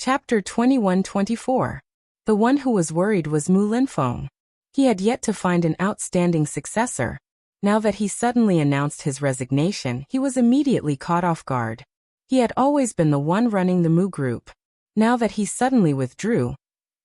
Chapter 21-24. The one who was worried was Mu Linfeng. He had yet to find an outstanding successor. Now that he suddenly announced his resignation, he was immediately caught off guard. He had always been the one running the Mu group. Now that he suddenly withdrew,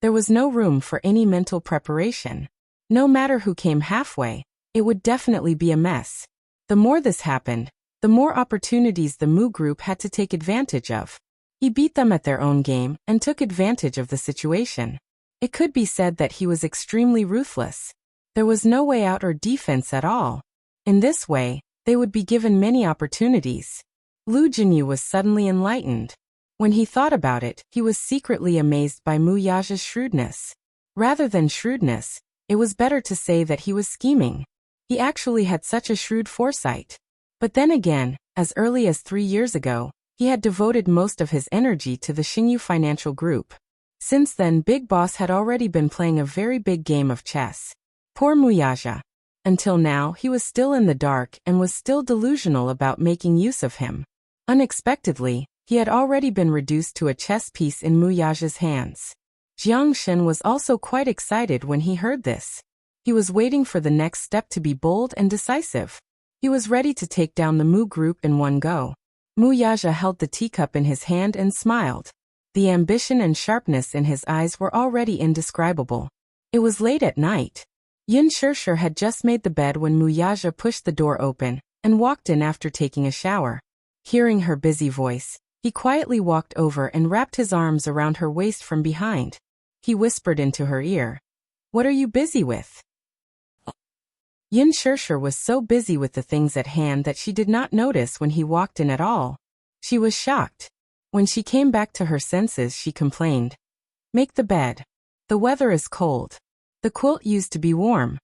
there was no room for any mental preparation. No matter who came halfway, it would definitely be a mess. The more this happened, the more opportunities the Mu group had to take advantage of. He beat them at their own game and took advantage of the situation. It could be said that he was extremely ruthless. There was no way out or defense at all. In this way, they would be given many opportunities. Lu Jinyu was suddenly enlightened. When he thought about it, he was secretly amazed by Mu Yaja's shrewdness. Rather than shrewdness, it was better to say that he was scheming. He actually had such a shrewd foresight. But then again, as early as 3 years ago, he had devoted most of his energy to the Xingyu Financial Group. Since then, Big Boss had already been playing a very big game of chess. Poor Mu Yaja. Until now, he was still in the dark and was still delusional about making use of him. Unexpectedly, he had already been reduced to a chess piece in Mu Yaja's hands. Jiang Shen was also quite excited when he heard this. He was waiting for the next step to be bold and decisive. He was ready to take down the Mu group in one go. Mu Yaja held the teacup in his hand and smiled. The ambition and sharpness in his eyes were already indescribable. It was late at night. Yin Shishir had just made the bed when Mu Yaja pushed the door open and walked in after taking a shower. Hearing her busy voice, he quietly walked over and wrapped his arms around her waist from behind. He whispered into her ear, "What are you busy with?" Yin Shishir was so busy with the things at hand that she did not notice when he walked in at all. She was shocked. When she came back to her senses, she complained, "Make the bed. The weather is cold. The quilt used to be warm."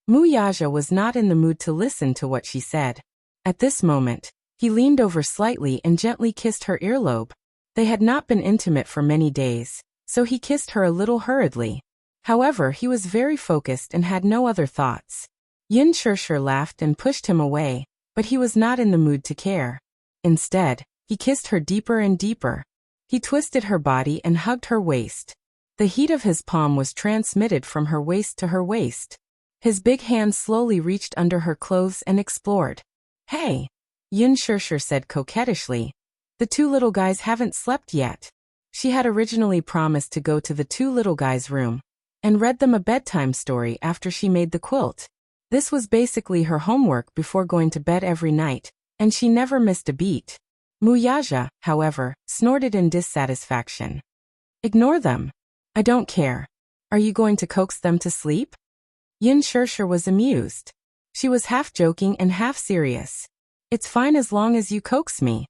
Mu Yaja was not in the mood to listen to what she said. At this moment, he leaned over slightly and gently kissed her earlobe. They had not been intimate for many days, so he kissed her a little hurriedly. However, he was very focused and had no other thoughts. Yin Shishir laughed and pushed him away, but he was not in the mood to care. Instead, he kissed her deeper and deeper. He twisted her body and hugged her waist. The heat of his palm was transmitted from her waist to her waist. His big hand slowly reached under her clothes and explored. "Hey," Yin Shishir said coquettishly. "The two little guys haven't slept yet." She had originally promised to go to the two little guys' room and read them a bedtime story after she made the quilt. This was basically her homework before going to bed every night, and she never missed a beat. Mu Yaja, however, snorted in dissatisfaction. "Ignore them. I don't care. Are you going to coax them to sleep?" Yin Shishir was amused. She was half joking and half serious. "It's fine as long as you coax me."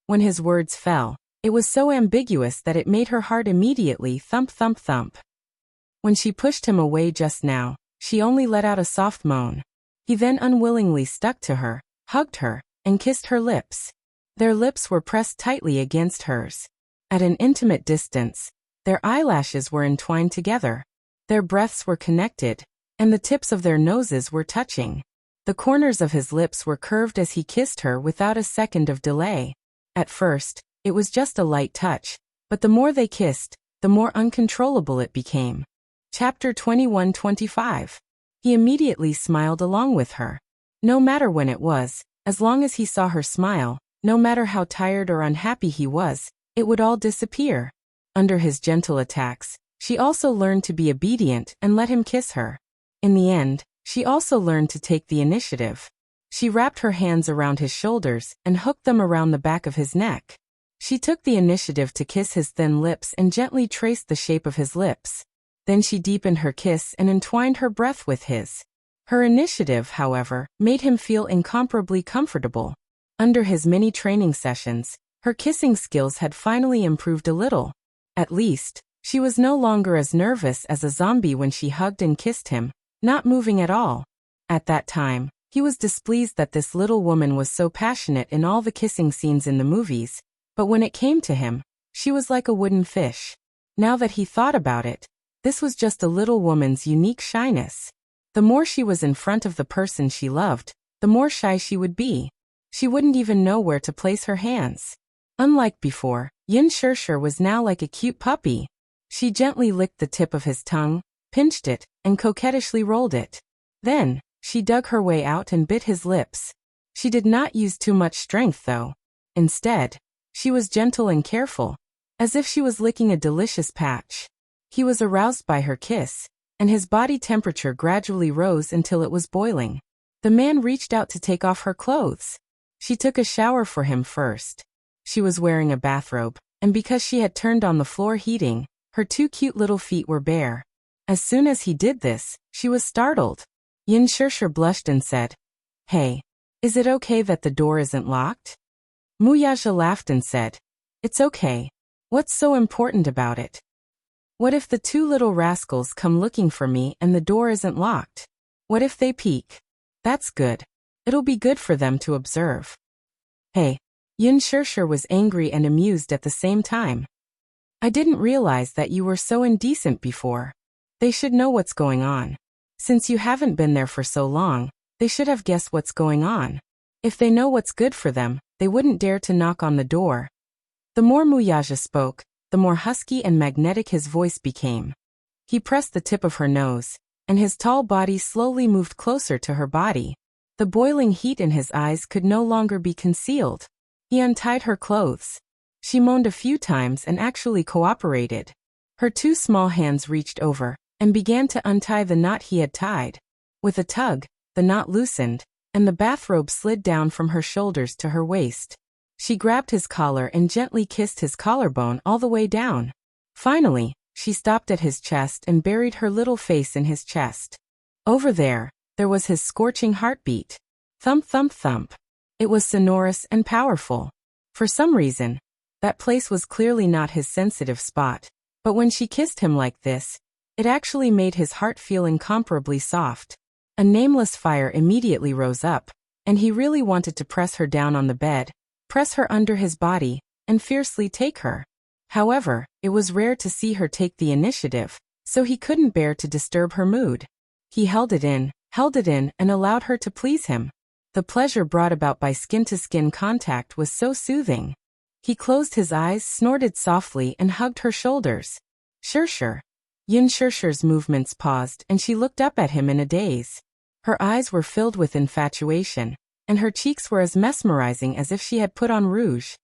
When his words fell, it was so ambiguous that it made her heart immediately thump thump thump. When she pushed him away just now, she only let out a soft moan. He then unwillingly stuck to her, hugged her, and kissed her lips. Their lips were pressed tightly against hers. At an intimate distance, their eyelashes were entwined together. Their breaths were connected, and the tips of their noses were touching. The corners of his lips were curved as he kissed her without a second of delay. At first, it was just a light touch, but the more they kissed, the more uncontrollable it became. Chapter 21-25. He immediately smiled along with her. No matter when it was, as long as he saw her smile, no matter how tired or unhappy he was, it would all disappear. Under his gentle attacks, she also learned to be obedient and let him kiss her. In the end, she also learned to take the initiative. She wrapped her hands around his shoulders and hooked them around the back of his neck. She took the initiative to kiss his thin lips and gently traced the shape of his lips. Then she deepened her kiss and entwined her breath with his. Her initiative, however, made him feel incomparably comfortable. Under his many training sessions, her kissing skills had finally improved a little. At least, she was no longer as nervous as a zombie when she hugged and kissed him, not moving at all. At that time, he was displeased that this little woman was so passionate in all the kissing scenes in the movies, but when it came to him, she was like a wooden fish. Now that he thought about it, this was just a little woman's unique shyness. The more she was in front of the person she loved, the more shy she would be. She wouldn't even know where to place her hands. Unlike before, Yin Shirshir was now like a cute puppy. She gently licked the tip of his tongue, pinched it, and coquettishly rolled it. Then, she dug her way out and bit his lips. She did not use too much strength though. Instead, she was gentle and careful, as if she was licking a delicious patch. He was aroused by her kiss, and his body temperature gradually rose until it was boiling. The man reached out to take off her clothes. She took a shower for him first. She was wearing a bathrobe, and because she had turned on the floor heating, her 2 cute little feet were bare. As soon as he did this, she was startled. Yin Shirshir blushed and said, "Hey, is it okay that the door isn't locked?" Muyaja laughed and said, "It's okay. What's so important about it? What if the 2 little rascals come looking for me and the door isn't locked? What if they peek? That's good. It'll be good for them to observe." "Hey." Yin Shirshir was angry and amused at the same time. "I didn't realize that you were so indecent before. They should know what's going on. Since you haven't been there for so long, they should have guessed what's going on. If they know what's good for them, they wouldn't dare to knock on the door." The more Muyaja spoke, the more husky and magnetic his voice became. He pressed the tip of her nose, and his tall body slowly moved closer to her body. The boiling heat in his eyes could no longer be concealed. He untied her clothes. She moaned a few times and actually cooperated. Her 2 small hands reached over and began to untie the knot he had tied. With a tug, the knot loosened, and the bathrobe slid down from her shoulders to her waist. She grabbed his collar and gently kissed his collarbone all the way down. Finally, she stopped at his chest and buried her little face in his chest. Over there was his scorching heartbeat. Thump, thump, thump. It was sonorous and powerful. For some reason, that place was clearly not his sensitive spot, but when she kissed him like this, it actually made his heart feel incomparably soft. A nameless fire immediately rose up, and he really wanted to press her down on the bed, press her under his body, and fiercely take her. However, it was rare to see her take the initiative, so he couldn't bear to disturb her mood. He held it in, and allowed her to please him. The pleasure brought about by skin-to-skin contact was so soothing. He closed his eyes, snorted softly, and hugged her shoulders. "Shirshir." Yin Shirshir's movements paused, and she looked up at him in a daze. Her eyes were filled with infatuation, and her cheeks were as mesmerizing as if she had put on rouge.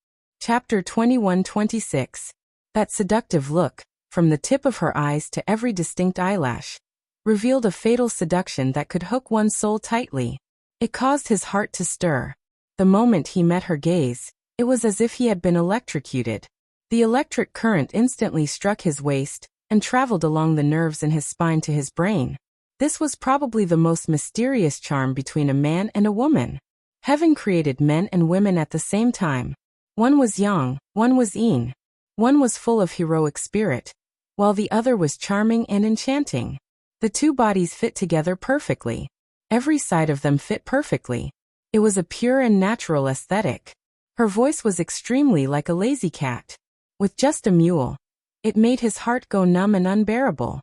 Chapter 21-26. That seductive look, from the tip of her eyes to every distinct eyelash, revealed a fatal seduction that could hook one's soul tightly. It caused his heart to stir. The moment he met her gaze, it was as if he had been electrocuted. The electric current instantly struck his waist and traveled along the nerves in his spine to his brain. This was probably the most mysterious charm between a man and a woman. Heaven created men and women at the same time. One was yang, one was yin. One was full of heroic spirit, while the other was charming and enchanting. The 2 bodies fit together perfectly. Every side of them fit perfectly. It was a pure and natural aesthetic. Her voice was extremely like a lazy cat. With just a mule. It made his heart go numb and unbearable.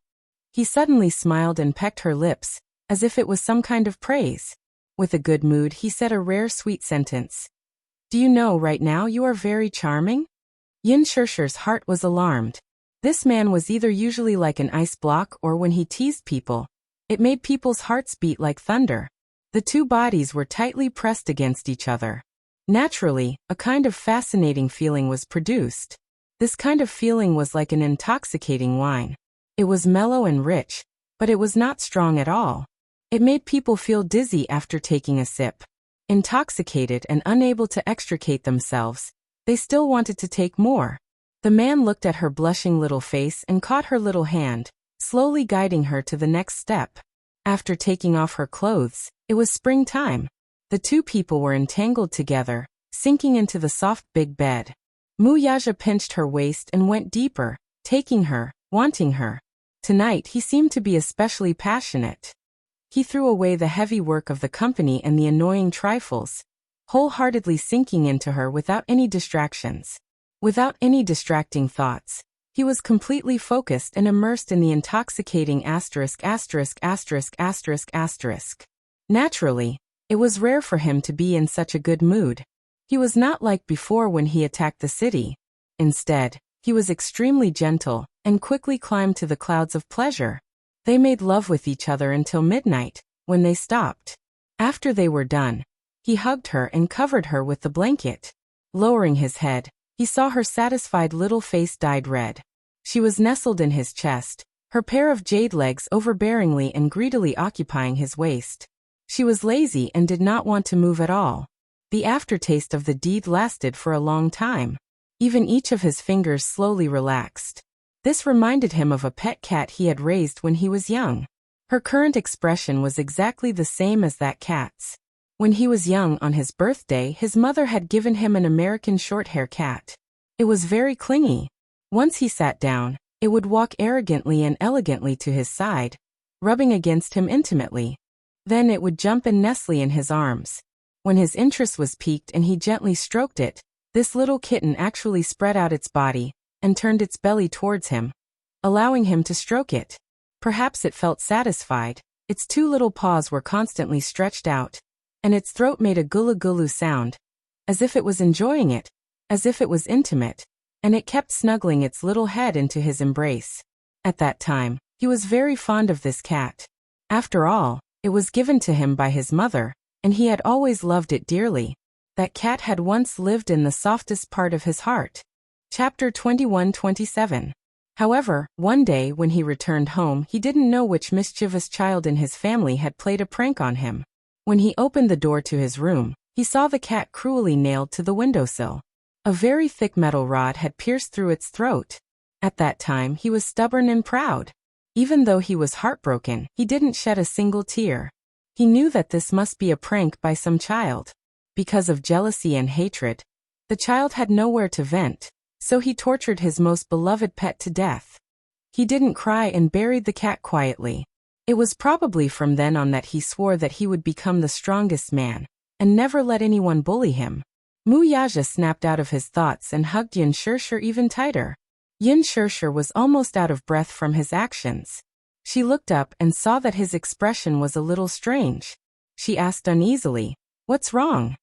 He suddenly smiled and pecked her lips, as if it was some kind of praise. With a good mood, he said a rare sweet sentence. "Do you know right now you are very charming?" Yin Shirshir's heart was alarmed. This man was either usually like an ice block or when he teased people, it made people's hearts beat like thunder. The 2 bodies were tightly pressed against each other. Naturally, a kind of fascinating feeling was produced. This kind of feeling was like an intoxicating wine. It was mellow and rich, but it was not strong at all. It made people feel dizzy after taking a sip. Intoxicated and unable to extricate themselves, they still wanted to take more. The man looked at her blushing little face and caught her little hand, slowly guiding her to the next step. After taking off her clothes, it was springtime. The 2 people were entangled together, sinking into the soft big bed. Muyaja pinched her waist and went deeper, taking her, wanting her. Tonight he seemed to be especially passionate. He threw away the heavy work of the company and the annoying trifles, wholeheartedly sinking into her without any distractions. Without any distracting thoughts, he was completely focused and immersed in the intoxicating asterisk. Naturally, it was rare for him to be in such a good mood. He was not like before when he attacked the city. Instead, he was extremely gentle and quickly climbed to the clouds of pleasure. They made love with each other until midnight, when they stopped. After they were done, he hugged her and covered her with the blanket. Lowering his head, he saw her satisfied little face dyed red. She was nestled in his chest, her pair of jade legs overbearingly and greedily occupying his waist. She was lazy and did not want to move at all. The aftertaste of the deed lasted for a long time. Even each of his fingers slowly relaxed. This reminded him of a pet cat he had raised when he was young. Her current expression was exactly the same as that cat's. When he was young on his birthday, his mother had given him an American shorthair cat. It was very clingy. Once he sat down, it would walk arrogantly and elegantly to his side, rubbing against him intimately. Then it would jump and nestle in his arms. When his interest was piqued and he gently stroked it, this little kitten actually spread out its body and turned its belly towards him, allowing him to stroke it. Perhaps it felt satisfied. Its two little paws were constantly stretched out, and its throat made a gulu-gulu sound, as if it was enjoying it, as if it was intimate, and it kept snuggling its little head into his embrace. At that time, he was very fond of this cat. After all, it was given to him by his mother, and he had always loved it dearly. That cat had once lived in the softest part of his heart. Chapter 21-27. However, one day when he returned home, he didn't know which mischievous child in his family had played a prank on him. When he opened the door to his room, he saw the cat cruelly nailed to the windowsill. A very thick metal rod had pierced through its throat. At that time, he was stubborn and proud. Even though he was heartbroken, he didn't shed a single tear. He knew that this must be a prank by some child. Because of jealousy and hatred, the child had nowhere to vent, so he tortured his most beloved pet to death. He didn't cry and buried the cat quietly. It was probably from then on that he swore that he would become the strongest man, and never let anyone bully him. Muyaja snapped out of his thoughts and hugged Yin Shirshir even tighter. Yin Shirshir was almost out of breath from his actions. She looked up and saw that his expression was a little strange. She asked uneasily, "What's wrong?"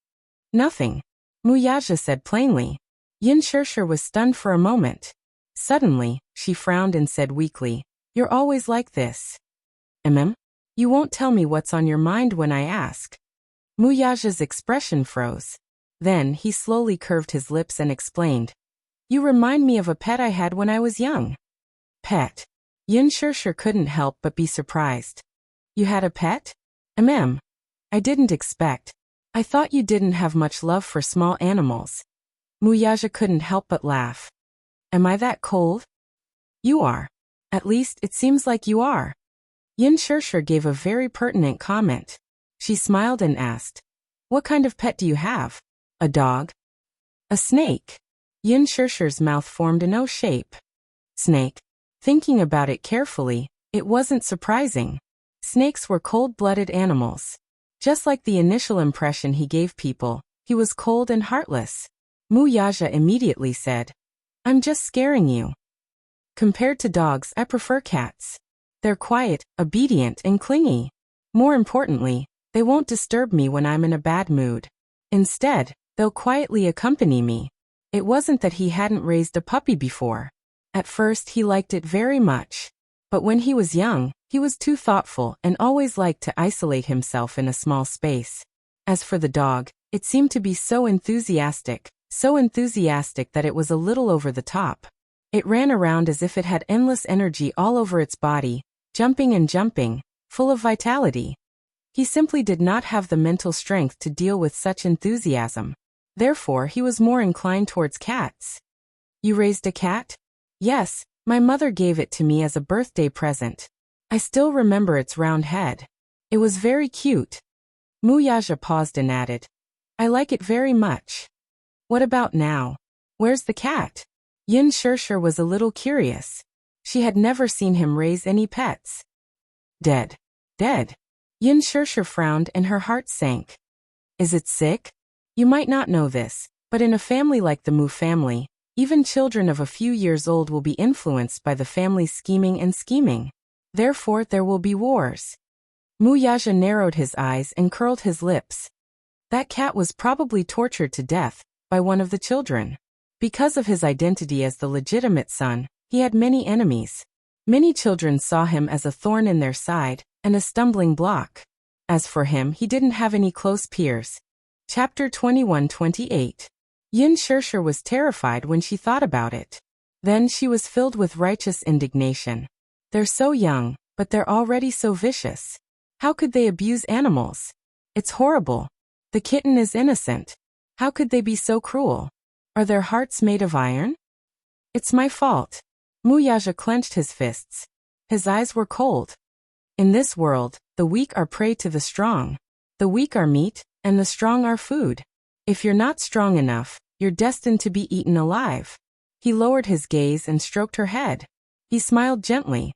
"Nothing," Muyaja said plainly. Yin Shirshir was stunned for a moment. Suddenly, she frowned and said weakly, "You're always like this. You won't tell me what's on your mind when I ask." Muyaja's expression froze. Then he slowly curved his lips and explained, "You remind me of a pet I had when I was young." "Pet?" Yin Shirshir couldn't help but be surprised. "You had a pet?" I didn't expect. I thought you didn't have much love for small animals." Muyaja couldn't help but laugh. "Am I that cold?" "You are. At least, it seems like you are." Yin Shirshir gave a very pertinent comment. She smiled and asked, "What kind of pet do you have? A dog?" "A snake." Yin Shirshir's mouth formed an O shape. Snake. Thinking about it carefully, it wasn't surprising. Snakes were cold-blooded animals. Just like the initial impression he gave people, he was cold and heartless. Muyaja immediately said, "I'm just scaring you. Compared to dogs, I prefer cats. They're quiet, obedient, and clingy. More importantly, they won't disturb me when I'm in a bad mood. Instead, they'll quietly accompany me." It wasn't that he hadn't raised a puppy before. At first he liked it very much. But when he was young, he was too thoughtful and always liked to isolate himself in a small space. As for the dog, it seemed to be so enthusiastic that it was a little over the top. It ran around as if it had endless energy all over its body, jumping and jumping, full of vitality. He simply did not have the mental strength to deal with such enthusiasm. Therefore, he was more inclined towards cats. "You raised a cat?" "Yes, my mother gave it to me as a birthday present. I still remember its round head. It was very cute." Muyaja paused and added, "I like it very much." "What about now? Where's the cat?" Yin Shirshir was a little curious. She had never seen him raise any pets. "Dead." "Dead?" Yin Shirshir frowned and her heart sank. "Is it sick? You might not know this, but in a family like the Mu family, even children of a few years old will be influenced by the family's scheming. Therefore, there will be wars." Muyaja narrowed his eyes and curled his lips. That cat was probably tortured to death by one of the children. Because of his identity as the legitimate son, he had many enemies. Many children saw him as a thorn in their side and a stumbling block. As for him, he didn't have any close peers. Chapter 21-28. Yin Shirshir was terrified when she thought about it. Then she was filled with righteous indignation. They're so young, but they're already so vicious. How could they abuse animals? It's horrible. The kitten is innocent. How could they be so cruel? Are their hearts made of iron? It's my fault. Muyaja clenched his fists. His eyes were cold. In this world, the weak are prey to the strong. The weak are meat, and the strong are food. If you're not strong enough, you're destined to be eaten alive. He lowered his gaze and stroked her head. He smiled gently.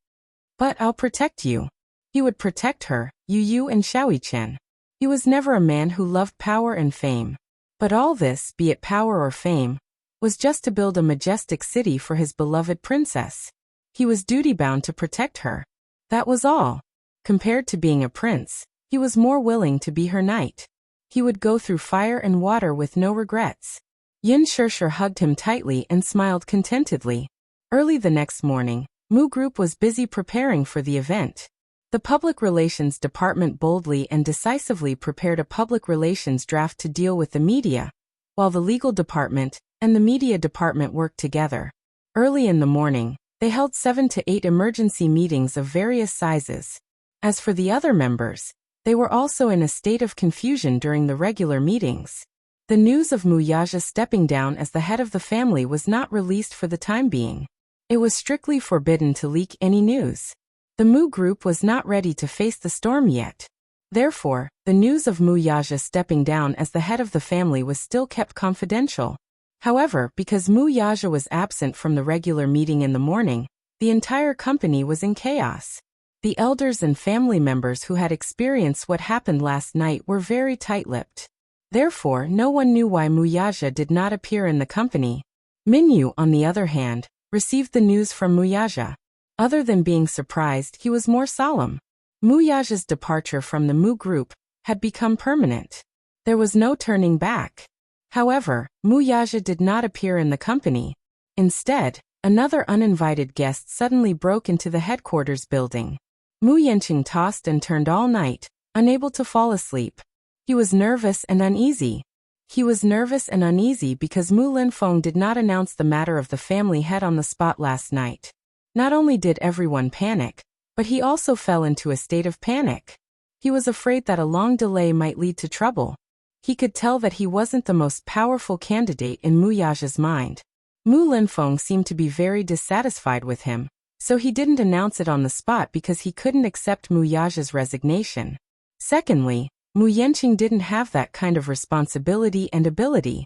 But I'll protect you. He would protect her, Yu and Xiaoyichen. He was never a man who loved power and fame. But all this, be it power or fame, was just to build a majestic city for his beloved princess. He was duty-bound to protect her. That was all. Compared to being a prince, he was more willing to be her knight. He would go through fire and water with no regrets. Yin Shirshir hugged him tightly and smiled contentedly. Early the next morning, Mu Group was busy preparing for the event. The Public Relations Department boldly and decisively prepared a public relations draft to deal with the media, while the legal department and the media department worked together. Early in the morning, they held 7 to 8 emergency meetings of various sizes. As for the other members, they were also in a state of confusion during the regular meetings. The news of Muyaja stepping down as the head of the family was not released for the time being. It was strictly forbidden to leak any news. The Mu Group was not ready to face the storm yet. Therefore, the news of Muyaja stepping down as the head of the family was still kept confidential. However, because Muyaja was absent from the regular meeting in the morning, the entire company was in chaos. The elders and family members who had experienced what happened last night were very tight-lipped. Therefore, no one knew why Muyaja did not appear in the company. Minyu, on the other hand, received the news from Muyaja. Other than being surprised, he was more solemn. Muyaja's departure from the Mu Group had become permanent. There was no turning back. However, Muyaja did not appear in the company. Instead, another uninvited guest suddenly broke into the headquarters building. Mu Yanqing tossed and turned all night, unable to fall asleep. He was nervous and uneasy. He was nervous and uneasy because Mu Linfeng did not announce the matter of the family head on the spot last night. Not only did everyone panic, but he also fell into a state of panic. He was afraid that a long delay might lead to trouble. He could tell that he wasn't the most powerful candidate in Muyaja's mind. Mu Linfeng seemed to be very dissatisfied with him, so he didn't announce it on the spot because he couldn't accept Muyaja's resignation. Secondly, Mu Yanqing didn't have that kind of responsibility and ability.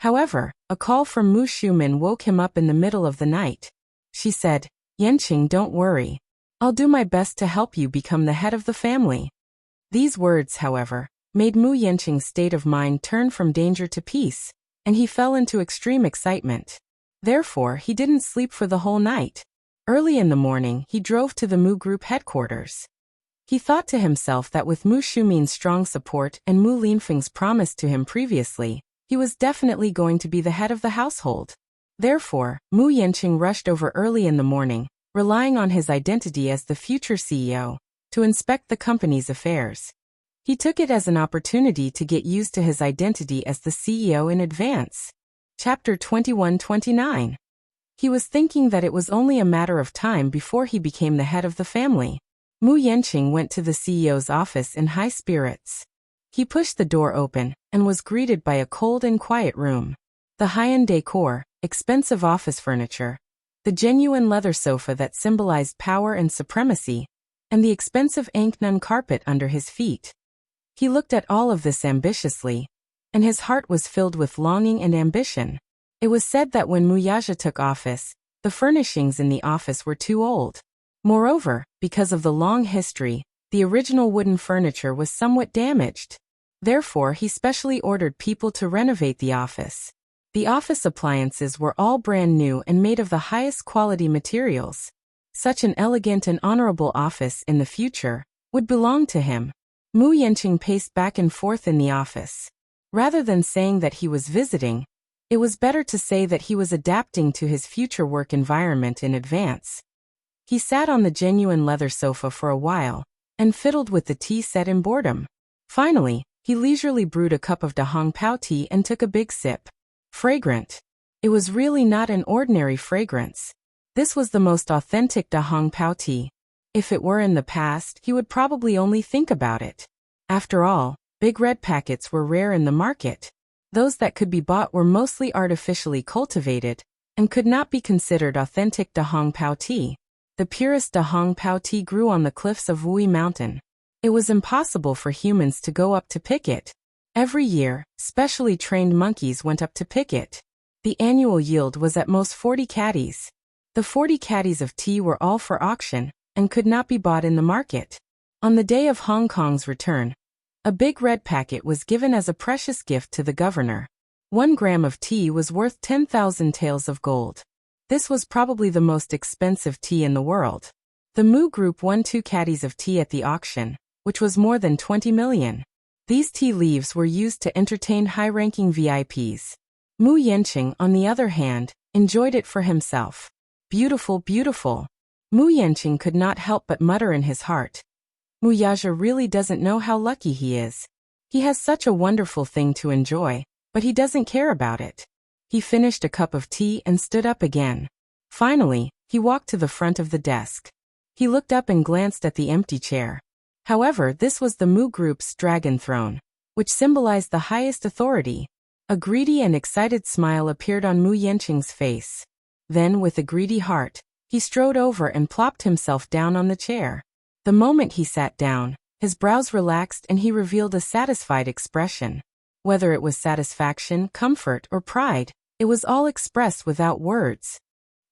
However, a call from Mu Shumin woke him up in the middle of the night. She said, "Yanqing, don't worry. I'll do my best to help you become the head of the family." These words, however, made Mu Yanqing's state of mind turn from danger to peace, and he fell into extreme excitement. Therefore, he didn't sleep for the whole night. Early in the morning, he drove to the Mu Group headquarters. He thought to himself that with Mu Shumin's strong support and Mu Linfeng's promise to him previously, he was definitely going to be the head of the household. Therefore, Mu Yanqing rushed over early in the morning, relying on his identity as the future CEO, to inspect the company's affairs. He took it as an opportunity to get used to his identity as the CEO in advance. Chapter 21-29. He was thinking that it was only a matter of time before he became the head of the family. Mu Yanqing went to the CEO's office in high spirits. He pushed the door open and was greeted by a cold and quiet room. The high-end decor, expensive office furniture, the genuine leather sofa that symbolized power and supremacy, and the expensive Anknun carpet under his feet. He looked at all of this ambitiously, and his heart was filled with longing and ambition. It was said that when Muyaja took office, the furnishings in the office were too old. Moreover, because of the long history, the original wooden furniture was somewhat damaged. Therefore, he specially ordered people to renovate the office. The office appliances were all brand new and made of the highest quality materials. Such an elegant and honorable office in the future would belong to him. Mu Yanqing paced back and forth in the office. Rather than saying that he was visiting, It was better to say that he was adapting to his future work environment in advance. He sat on the genuine leather sofa for a while, and fiddled with the tea set in boredom. Finally, he leisurely brewed a cup of Da Hong Pao tea and took a big sip. Fragrant. It was really not an ordinary fragrance. This was the most authentic Da Hong Pao tea. If it were in the past, he would probably only think about it. After all, big red packets were rare in the market. Those that could be bought were mostly artificially cultivated, and could not be considered authentic Da Hong Pao tea. The purest Da Hong Pao tea grew on the cliffs of Wui Mountain. It was impossible for humans to go up to pick it. Every year, specially trained monkeys went up to pick it. The annual yield was at most 40 caddies. The 40 caddies of tea were all for auction, and could not be bought in the market. On the day of Hong Kong's return, a big red packet was given as a precious gift to the governor. 1 gram of tea was worth 10,000 taels of gold. This was probably the most expensive tea in the world. The Mu Group won 2 caddies of tea at the auction, which was more than 20 million. These tea leaves were used to entertain high-ranking VIPs. Mu Yanqing, on the other hand, enjoyed it for himself. Beautiful, beautiful. Mu Yanqing could not help but mutter in his heart. Mu Yaja really doesn't know how lucky he is. He has such a wonderful thing to enjoy, but he doesn't care about it. He finished a cup of tea and stood up again. Finally, he walked to the front of the desk. He looked up and glanced at the empty chair. However, this was the Mu Group's dragon throne, which symbolized the highest authority. A greedy and excited smile appeared on Mu Yanqing's face. Then, with a greedy heart, he strode over and plopped himself down on the chair. The moment he sat down, his brows relaxed and he revealed a satisfied expression. Whether it was satisfaction, comfort, or pride, it was all expressed without words.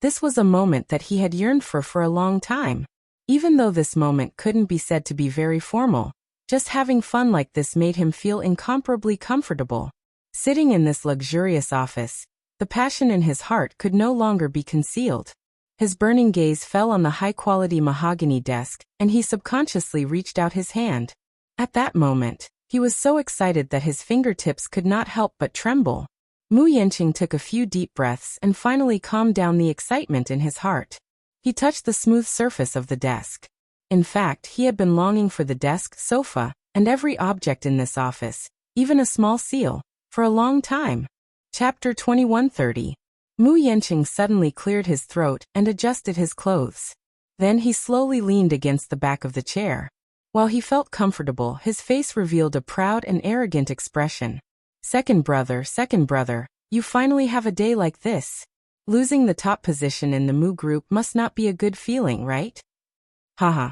This was a moment that he had yearned for a long time. Even though this moment couldn't be said to be very formal, just having fun like this made him feel incomparably comfortable. Sitting in this luxurious office, the passion in his heart could no longer be concealed. His burning gaze fell on the high-quality mahogany desk, and he subconsciously reached out his hand. At that moment, he was so excited that his fingertips could not help but tremble. Mu Yanqing took a few deep breaths and finally calmed down the excitement in his heart. He touched the smooth surface of the desk. In fact, he had been longing for the desk, sofa, and every object in this office, even a small seal, for a long time. Chapter 2130. Mu Yanqing suddenly cleared his throat and adjusted his clothes. Then he slowly leaned against the back of the chair. While he felt comfortable, his face revealed a proud and arrogant expression. Second brother, you finally have a day like this. Losing the top position in the Mu Group must not be a good feeling, right? Haha.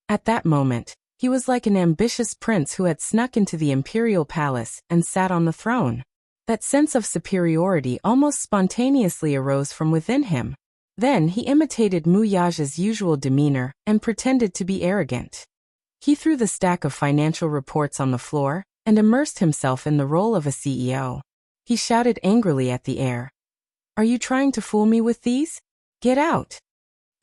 At that moment, he was like an ambitious prince who had snuck into the imperial palace and sat on the throne. That sense of superiority almost spontaneously arose from within him. Then he imitated Mu Yaja's usual demeanor and pretended to be arrogant. He threw the stack of financial reports on the floor and immersed himself in the role of a CEO. He shouted angrily at the air. Are you trying to fool me with these? Get out!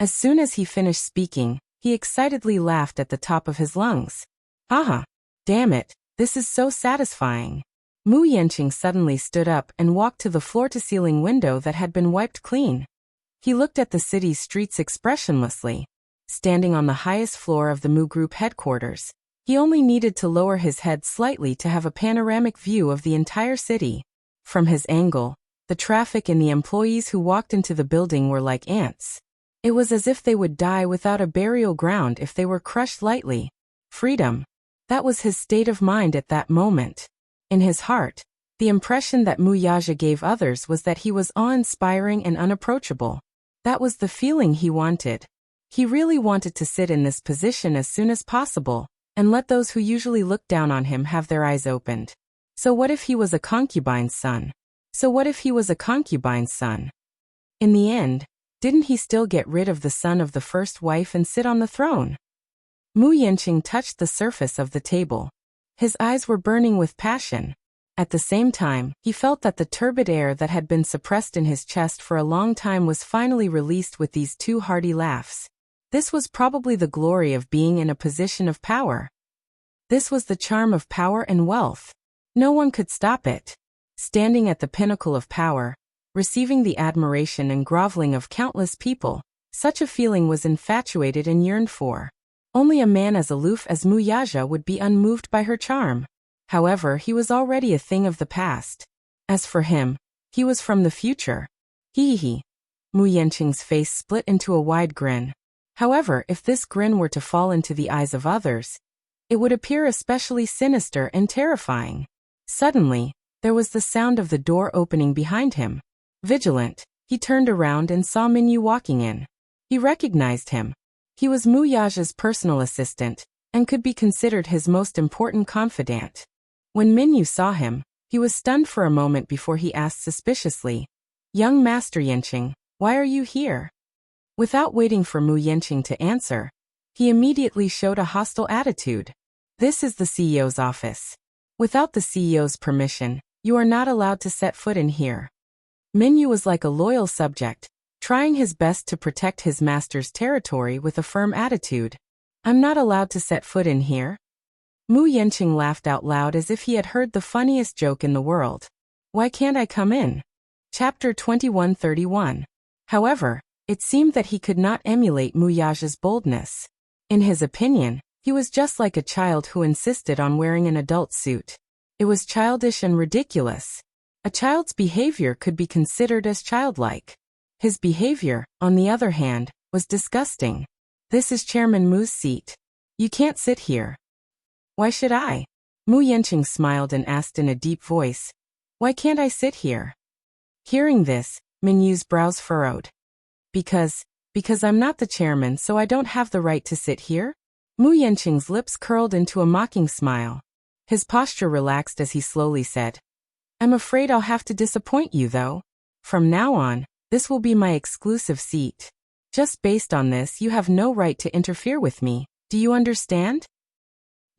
As soon as he finished speaking, he excitedly laughed at the top of his lungs. Aha! Damn it, this is so satisfying. Mu Yanqing suddenly stood up and walked to the floor-to-ceiling window that had been wiped clean. He looked at the city's streets expressionlessly. Standing on the highest floor of the Mu Group headquarters, he only needed to lower his head slightly to have a panoramic view of the entire city. From his angle, the traffic and the employees who walked into the building were like ants. It was as if they would die without a burial ground if they were crushed lightly. Freedom. That was his state of mind at that moment. In his heart, the impression that Mu Yaja gave others was that he was awe-inspiring and unapproachable. That was the feeling he wanted. He really wanted to sit in this position as soon as possible, and let those who usually looked down on him have their eyes opened. So what if he was a concubine's son? In the end, didn't he still get rid of the son of the first wife and sit on the throne? Mu Yanqing touched the surface of the table. His eyes were burning with passion. At the same time, he felt that the turbid air that had been suppressed in his chest for a long time was finally released with these two hearty laughs. This was probably the glory of being in a position of power. This was the charm of power and wealth. No one could stop it. standing at the pinnacle of power, receiving the admiration and groveling of countless people. Such a feeling was infatuated and yearned for. Only a man as aloof as Muyaja would be unmoved by her charm. However, he was already a thing of the past. As for him, he was from the future. Hee. Mu Yanqing's face split into a wide grin. However, if this grin were to fall into the eyes of others, it would appear especially sinister and terrifying. Suddenly, there was the sound of the door opening behind him. Vigilant, he turned around and saw Minyu walking in. He recognized him. He was Muyaja's personal assistant, and could be considered his most important confidant. When Minyu saw him, he was stunned for a moment before he asked suspiciously, "Young Master Yanqing, why are you here?" Without waiting for Mu Yanqing to answer, he immediately showed a hostile attitude. "This is the CEO's office. Without the CEO's permission, you are not allowed to set foot in here." Minyu was like a loyal subject, trying his best to protect his master's territory with a firm attitude. "I'm not allowed to set foot in here?" Mu Yanqing laughed out loud as if he had heard the funniest joke in the world. "Why can't I come in?" Chapter 2131. However, it seemed that he could not emulate Muyaja's boldness. In his opinion, he was just like a child who insisted on wearing an adult suit. It was childish and ridiculous. A child's behavior could be considered as childlike. His behavior, on the other hand, was disgusting. "This is Chairman Mu's seat. You can't sit here." "Why should I?" Mu Yanqing smiled and asked in a deep voice. "Why can't I sit here?" Hearing this, Minyu's brows furrowed. Because I'm not the chairman, so I don't have the right to sit here?" Mu Yanqing's lips curled into a mocking smile. His posture relaxed as he slowly said, "I'm afraid I'll have to disappoint you though. From now on, this will be my exclusive seat. Just based on this, you have no right to interfere with me. Do you understand?"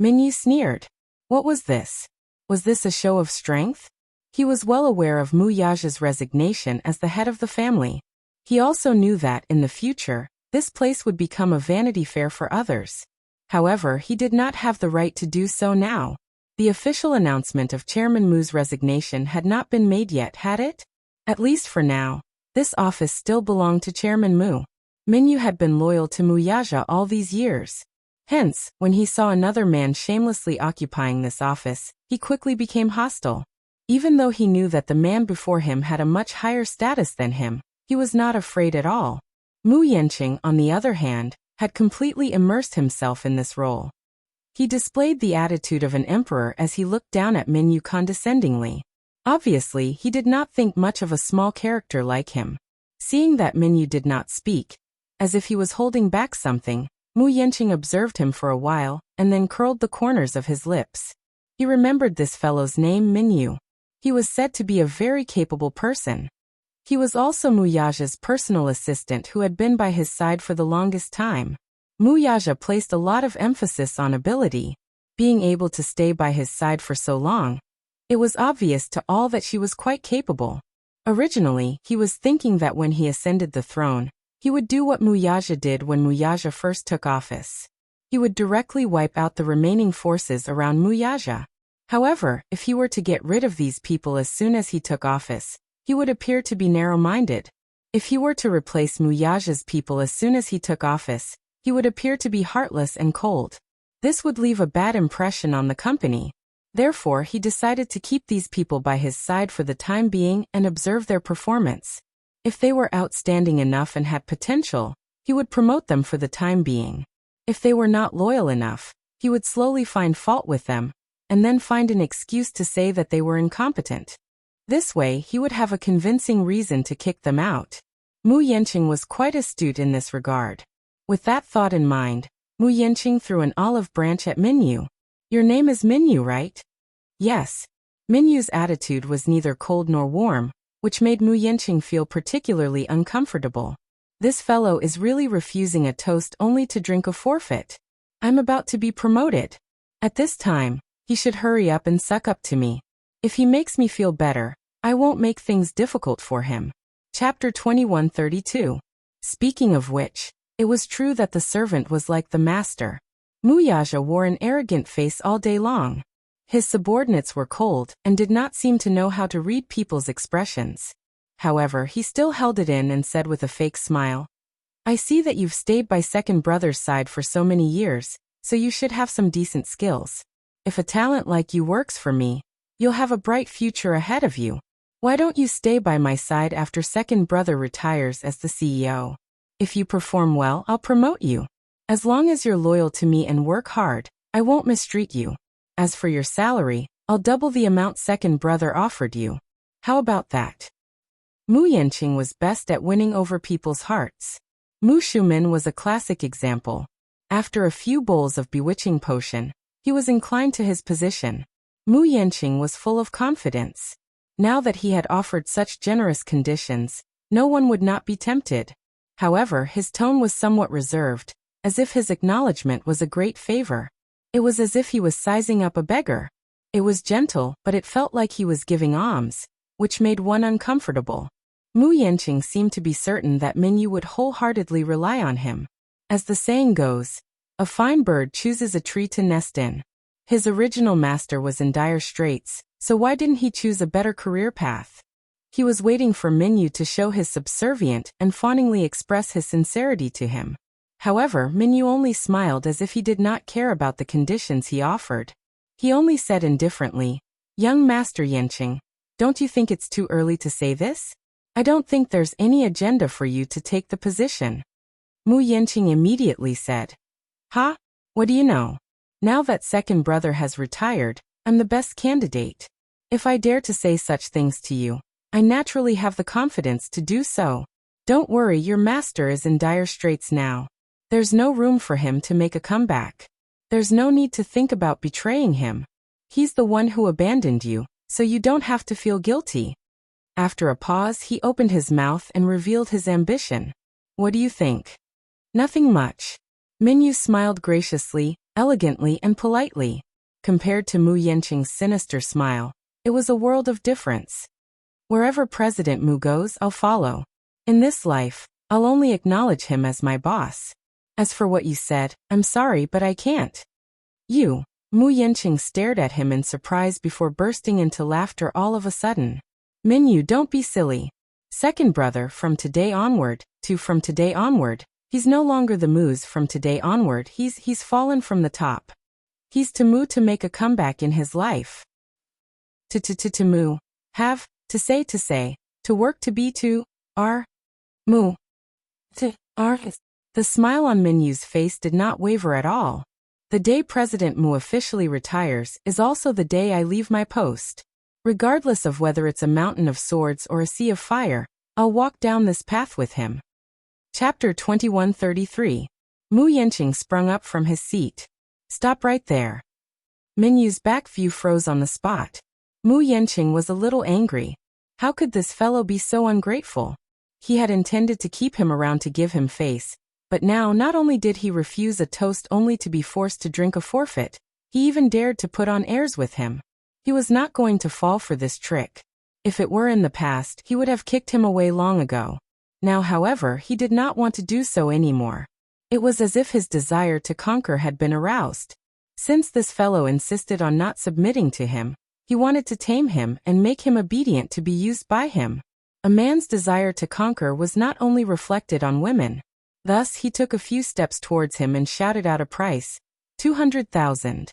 Minyu sneered. What was this? Was this a show of strength? He was well aware of Muyaja's resignation as the head of the family. He also knew that, in the future, this place would become a vanity fair for others. However, he did not have the right to do so now. The official announcement of Chairman Mu's resignation had not been made yet, had it? At least for now, this office still belonged to Chairman Mu. Minyu had been loyal to Muyaja all these years. Hence, when he saw another man shamelessly occupying this office, he quickly became hostile. Even though he knew that the man before him had a much higher status than him, he was not afraid at all. Mu Yanqing, on the other hand, had completely immersed himself in this role. He displayed the attitude of an emperor as he looked down at Minyu condescendingly. Obviously, he did not think much of a small character like him. Seeing that Minyu did not speak, as if he was holding back something, Mu Yanqing observed him for a while, and then curled the corners of his lips. He remembered this fellow's name, Minyu. He was said to be a very capable person. He was also Muyaja's personal assistant who had been by his side for the longest time. Muyaja placed a lot of emphasis on ability. Being able to stay by his side for so long, it was obvious to all that she was quite capable. Originally, he was thinking that when he ascended the throne, he would do what Muyaja did when Muyaja first took office. He would directly wipe out the remaining forces around Muyaja. However, if he were to get rid of these people as soon as he took office, he would appear to be narrow-minded. If he were to replace Muyaja's people as soon as he took office, he would appear to be heartless and cold. This would leave a bad impression on the company. Therefore, he decided to keep these people by his side for the time being and observe their performance. If they were outstanding enough and had potential, he would promote them for the time being. If they were not loyal enough, he would slowly find fault with them, and then find an excuse to say that they were incompetent. This way, he would have a convincing reason to kick them out. Mu Yanqing was quite astute in this regard. With that thought in mind, Mu Yanqing threw an olive branch at Minyu. "Your name is Minyu, right?" "Yes." Minyu's attitude was neither cold nor warm, which made Mu Yanqing feel particularly uncomfortable. This fellow is really refusing a toast only to drink a forfeit. I'm about to be promoted. At this time, he should hurry up and suck up to me. If he makes me feel better, I won't make things difficult for him. Chapter 2132. Speaking of which, it was true that the servant was like the master. Muyaja wore an arrogant face all day long. His subordinates were cold and did not seem to know how to read people's expressions. However, he still held it in and said with a fake smile, "I see that you've stayed by second brother's side for so many years, so you should have some decent skills. If a talent like you works for me, you'll have a bright future ahead of you. Why don't you stay by my side after second brother retires as the CEO? If you perform well, I'll promote you. As long as you're loyal to me and work hard, I won't mistreat you. As for your salary, I'll double the amount second brother offered you. How about that?" Mu Yanqing was best at winning over people's hearts. Mu Shumin was a classic example. After a few bowls of bewitching potion, he was inclined to his position. Mu Yanqing was full of confidence. Now that he had offered such generous conditions, no one would not be tempted. However, his tone was somewhat reserved, as if his acknowledgement was a great favor. It was as if he was sizing up a beggar. It was gentle, but it felt like he was giving alms, which made one uncomfortable. Mu Yanqing seemed to be certain that Minyu would wholeheartedly rely on him. As the saying goes, a fine bird chooses a tree to nest in. His original master was in dire straits, so why didn't he choose a better career path? He was waiting for Minyu to show his subservient and fawningly express his sincerity to him. However, Minyu only smiled as if he did not care about the conditions he offered. He only said indifferently, "Young Master Yanqing, don't you think it's too early to say this? I don't think there's any agenda for you to take the position." Mu Yanqing immediately said, "Ha? What do you know? Now that second brother has retired, I'm the best candidate. If I dare to say such things to you, I naturally have the confidence to do so. Don't worry, your master is in dire straits now. There's no room for him to make a comeback. There's no need to think about betraying him. He's the one who abandoned you, so you don't have to feel guilty." After a pause, he opened his mouth and revealed his ambition. "What do you think?" "Nothing much." Minyu smiled graciously, elegantly, and politely. Compared to Mu Yanqing's sinister smile, it was a world of difference. "Wherever President Mu goes, I'll follow. In this life, I'll only acknowledge him as my boss. As for what you said, I'm sorry, but I can't." "You?" Mu Yanqing stared at him in surprise before bursting into laughter all of a sudden. "Minyu, don't be silly. Second brother from today onward, he's no longer the Mu's from today onward, he's fallen from the top. He's to Mu to make a comeback in his life. To Mu. Have, to say, to work to be to, are, Mu. To, are. The smile on Minyu's face did not waver at all. "The day President Mu officially retires is also the day I leave my post. Regardless of whether it's a mountain of swords or a sea of fire, I'll walk down this path with him." Chapter 2133. Mu Yanqing sprung up from his seat. "Stop right there." Minyu's back view froze on the spot. Mu Yanqing was a little angry. How could this fellow be so ungrateful? He had intended to keep him around to give him face, but now not only did he refuse a toast only to be forced to drink a forfeit, he even dared to put on airs with him. He was not going to fall for this trick. If it were in the past, he would have kicked him away long ago. Now, however, he did not want to do so anymore. It was as if his desire to conquer had been aroused. Since this fellow insisted on not submitting to him, he wanted to tame him and make him obedient to be used by him. A man's desire to conquer was not only reflected on women. Thus, he took a few steps towards him and shouted out a price, 200,000.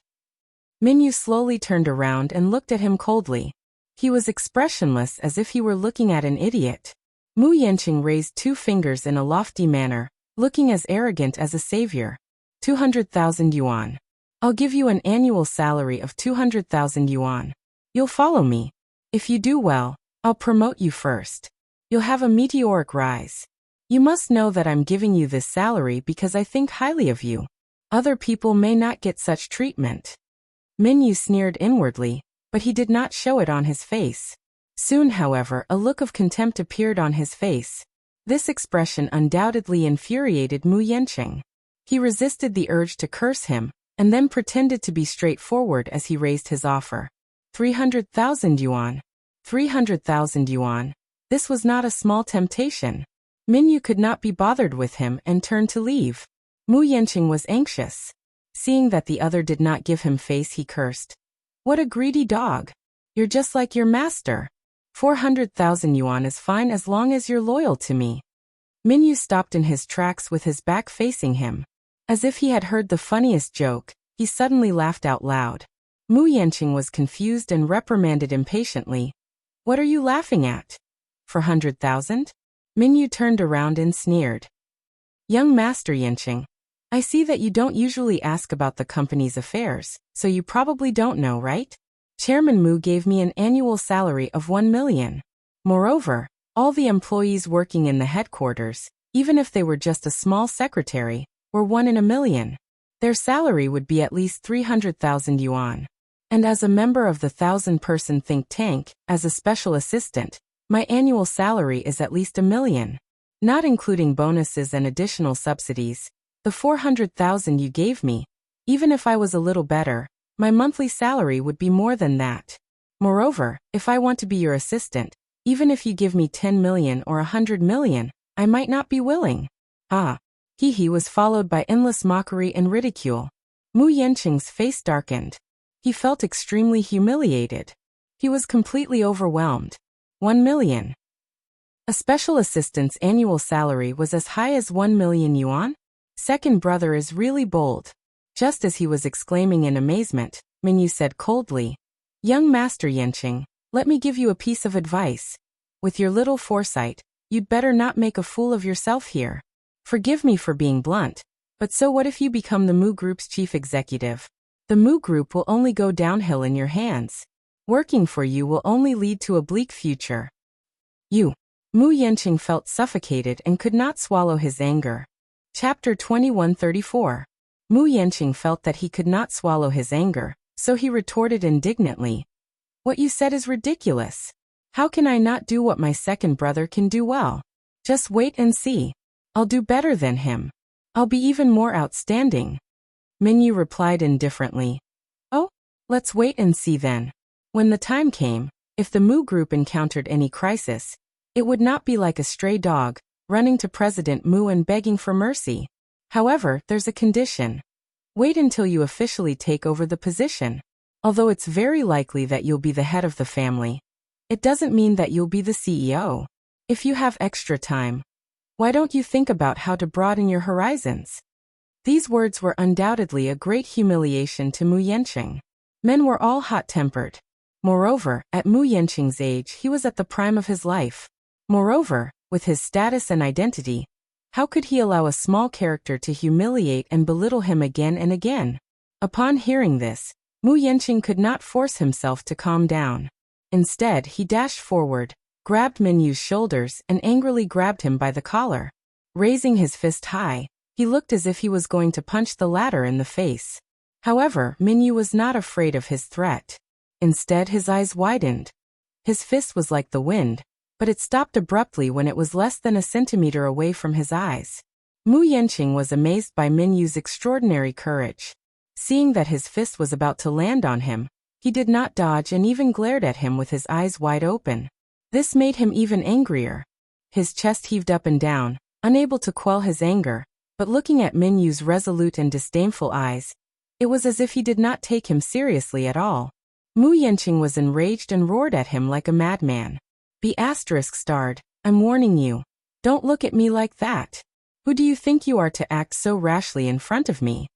Minyu slowly turned around and looked at him coldly. He was expressionless as if he were looking at an idiot. Mu Yanqing raised 2 fingers in a lofty manner, looking as arrogant as a savior. 200,000 yuan. I'll give you an annual salary of 200,000 yuan. You'll follow me. If you do well, I'll promote you first. You'll have a meteoric rise. You must know that I'm giving you this salary because I think highly of you. Other people may not get such treatment." Minyu sneered inwardly, but he did not show it on his face. Soon, however, a look of contempt appeared on his face. This expression undoubtedly infuriated Mu Yanqing. He resisted the urge to curse him, and then pretended to be straightforward as he raised his offer. 300,000 yuan. 300,000 yuan. This was not a small temptation. Minyu could not be bothered with him and turned to leave. Mu Yanqing was anxious. Seeing that the other did not give him face, he cursed. What a greedy dog. You're just like your master. 400,000 yuan is fine as long as you're loyal to me. Minyu stopped in his tracks with his back facing him. As if he had heard the funniest joke, he suddenly laughed out loud. Mu Yanqing was confused and reprimanded impatiently. What are you laughing at? 400,000? Minyu turned around and sneered. Young Master Yanqing, I see that you don't usually ask about the company's affairs, so you probably don't know, right? Chairman Mu gave me an annual salary of 1 million. Moreover, all the employees working in the headquarters, even if they were just a small secretary, were 1 in a million. Their salary would be at least 300,000 yuan. And as a member of the 1,000-person think tank, as a special assistant, my annual salary is at least 1 million. Not including bonuses and additional subsidies, the 400,000 you gave me, even if I was a little better, my monthly salary would be more than that. Moreover, if I want to be your assistant, even if you give me 10 million or 100 million, I might not be willing. Ah. He was followed by endless mockery and ridicule. Mu Yanqing's face darkened. He felt extremely humiliated. He was completely overwhelmed. 1 million. A special assistant's annual salary was as high as 1 million yuan? Second brother is really bold. Just as he was exclaiming in amazement, Minyu said coldly, Young Master Yanqing, let me give you a piece of advice. With your little foresight, you'd better not make a fool of yourself here. Forgive me for being blunt, but so what if you become the Mu Group's chief executive? The Mu Group will only go downhill in your hands. Working for you will only lead to a bleak future. Mu Yanqing felt suffocated and could not swallow his anger. Chapter 2134. Mu Yanqing felt that he could not swallow his anger, so he retorted indignantly. What you said is ridiculous. How can I not do what my second brother can do well? Just wait and see. I'll do better than him. I'll be even more outstanding. Minyu replied indifferently. Oh, let's wait and see then. When the time came, if the Mu Group encountered any crisis, it would not be like a stray dog, running to President Mu and begging for mercy. However, there's a condition. Wait until you officially take over the position. Although it's very likely that you'll be the head of the family, it doesn't mean that you'll be the CEO. If you have extra time, why don't you think about how to broaden your horizons? These words were undoubtedly a great humiliation to Mu Yanqing. Men were all hot-tempered. Moreover, at Mu Yanqing's age he was at the prime of his life. Moreover, with his status and identity, how could he allow a small character to humiliate and belittle him again and again? Upon hearing this, Mu Yanqing could not force himself to calm down. Instead, he dashed forward, grabbed Minyu's shoulders and angrily grabbed him by the collar. Raising his fist high, he looked as if he was going to punch the latter in the face. However, Minyu was not afraid of his threat. Instead, his eyes widened. His fist was like the wind, but it stopped abruptly when it was less than a centimeter away from his eyes. Mu Yanqing was amazed by Minyu's extraordinary courage. Seeing that his fist was about to land on him, he did not dodge and even glared at him with his eyes wide open. This made him even angrier. His chest heaved up and down, unable to quell his anger, but looking at Minyu's resolute and disdainful eyes, it was as if he did not take him seriously at all. Mu Yanqing was enraged and roared at him like a madman. Be ****, I'm warning you. Don't look at me like that. Who do you think you are to act so rashly in front of me?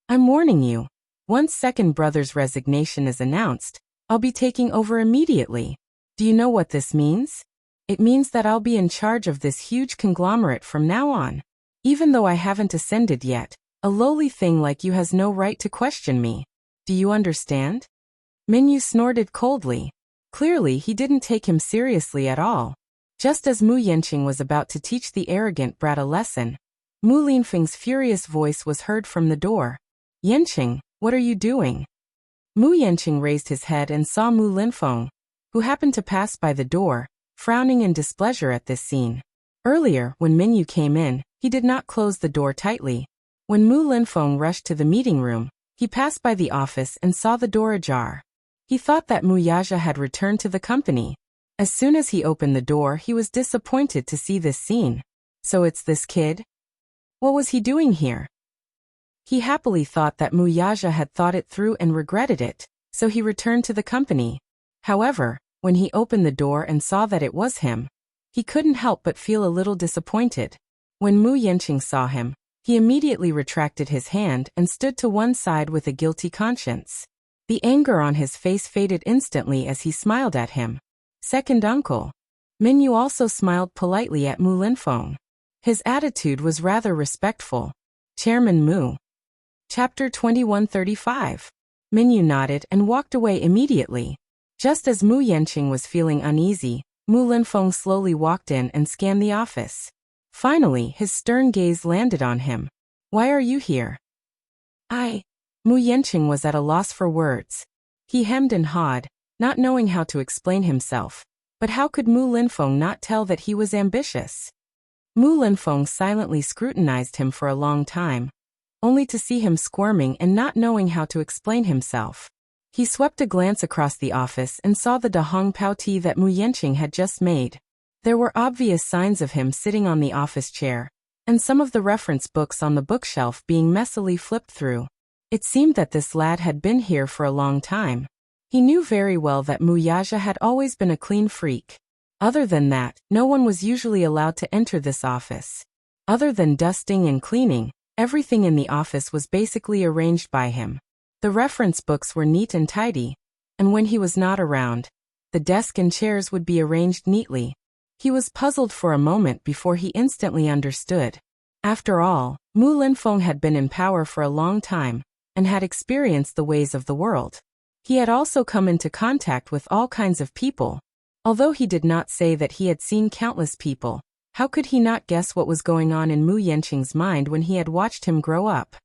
I'm warning you. Once second brother's resignation is announced, I'll be taking over immediately. Do you know what this means? It means that I'll be in charge of this huge conglomerate from now on. Even though I haven't ascended yet, a lowly thing like you has no right to question me. Do you understand? Minyu snorted coldly. Clearly, he didn't take him seriously at all. Just as Mu Yanqing was about to teach the arrogant brat a lesson, Mu Linfeng's furious voice was heard from the door. Yanqing, what are you doing? Mu Yanqing raised his head and saw Mu Linfeng, who happened to pass by the door, frowning in displeasure at this scene. Earlier, when Minyu came in, he did not close the door tightly. When Mu Linfeng rushed to the meeting room, he passed by the office and saw the door ajar. He thought that Mu Yaja had returned to the company. As soon as he opened the door, he was disappointed to see this scene. So it's this kid? What was he doing here? He happily thought that Mu Yaja had thought it through and regretted it, so he returned to the company. However, when he opened the door and saw that it was him, he couldn't help but feel a little disappointed. When Mu Yanqing saw him, he immediately retracted his hand and stood to one side with a guilty conscience. The anger on his face faded instantly as he smiled at him. Second uncle. Minyu also smiled politely at Mu Linfeng. His attitude was rather respectful. Chairman Mu. Chapter 2135. Minyu nodded and walked away immediately. Just as Mu Yanqing was feeling uneasy, Mu Linfeng slowly walked in and scanned the office. Finally, his stern gaze landed on him. Why are you here? Mu Yanqing was at a loss for words. He hemmed and hawed, not knowing how to explain himself. But how could Mu Linfeng not tell that he was ambitious? Mu Linfeng silently scrutinized him for a long time, only to see him squirming and not knowing how to explain himself. He swept a glance across the office and saw the Dahong Pao tea that Mu Yanqing had just made. There were obvious signs of him sitting on the office chair, and some of the reference books on the bookshelf being messily flipped through. It seemed that this lad had been here for a long time. He knew very well that Mu Yaja had always been a clean freak. Other than that, no one was usually allowed to enter this office. Other than dusting and cleaning, everything in the office was basically arranged by him. The reference books were neat and tidy, and when he was not around, the desk and chairs would be arranged neatly. He was puzzled for a moment before he instantly understood. After all, Mu Linfeng had been in power for a long time, and had experienced the ways of the world. He had also come into contact with all kinds of people. Although he did not say that he had seen countless people, how could he not guess what was going on in Mu Yanqing's mind when he had watched him grow up?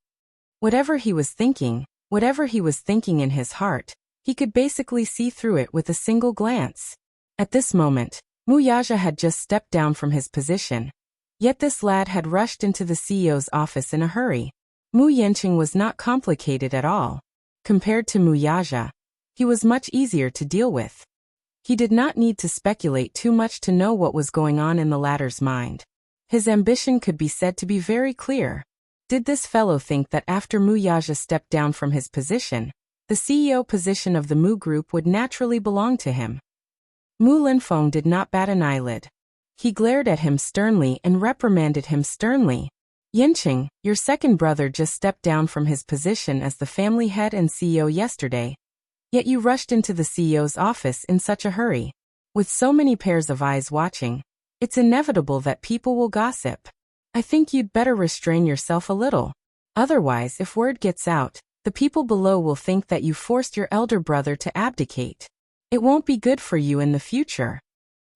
Whatever he was thinking in his heart, he could basically see through it with a single glance. At this moment, Mu Yaja had just stepped down from his position. Yet this lad had rushed into the CEO's office in a hurry. Mu Yanqing was not complicated at all. Compared to Mu Yaja, he was much easier to deal with. He did not need to speculate too much to know what was going on in the latter's mind. His ambition could be said to be very clear. Did this fellow think that after Mu Yaja stepped down from his position, the CEO position of the Mu Group would naturally belong to him? Mu Linfeng did not bat an eyelid. He glared at him sternly and reprimanded him sternly. Yanqing, your second brother just stepped down from his position as the family head and CEO yesterday. Yet you rushed into the CEO's office in such a hurry. With so many pairs of eyes watching, it's inevitable that people will gossip. I think you'd better restrain yourself a little. Otherwise, if word gets out, the people below will think that you forced your elder brother to abdicate. It won't be good for you in the future.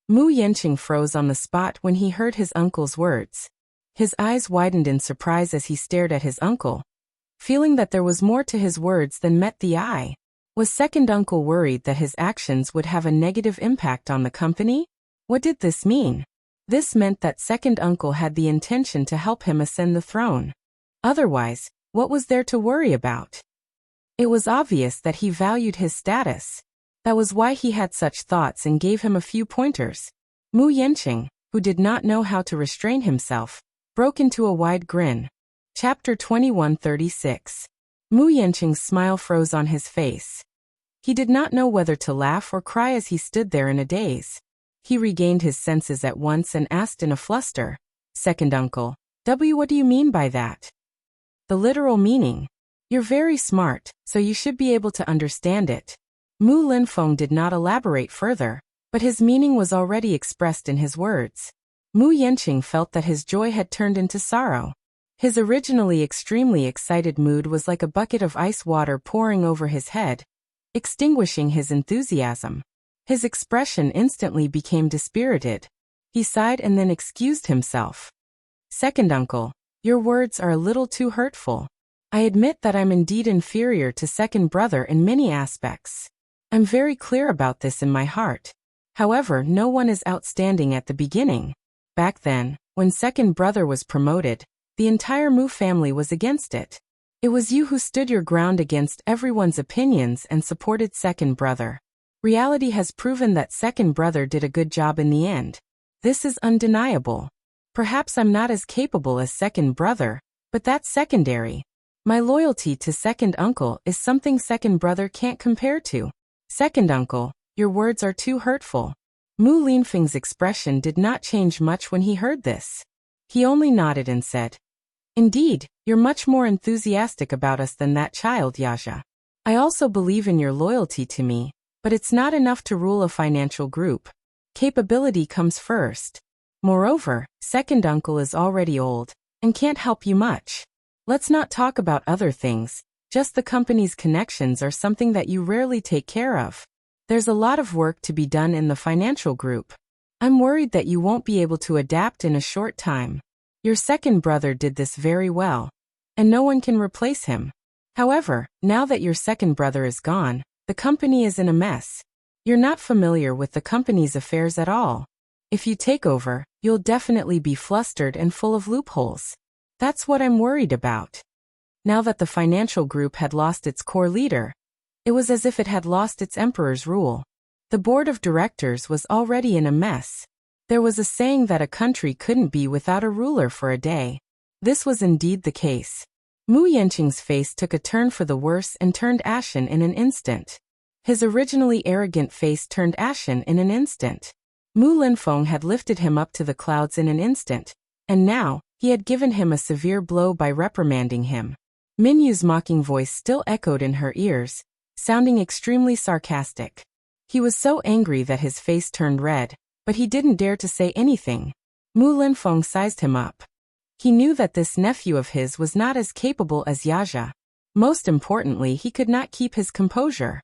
Mu Yanqing froze on the spot when he heard his uncle's words. His eyes widened in surprise as he stared at his uncle, feeling that there was more to his words than met the eye. Was second uncle worried that his actions would have a negative impact on the company? What did this mean? This meant that second uncle had the intention to help him ascend the throne. Otherwise, what was there to worry about? It was obvious that he valued his status. That was why he had such thoughts and gave him a few pointers. Mu Yanqing, who did not know how to restrain himself, broke into a wide grin. Chapter 2136. Mu Yanqing's smile froze on his face. He did not know whether to laugh or cry as he stood there in a daze. He regained his senses at once and asked in a fluster, "Second uncle, what do you mean by that?" "The literal meaning. You're very smart, so you should be able to understand it." Mu Linfeng did not elaborate further, but his meaning was already expressed in his words. Mu Yanqing felt that his joy had turned into sorrow. His originally extremely excited mood was like a bucket of ice water pouring over his head, extinguishing his enthusiasm. His expression instantly became dispirited. He sighed and then excused himself. "Second uncle, your words are a little too hurtful. I admit that I'm indeed inferior to second brother in many aspects. I'm very clear about this in my heart. However, no one is outstanding at the beginning. Back then, when second brother was promoted, the entire Mu family was against it. It was you who stood your ground against everyone's opinions and supported second brother. Reality has proven that second brother did a good job in the end. This is undeniable. Perhaps I'm not as capable as second brother, but that's secondary. My loyalty to second uncle is something second brother can't compare to. Second uncle, your words are too hurtful. Mu Linfeng's expression did not change much when he heard this. He only nodded and said, Indeed, you're much more enthusiastic about us than that child, Yaja. I also believe in your loyalty to me, but it's not enough to rule a financial group. Capability comes first. Moreover, second uncle is already old and can't help you much. Let's not talk about other things, just the company's connections are something that you rarely take care of. There's a lot of work to be done in the financial group. I'm worried that you won't be able to adapt in a short time. Your second brother did this very well, and no one can replace him. However, now that your second brother is gone, the company is in a mess. You're not familiar with the company's affairs at all. If you take over, you'll definitely be flustered and full of loopholes. That's what I'm worried about. Now that the financial group had lost its core leader, it was as if it had lost its emperor's rule. The board of directors was already in a mess. There was a saying that a country couldn't be without a ruler for a day. This was indeed the case. Mu Yanqing's face took a turn for the worse and turned ashen in an instant. His originally arrogant face turned ashen in an instant. Mu Linfeng had lifted him up to the clouds in an instant, and now, he had given him a severe blow by reprimanding him. Minyu's mocking voice still echoed in her ears, sounding extremely sarcastic. He was so angry that his face turned red, but he didn't dare to say anything. Mu Linfeng sized him up. He knew that this nephew of his was not as capable as Yaja. Most importantly, he could not keep his composure.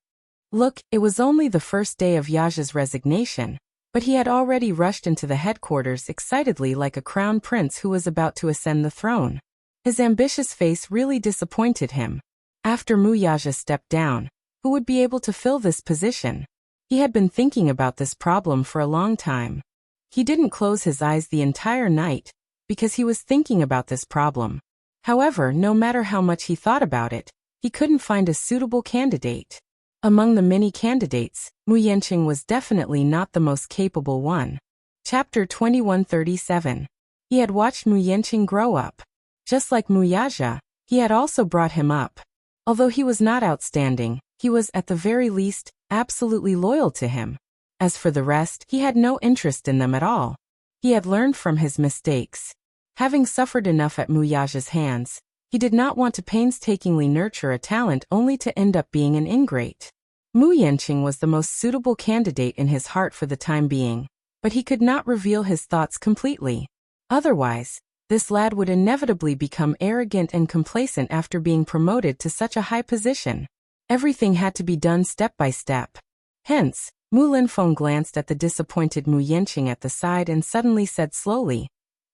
Look, it was only the first day of Yaja's resignation, but he had already rushed into the headquarters excitedly like a crown prince who was about to ascend the throne. His ambitious face really disappointed him. After Mu Yaja stepped down, who would be able to fill this position? He had been thinking about this problem for a long time. He didn't close his eyes the entire night, because he was thinking about this problem. However, no matter how much he thought about it, he couldn't find a suitable candidate. Among the many candidates, Mu Yanqing was definitely not the most capable one. Chapter 2137. He had watched Mu Yanqing grow up. Just like Mu Yaja, he had also brought him up. Although he was not outstanding, he was, at the very least, absolutely loyal to him. As for the rest, he had no interest in them at all. He had learned from his mistakes. Having suffered enough at Mu Yaja's hands, he did not want to painstakingly nurture a talent only to end up being an ingrate. Mu Yanqing was the most suitable candidate in his heart for the time being, but he could not reveal his thoughts completely. Otherwise, this lad would inevitably become arrogant and complacent after being promoted to such a high position. Everything had to be done step by step. Hence, Mu Linfeng glanced at the disappointed Mu Yanqing at the side and suddenly said slowly,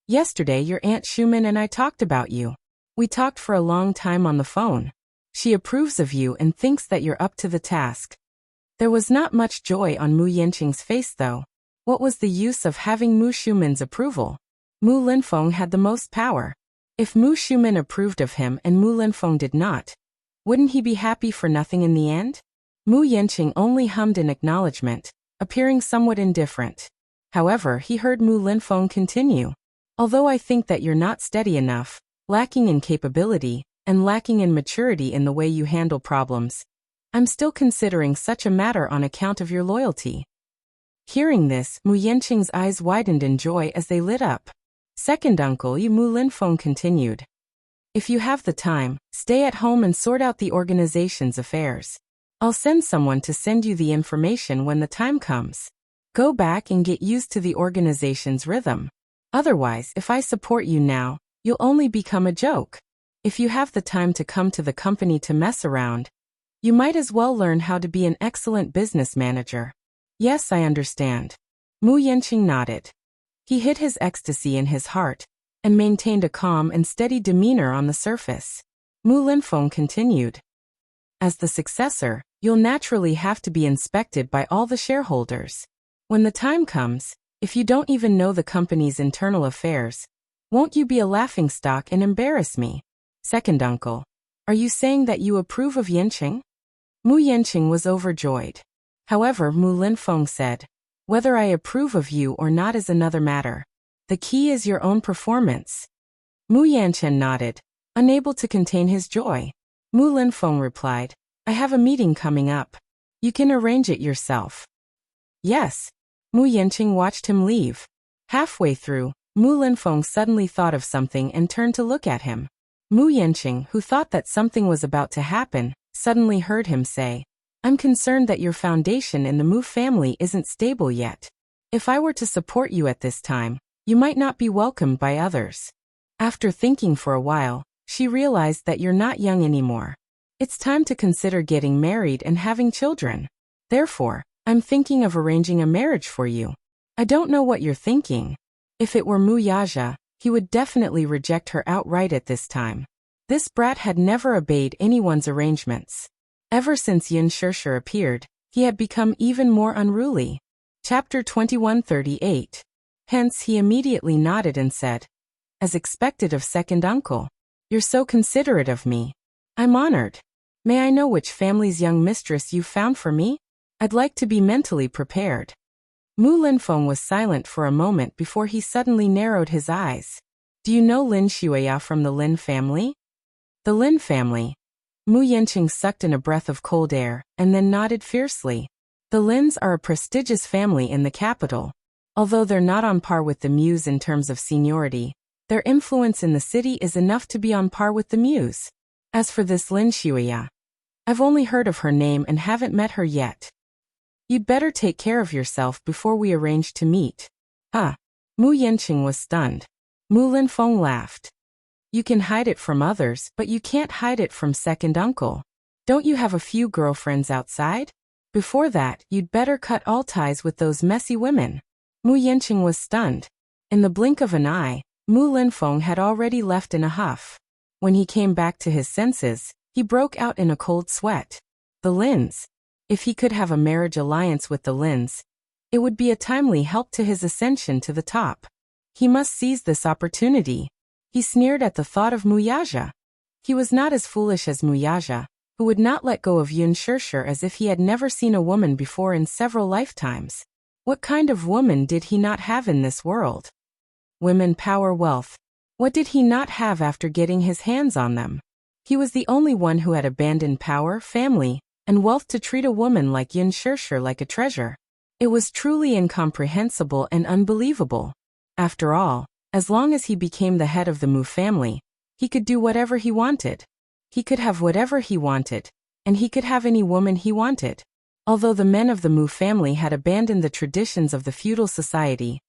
Yesterday your Aunt Shuman and I talked about you. We talked for a long time on the phone. She approves of you and thinks that you're up to the task. There was not much joy on Mu Yanqing's face though. What was the use of having Mu Shuman's approval? Mu Linfeng had the most power. If Mu Shuman approved of him and Mu Linfeng did not, wouldn't he be happy for nothing in the end? Mu Yanqing only hummed in acknowledgement, appearing somewhat indifferent. However, he heard Mu Linfeng continue. Although I think that you're not steady enough, lacking in capability, and lacking in maturity in the way you handle problems, I'm still considering such a matter on account of your loyalty. Hearing this, Mu Yanqing's eyes widened in joy as they lit up. Second uncle, Mu Linfeng continued. If you have the time, stay at home and sort out the organization's affairs. I'll send someone to send you the information when the time comes. Go back and get used to the organization's rhythm. Otherwise, if I support you now, you'll only become a joke. If you have the time to come to the company to mess around, you might as well learn how to be an excellent business manager. Yes, I understand. Mu Yanqing nodded. He hid his ecstasy in his heart, and maintained a calm and steady demeanor on the surface. Mu Linfeng continued. As the successor, you'll naturally have to be inspected by all the shareholders. When the time comes, if you don't even know the company's internal affairs, won't you be a laughingstock and embarrass me? Second uncle, are you saying that you approve of Yanqing? Mu Yanqing was overjoyed. However, Mu Linfeng said, whether I approve of you or not is another matter. The key is your own performance. Mu Yanqing nodded. Unable to contain his joy, Mu Linfeng replied, I have a meeting coming up. You can arrange it yourself. Yes. Mu Yanqing watched him leave. Halfway through, Mu Linfeng suddenly thought of something and turned to look at him. Mu Yanqing, who thought that something was about to happen, suddenly heard him say, I'm concerned that your foundation in the Mu family isn't stable yet. If I were to support you at this time, you might not be welcomed by others. After thinking for a while, she realized that you're not young anymore. It's time to consider getting married and having children. Therefore, I'm thinking of arranging a marriage for you. I don't know what you're thinking. If it were Mu Yaja, he would definitely reject her outright at this time. This brat had never obeyed anyone's arrangements. Ever since Yin Shishir appeared, he had become even more unruly. Chapter 2138. Hence he immediately nodded and said, as expected of second uncle. You're so considerate of me. I'm honored. May I know which family's young mistress you found for me? I'd like to be mentally prepared. Mu Linfeng was silent for a moment before he suddenly narrowed his eyes. Do you know Lin Xueya from the Lin family? The Lin family. Mu Yanqing sucked in a breath of cold air, and then nodded fiercely. The Lins are a prestigious family in the capital. Although they're not on par with the Muse in terms of seniority, their influence in the city is enough to be on par with the Muse. As for this Lin Xueya, I've only heard of her name and haven't met her yet. You'd better take care of yourself before we arrange to meet. Mu Yanqing was stunned. Mu Linfeng laughed. You can hide it from others, but you can't hide it from second uncle. Don't you have a few girlfriends outside? Before that, you'd better cut all ties with those messy women. Mu Yanqing was stunned. In the blink of an eye, Mu Linfeng had already left in a huff. When he came back to his senses, he broke out in a cold sweat. The Lins. If he could have a marriage alliance with the Lins, it would be a timely help to his ascension to the top. He must seize this opportunity. He sneered at the thought of Mu Yaja. He was not as foolish as Mu Yaja, who would not let go of Yin Shishir as if he had never seen a woman before in several lifetimes. What kind of woman did he not have in this world? Women, power, wealth. What did he not have after getting his hands on them? He was the only one who had abandoned power, family, and wealth to treat a woman like Yin Shishir like a treasure. It was truly incomprehensible and unbelievable. After all, as long as he became the head of the Mu family, he could do whatever he wanted. He could have whatever he wanted, and he could have any woman he wanted. Although the men of the Mu family had abandoned the traditions of the feudal society,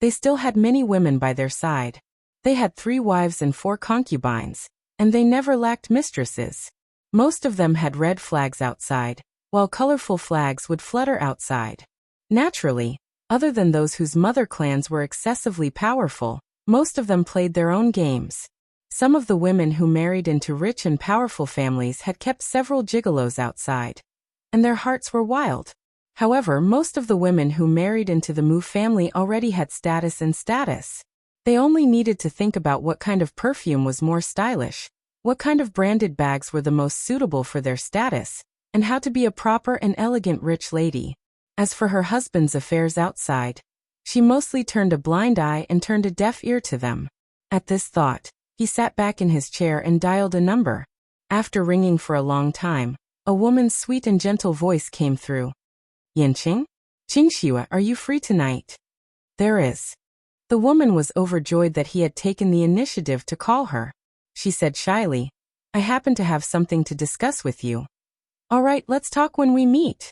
they still had many women by their side. They had 3 wives and 4 concubines, and they never lacked mistresses. Most of them had red flags outside, while colorful flags would flutter outside. Naturally, other than those whose mother clans were excessively powerful, most of them played their own games. Some of the women who married into rich and powerful families had kept several gigolos outside, and their hearts were wild. However, most of the women who married into the Mu family already had status and status. They only needed to think about what kind of perfume was more stylish, what kind of branded bags were the most suitable for their status, and how to be a proper and elegant rich lady. As for her husband's affairs outside, she mostly turned a blind eye and turned a deaf ear to them. At this thought, he sat back in his chair and dialed a number. After ringing for a long time, a woman's sweet and gentle voice came through. Yanqing? Qingxue, are you free tonight? There is. The woman was overjoyed that he had taken the initiative to call her. She said shyly, I happen to have something to discuss with you. All right, let's talk when we meet.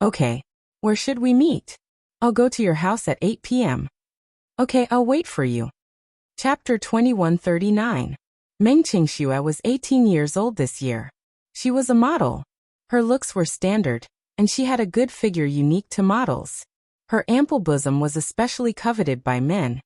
Okay. Where should we meet? I'll go to your house at 8 p.m. Okay, I'll wait for you. Chapter 2139. Meng Qingxue was 18 years old this year. She was a model. Her looks were standard, and she had a good figure unique to models. Her ample bosom was especially coveted by men,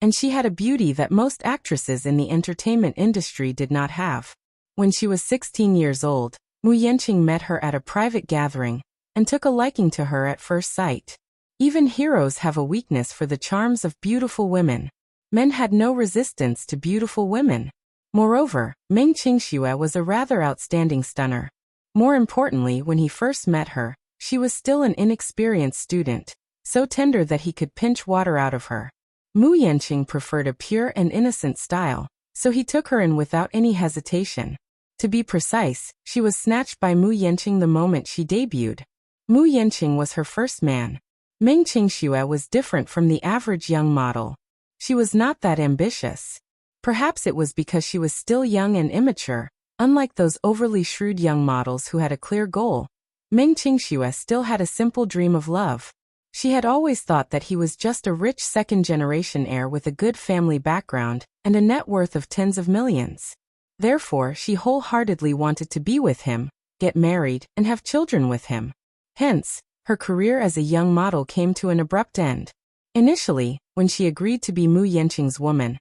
and she had a beauty that most actresses in the entertainment industry did not have. When she was 16 years old, Mu Yanqing met her at a private gathering, and took a liking to her at first sight. Even heroes have a weakness for the charms of beautiful women. Men had no resistance to beautiful women. Moreover, Meng Qingxue was a rather outstanding stunner. More importantly, when he first met her, she was still an inexperienced student, so tender that he could pinch water out of her. Mu Yanqing preferred a pure and innocent style, So he took her in without any hesitation. To be precise, she was snatched by Mu Yanqing the moment she debuted. Mu Yanqing was her first man. Meng Qingxue was different from the average young model. She was not that ambitious. Perhaps it was because she was still young and immature, unlike those overly shrewd young models who had a clear goal. Meng Qingxue still had a simple dream of love. She had always thought that he was just a rich second-generation heir with a good family background and a net worth of tens of millions. Therefore, she wholeheartedly wanted to be with him, get married, and have children with him. Hence, her career as a young model came to an abrupt end. Initially, when she agreed to be Mu Yanqing's woman,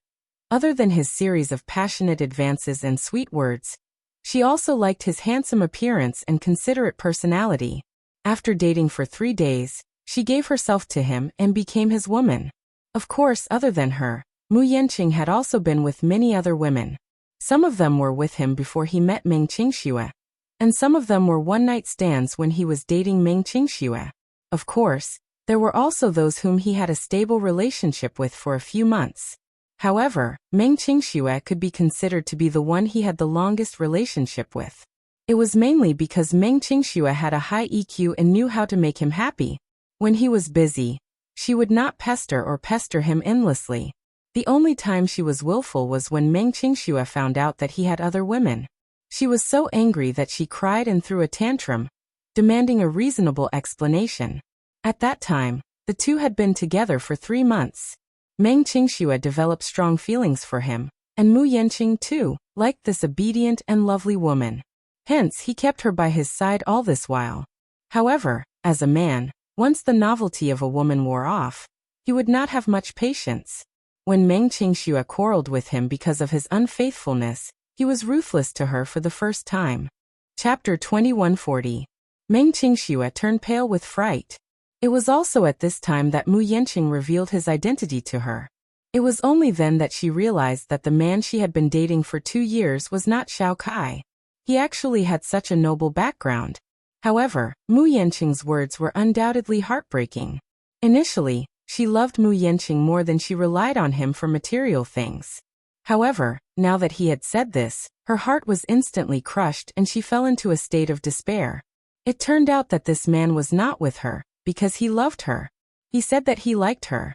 other than his series of passionate advances and sweet words, she also liked his handsome appearance and considerate personality. After dating for 3 days, she gave herself to him and became his woman. Of course, other than her, Mu Yanqing had also been with many other women. Some of them were with him before he met Meng Qingxue, and some of them were one-night stands when he was dating Meng Qingxue. Of course, there were also those whom he had a stable relationship with for a few months. However, Meng Qingxue could be considered to be the one he had the longest relationship with. It was mainly because Meng Qingxue had a high EQ and knew how to make him happy. When he was busy, she would not pester him endlessly. The only time she was willful was when Meng Qingxue found out that he had other women. She was so angry that she cried and threw a tantrum, demanding a reasonable explanation. At that time, the two had been together for 3 months. Meng Qingxue developed strong feelings for him, and Mu Yanqing too liked this obedient and lovely woman. Hence, he kept her by his side all this while. However, as a man, once the novelty of a woman wore off, he would not have much patience. When Meng Qingxue quarreled with him because of his unfaithfulness, he was ruthless to her for the first time. Chapter 2140. Meng Qingxue turned pale with fright. It was also at this time that Mu Yanqing revealed his identity to her. It was only then that she realized that the man she had been dating for 2 years was not Xiao Kai. He actually had such a noble background. However, Mu Yanqing's words were undoubtedly heartbreaking. Initially, she loved Mu Yanqing more than she relied on him for material things. However, now that he had said this, her heart was instantly crushed and she fell into a state of despair. It turned out that this man was not with her, because he loved her. He said that he liked her.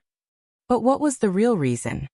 But what was the real reason?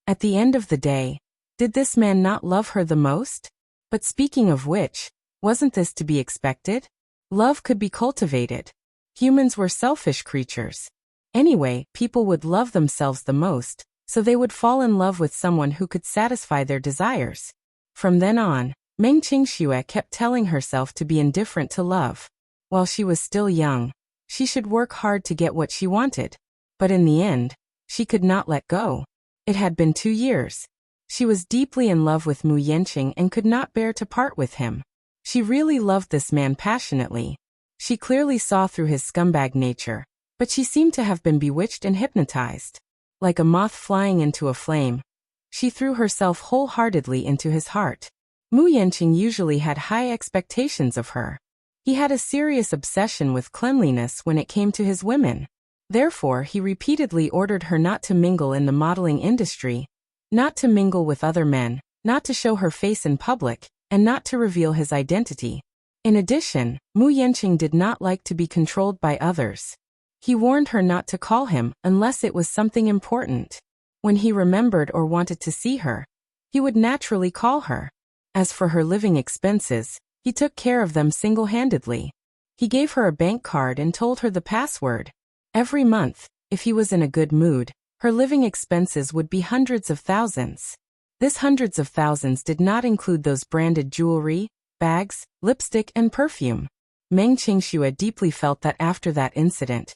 At the end of the day, did this man not love her the most? But speaking of which, wasn't this to be expected? Love could be cultivated. Humans were selfish creatures. Anyway, people would love themselves the most, so they would fall in love with someone who could satisfy their desires. From then on, Meng Qingxue kept telling herself to be indifferent to love. While she was still young, she should work hard to get what she wanted. But in the end, she could not let go. It had been 2 years. She was deeply in love with Mu Yanqing and could not bear to part with him. She really loved this man passionately. She clearly saw through his scumbag nature, but she seemed to have been bewitched and hypnotized. Like a moth flying into a flame, she threw herself wholeheartedly into his heart. Mu Yanqing usually had high expectations of her. He had a serious obsession with cleanliness when it came to his women. Therefore, he repeatedly ordered her not to mingle in the modeling industry, not to mingle with other men, not to show her face in public, and not to reveal his identity. In addition, Mu Yanqing did not like to be controlled by others. He warned her not to call him unless it was something important. When he remembered or wanted to see her, he would naturally call her. As for her living expenses, he took care of them single-handedly. He gave her a bank card and told her the password. Every month, if he was in a good mood, her living expenses would be hundreds of thousands. This hundreds of thousands did not include those branded jewelry, bags, lipstick, and perfume. Meng Qingxue deeply felt that after that incident,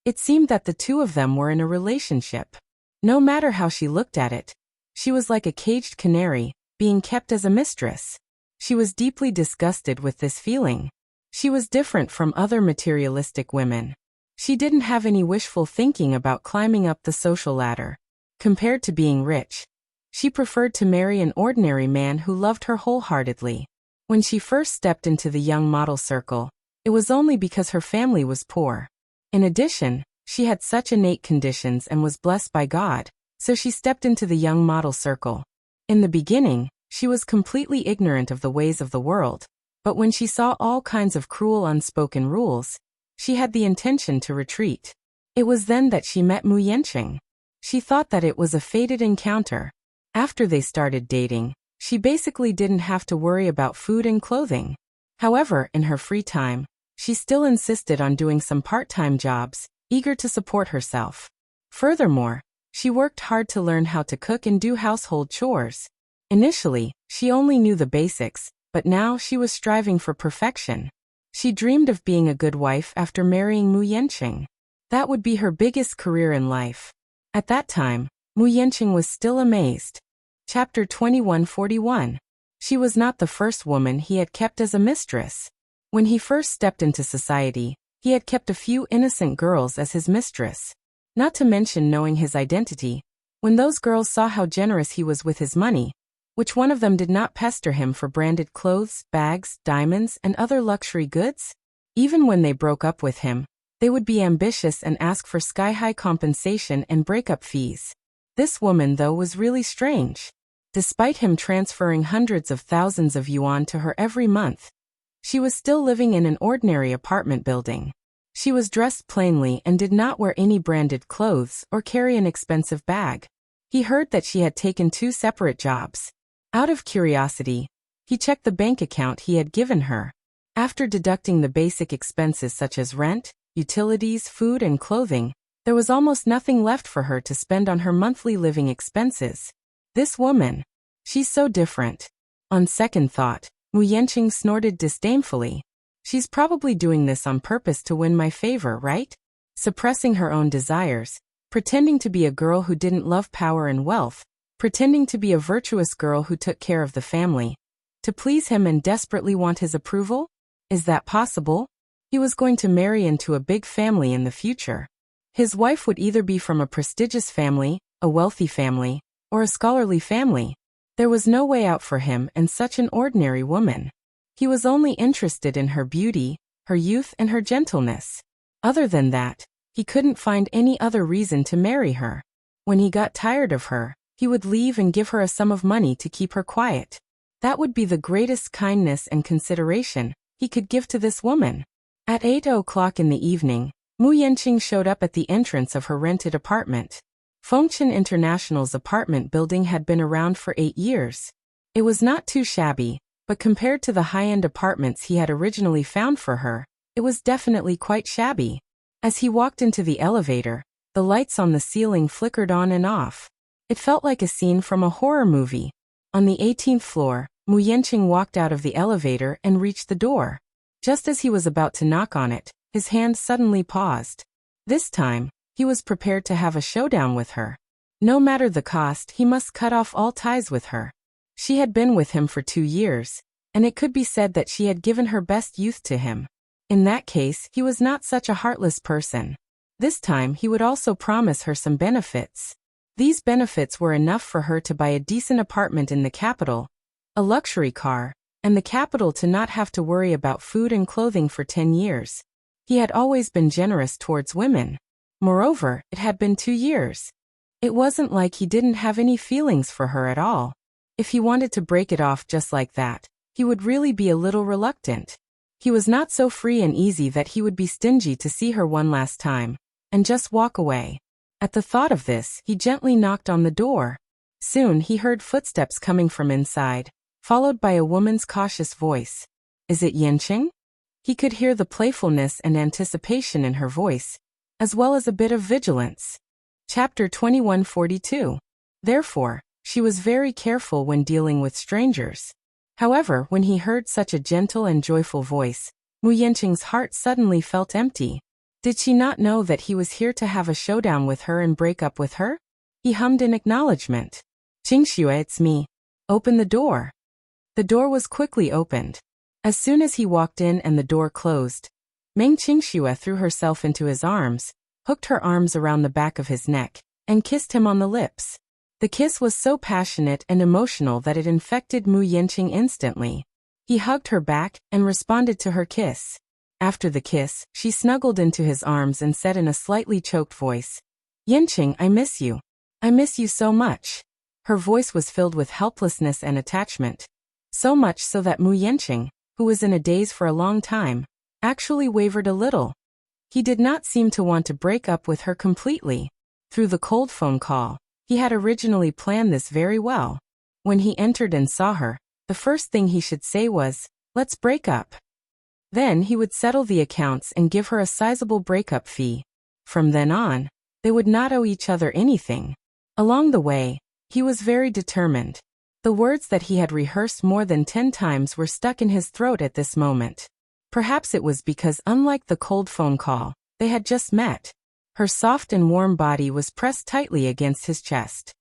it seemed that the two of them were in a relationship. No matter how she looked at it, she was like a caged canary, being kept as a mistress. She was deeply disgusted with this feeling. She was different from other materialistic women. She didn't have any wishful thinking about climbing up the social ladder. Compared to being rich, she preferred to marry an ordinary man who loved her wholeheartedly. When she first stepped into the young model circle, it was only because her family was poor. In addition, she had such innate conditions and was blessed by God, so she stepped into the young model circle. In the beginning, she was completely ignorant of the ways of the world, but when she saw all kinds of cruel unspoken rules, she had the intention to retreat. It was then that she met Mu Yanqing. She thought that it was a fated encounter. After they started dating, she basically didn't have to worry about food and clothing. However, in her free time, she still insisted on doing some part-time jobs, eager to support herself. Furthermore, she worked hard to learn how to cook and do household chores. Initially, she only knew the basics, but now she was striving for perfection. She dreamed of being a good wife after marrying Mu Yanqing. That would be her biggest career in life. At that time, Mu Yanqing was still amazed. Chapter 2141. She was not the first woman he had kept as a mistress. When he first stepped into society, he had kept a few innocent girls as his mistress. Not to mention knowing his identity, when those girls saw how generous he was with his money, which one of them did not pester him for branded clothes, bags, diamonds, and other luxury goods? Even when they broke up with him, they would be ambitious and ask for sky-high compensation and breakup fees. This woman, though, was really strange. Despite him transferring hundreds of thousands of yuan to her every month, she was still living in an ordinary apartment building. She was dressed plainly and did not wear any branded clothes or carry an expensive bag. He heard that she had taken 2 separate jobs. Out of curiosity, he checked the bank account he had given her. After deducting the basic expenses such as rent, utilities, food, and clothing, there was almost nothing left for her to spend on her monthly living expenses. This woman, she's so different. On second thought, Mu Yanqing snorted disdainfully. She's probably doing this on purpose to win my favor, right? Suppressing her own desires, pretending to be a girl who didn't love power and wealth, pretending to be a virtuous girl who took care of the family, to please him and desperately want his approval? Is that possible? He was going to marry into a big family in the future. His wife would either be from a prestigious family, a wealthy family, or a scholarly family. There was no way out for him and such an ordinary woman. He was only interested in her beauty, her youth, and her gentleness. Other than that, he couldn't find any other reason to marry her. When he got tired of her, he would leave and give her a sum of money to keep her quiet. That would be the greatest kindness and consideration he could give to this woman. At 8 o'clock in the evening, Mu Yanqing showed up at the entrance of her rented apartment. Fengchen International's apartment building had been around for 8 years. It was not too shabby, but compared to the high-end apartments he had originally found for her, it was definitely quite shabby. As he walked into the elevator, the lights on the ceiling flickered on and off. It felt like a scene from a horror movie. On the 18th floor, Mu Yanqing walked out of the elevator and reached the door. Just as he was about to knock on it, his hand suddenly paused. This time, he was prepared to have a showdown with her. No matter the cost, he must cut off all ties with her. She had been with him for 2 years, and it could be said that she had given her best youth to him. In that case, he was not such a heartless person. This time, he would also promise her some benefits. These benefits were enough for her to buy a decent apartment in the capital, a luxury car, and the capital to not have to worry about food and clothing for 10 years. He had always been generous towards women. Moreover, it had been 2 years. It wasn't like he didn't have any feelings for her at all. If he wanted to break it off just like that, he would really be a little reluctant. He was not so free and easy that he would be stingy to see her one last time, and just walk away. At the thought of this, he gently knocked on the door. Soon he heard footsteps coming from inside, followed by a woman's cautious voice. "Is it Yanqing?" He could hear the playfulness and anticipation in her voice, as well as a bit of vigilance. Chapter 2142. Therefore, she was very careful when dealing with strangers. However, when he heard such a gentle and joyful voice, Mu Yanqing's heart suddenly felt empty. Did she not know that he was here to have a showdown with her and break up with her? He hummed in acknowledgement. "Qingxue, it's me. Open the door." The door was quickly opened. As soon as he walked in and the door closed, Meng Qingxue threw herself into his arms, hooked her arms around the back of his neck, and kissed him on the lips. The kiss was so passionate and emotional that it infected Mu Yanqing instantly. He hugged her back and responded to her kiss. After the kiss, she snuggled into his arms and said in a slightly choked voice, "Yanqing, I miss you. I miss you so much." Her voice was filled with helplessness and attachment. So much so that Mu Yanqing, who was in a daze for a long time, actually wavered a little. He did not seem to want to break up with her completely. Through the cold phone call, he had originally planned this very well. When he entered and saw her, the first thing he should say was, "Let's break up." Then he would settle the accounts and give her a sizable breakup fee. From then on, they would not owe each other anything. Along the way, he was very determined. The words that he had rehearsed more than 10 times were stuck in his throat at this moment. Perhaps it was because, unlike the cold phone call, they had just met. Her soft and warm body was pressed tightly against his chest.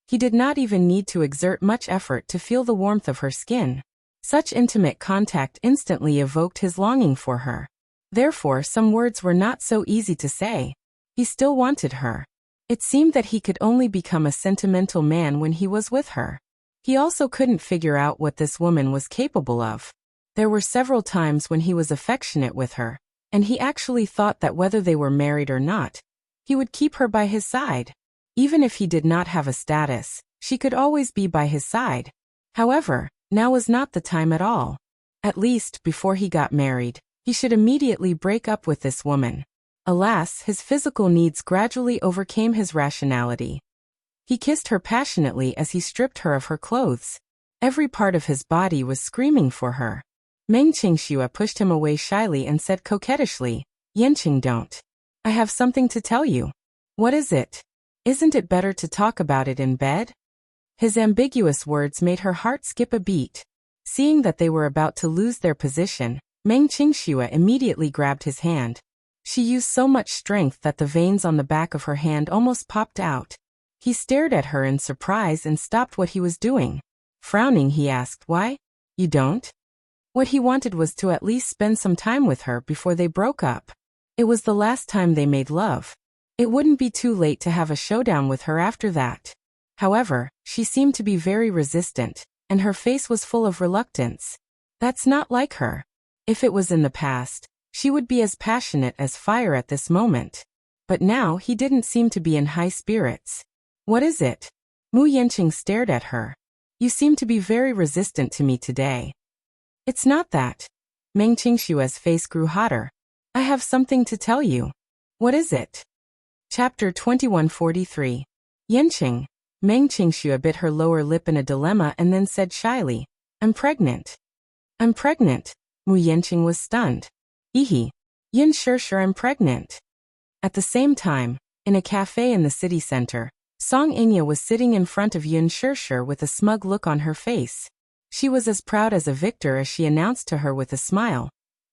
He did not even need to exert much effort to feel the warmth of her skin. Such intimate contact instantly evoked his longing for her. Therefore, some words were not so easy to say. He still wanted her. It seemed that he could only become a sentimental man when he was with her. He also couldn't figure out what this woman was capable of. There were several times when he was affectionate with her, and he actually thought that whether they were married or not, he would keep her by his side. Even if he did not have a status, she could always be by his side. However, now was not the time at all. At least, before he got married, he should immediately break up with this woman. Alas, his physical needs gradually overcame his rationality. He kissed her passionately as he stripped her of her clothes. Every part of his body was screaming for her. Meng Qingxue pushed him away shyly and said coquettishly, "Yanqing, don't. I have something to tell you." "What is it? Isn't it better to talk about it in bed?" His ambiguous words made her heart skip a beat. Seeing that they were about to lose their position, Meng Qingxue immediately grabbed his hand. She used so much strength that the veins on the back of her hand almost popped out. He stared at her in surprise and stopped what he was doing. Frowning, he asked, "Why? You don't?" What he wanted was to at least spend some time with her before they broke up. It was the last time they made love. It wouldn't be too late to have a showdown with her after that. However, she seemed to be very resistant, and her face was full of reluctance. That's not like her. If it was in the past, she would be as passionate as fire at this moment. But now he didn't seem to be in high spirits. "What is it?" Mu Yanqing stared at her. "You seem to be very resistant to me today." "It's not that." Meng Qingshue's face grew hotter. "I have something to tell you." "What is it?" Chapter 2143. Yanqing. Meng Qingxue bit her lower lip in a dilemma and then said shyly, "I'm pregnant." "I'm pregnant?" Mu Yanqing was stunned. "Ehe. Yin sure I'm pregnant." At the same time, in a cafe in the city center, Song Inya was sitting in front of Yun Sure with a smug look on her face. She was as proud as a victor as she announced to her with a smile,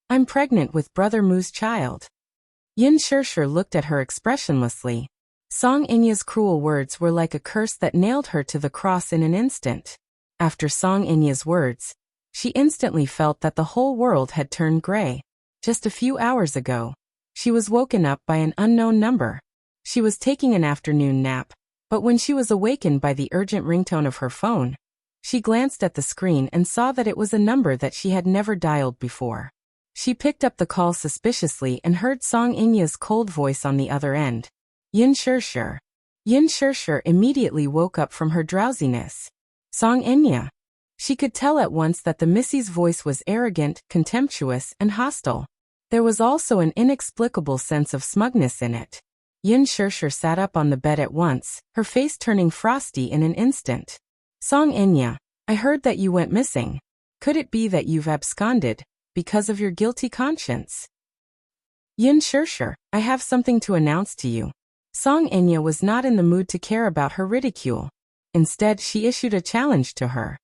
"I'm pregnant with Brother Mu's child." Yun Sure looked at her expressionlessly. Song Inya's cruel words were like a curse that nailed her to the cross in an instant. After Song Inya's words, she instantly felt that the whole world had turned gray. Just a few hours ago, she was woken up by an unknown number. She was taking an afternoon nap, but when she was awakened by the urgent ringtone of her phone, she glanced at the screen and saw that it was a number that she had never dialed before. She picked up the call suspiciously and heard Song Inya's cold voice on the other end. "Yin Sure." Yin Sure immediately woke up from her drowsiness. "Song Inya." She could tell at once that the Missy's voice was arrogant, contemptuous, and hostile. There was also an inexplicable sense of smugness in it. Yin Sure sat up on the bed at once, her face turning frosty in an instant. "Song Inya, I heard that you went missing. Could it be that you've absconded, because of your guilty conscience?" "Yin Sure, I have something to announce to you." Song Inya was not in the mood to care about her ridicule. Instead, she issued a challenge to her.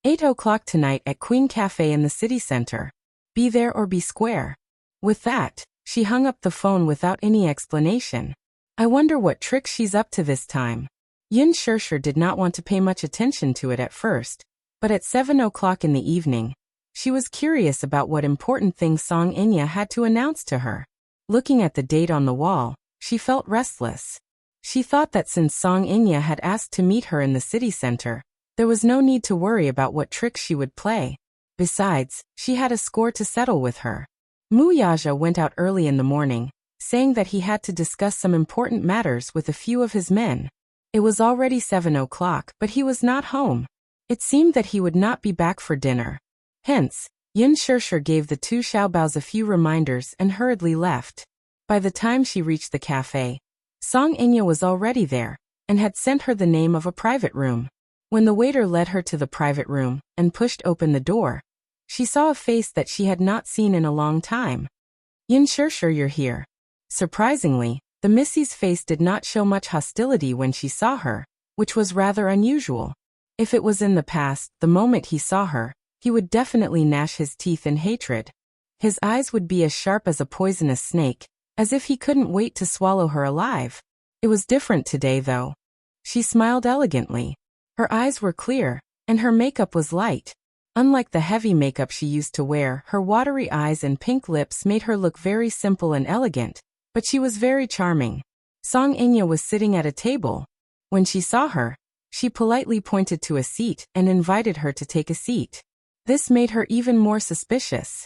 8 o'clock tonight at Queen Cafe in the city center. Be there or be square. With that, she hung up the phone without any explanation. I wonder what trick she's up to this time. Yin Sure did not want to pay much attention to it at first, but at 7 o'clock in the evening, she was curious about what important things Song Inya had to announce to her. Looking at the date on the wall, she felt restless. She thought that since Song Inya had asked to meet her in the city center, there was no need to worry about what tricks she would play. Besides, she had a score to settle with her. Mu Yaja went out early in the morning, saying that he had to discuss some important matters with a few of his men. It was already 7 o'clock, but he was not home. It seemed that he would not be back for dinner. Hence, Yin Shishir gave the two Xiaobaos a few reminders and hurriedly left. By the time she reached the cafe, Song Inya was already there, and had sent her the name of a private room. When the waiter led her to the private room and pushed open the door, she saw a face that she had not seen in a long time. Yin Shishir, you're here. Surprisingly, the Missy's face did not show much hostility when she saw her, which was rather unusual. If it was in the past, the moment he saw her, he would definitely gnash his teeth in hatred. His eyes would be as sharp as a poisonous snake, as if he couldn't wait to swallow her alive. It was different today, though. She smiled elegantly. Her eyes were clear, and her makeup was light. Unlike the heavy makeup she used to wear, her watery eyes and pink lips made her look very simple and elegant, but she was very charming. Song Inya was sitting at a table. When she saw her, she politely pointed to a seat and invited her to take a seat. This made her even more suspicious.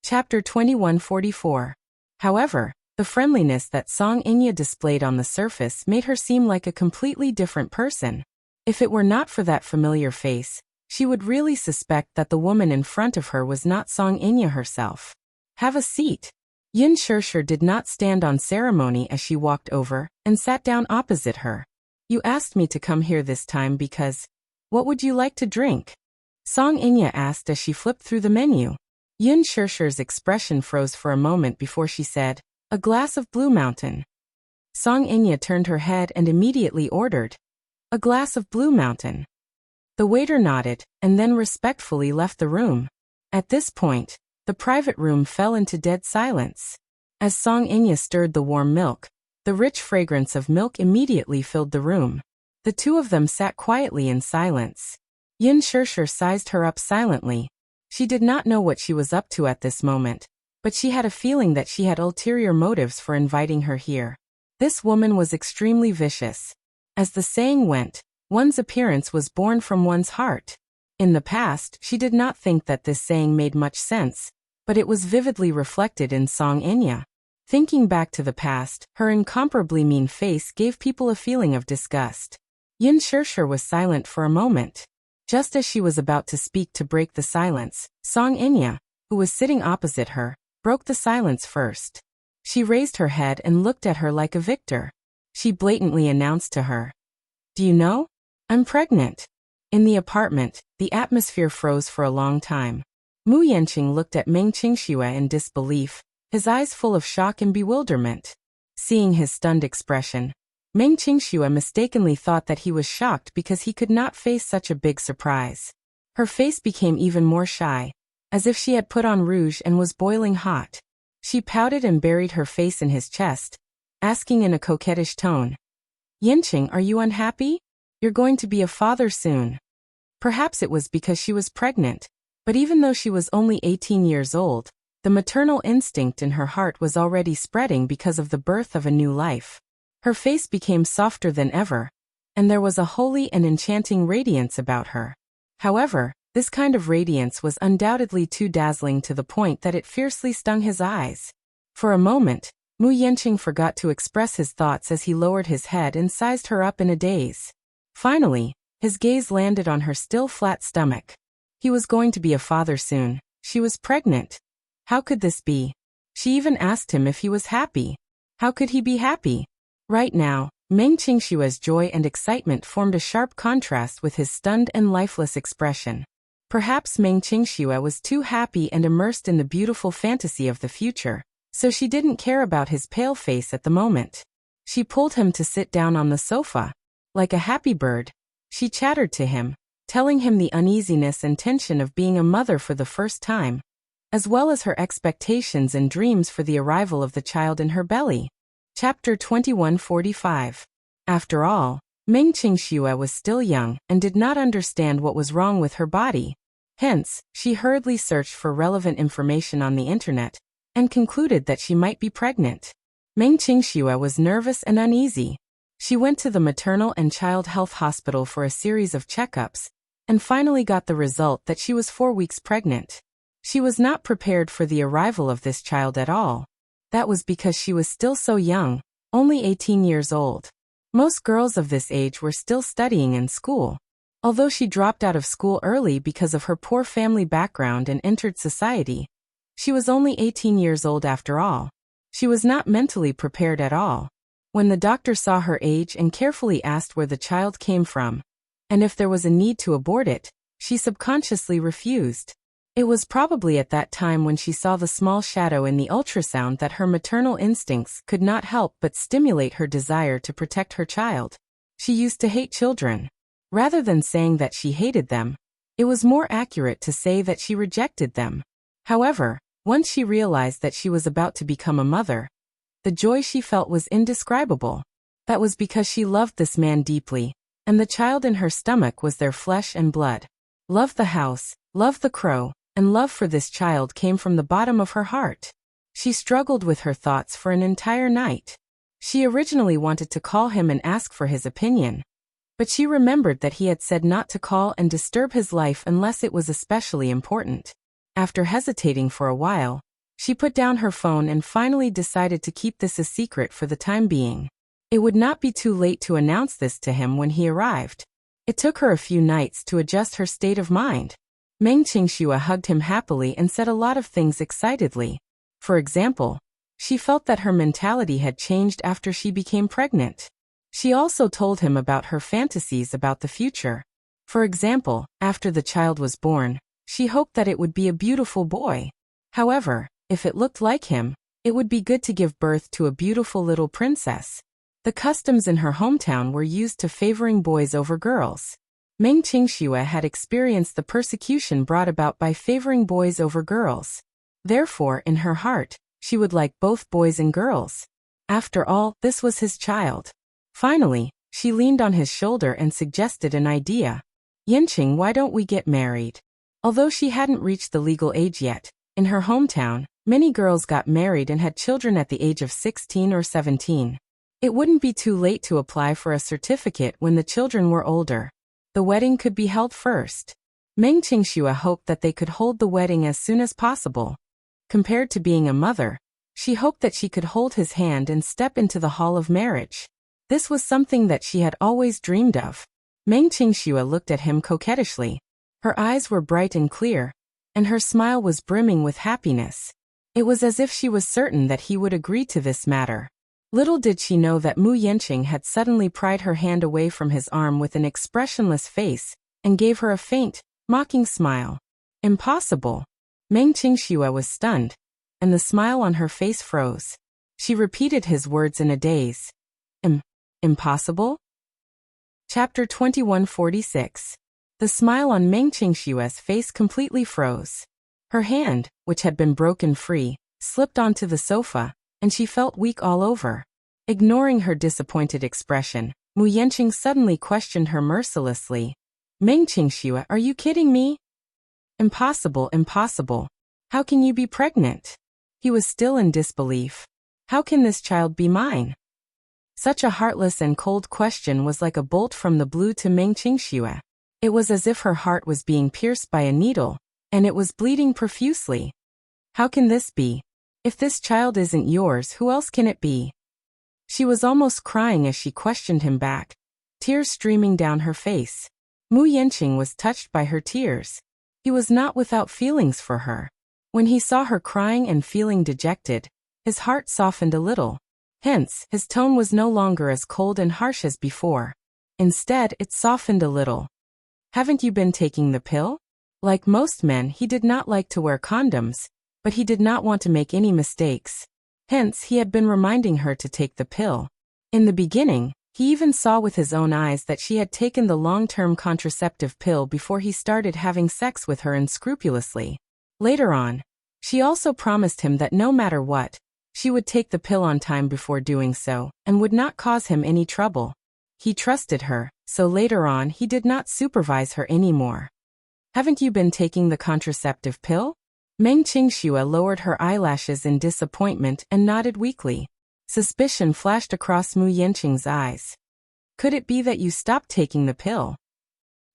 Chapter 2144. However, the friendliness that Song Inya displayed on the surface made her seem like a completely different person. If it were not for that familiar face, she would really suspect that the woman in front of her was not Song Inya herself. Have a seat. Yin Shishir did not stand on ceremony as she walked over and sat down opposite her. You asked me to come here this time because, what would you like to drink? Song Inya asked as she flipped through the menu. Yin Shishir's expression froze for a moment before she said, a glass of Blue Mountain. Song Inya turned her head and immediately ordered, a glass of Blue Mountain. The waiter nodded and then respectfully left the room. At this point, the private room fell into dead silence. As Song Inya stirred the warm milk, the rich fragrance of milk immediately filled the room. The two of them sat quietly in silence. Yin Shishir sized her up silently. She did not know what she was up to at this moment, but she had a feeling that she had ulterior motives for inviting her here. This woman was extremely vicious. As the saying went, one's appearance was born from one's heart. In the past, she did not think that this saying made much sense, but it was vividly reflected in Song Inya. Thinking back to the past, her incomparably mean face gave people a feeling of disgust. Yin Shishir was silent for a moment. Just as she was about to speak to break the silence, Song Inya, who was sitting opposite her, broke the silence first. She raised her head and looked at her like a victor. She blatantly announced to her, do you know? I'm pregnant. In the apartment, the atmosphere froze for a long time. Mu Yanqing looked at Meng Qingxue in disbelief, his eyes full of shock and bewilderment. Seeing his stunned expression, Meng Qingxue mistakenly thought that he was shocked because he could not face such a big surprise. Her face became even more shy, as if she had put on rouge and was boiling hot. She pouted and buried her face in his chest, asking in a coquettish tone, Yanqing, are you unhappy? You're going to be a father soon. Perhaps it was because she was pregnant, but even though she was only 18 years old, the maternal instinct in her heart was already spreading because of the birth of a new life. Her face became softer than ever, and there was a holy and enchanting radiance about her. However, this kind of radiance was undoubtedly too dazzling to the point that it fiercely stung his eyes. For a moment, Mu Yanqing forgot to express his thoughts as he lowered his head and sized her up in a daze. Finally, his gaze landed on her still flat stomach. He was going to be a father soon. She was pregnant. How could this be? She even asked him if he was happy. How could he be happy? Right now, Meng Qingshue's joy and excitement formed a sharp contrast with his stunned and lifeless expression. Perhaps Meng Qingxue was too happy and immersed in the beautiful fantasy of the future, so she didn't care about his pale face at the moment. She pulled him to sit down on the sofa. Like a happy bird, she chattered to him, telling him the uneasiness and tension of being a mother for the first time, as well as her expectations and dreams for the arrival of the child in her belly. Chapter 2145. After all, Meng Qingxue was still young and did not understand what was wrong with her body. Hence, she hurriedly searched for relevant information on the internet and concluded that she might be pregnant. Meng Qingxue was nervous and uneasy. She went to the maternal and child health hospital for a series of checkups and finally got the result that she was 4 weeks pregnant. She was not prepared for the arrival of this child at all. That was because she was still so young, only 18 years old. Most girls of this age were still studying in school. Although she dropped out of school early because of her poor family background and entered society, she was only 18 years old after all. She was not mentally prepared at all. When the doctor saw her age and carefully asked where the child came from, and if there was a need to abort it, she subconsciously refused. It was probably at that time when she saw the small shadow in the ultrasound that her maternal instincts could not help but stimulate her desire to protect her child. She used to hate children. Rather than saying that she hated them, it was more accurate to say that she rejected them. However, once she realized that she was about to become a mother, the joy she felt was indescribable. That was because she loved this man deeply, and the child in her stomach was their flesh and blood. Love the house, love the crow, and love for this child came from the bottom of her heart. She struggled with her thoughts for an entire night. She originally wanted to call him and ask for his opinion, but she remembered that he had said not to call and disturb his life unless it was especially important. After hesitating for a while, she put down her phone and finally decided to keep this a secret for the time being. It would not be too late to announce this to him when he arrived. It took her a few nights to adjust her state of mind. Meng Qingxue hugged him happily and said a lot of things excitedly. For example, she felt that her mentality had changed after she became pregnant. She also told him about her fantasies about the future. For example, after the child was born, she hoped that it would be a beautiful boy. However, if it looked like him, it would be good to give birth to a beautiful little princess. The customs in her hometown were used to favoring boys over girls. Meng Qingxue had experienced the persecution brought about by favoring boys over girls. Therefore, in her heart, she would like both boys and girls. After all, this was his child. Finally, she leaned on his shoulder and suggested an idea. Yanqing, why don't we get married? Although she hadn't reached the legal age yet, in her hometown, many girls got married and had children at the age of 16 or 17. It wouldn't be too late to apply for a certificate when the children were older. The wedding could be held first. Meng Qingxue hoped that they could hold the wedding as soon as possible. Compared to being a mother, she hoped that she could hold his hand and step into the hall of marriage. This was something that she had always dreamed of. Meng Qingxue looked at him coquettishly. Her eyes were bright and clear, and her smile was brimming with happiness. It was as if she was certain that he would agree to this matter. Little did she know that Mu Yanqing had suddenly pried her hand away from his arm with an expressionless face, and gave her a faint, mocking smile. Impossible. Meng Qingxue was stunned, and the smile on her face froze. She repeated his words in a daze. Impossible? Chapter 2146. The smile on Meng Qingxue's face completely froze. Her hand, which had been broken free, slipped onto the sofa, and she felt weak all over. Ignoring her disappointed expression, Mu Yanqing suddenly questioned her mercilessly. Meng Qingxue, are you kidding me? Impossible, impossible. How can you be pregnant? He was still in disbelief. How can this child be mine? Such a heartless and cold question was like a bolt from the blue to Meng Qingxue. It was as if her heart was being pierced by a needle, and it was bleeding profusely. How can this be? If this child isn't yours, who else can it be? She was almost crying as she questioned him back, tears streaming down her face. Mu Yanqing was touched by her tears. He was not without feelings for her. When he saw her crying and feeling dejected, his heart softened a little. Hence, his tone was no longer as cold and harsh as before. Instead, it softened a little. Haven't you been taking the pill? Like most men, he did not like to wear condoms, but he did not want to make any mistakes. Hence, he had been reminding her to take the pill. In the beginning, he even saw with his own eyes that she had taken the long-term contraceptive pill before he started having sex with her unscrupulously. Later on, she also promised him that no matter what, she would take the pill on time before doing so, and would not cause him any trouble. He trusted her, so later on he did not supervise her anymore. Haven't you been taking the contraceptive pill? Meng Qingxue lowered her eyelashes in disappointment and nodded weakly. Suspicion flashed across Mu Yanqing's eyes. Could it be that you stopped taking the pill?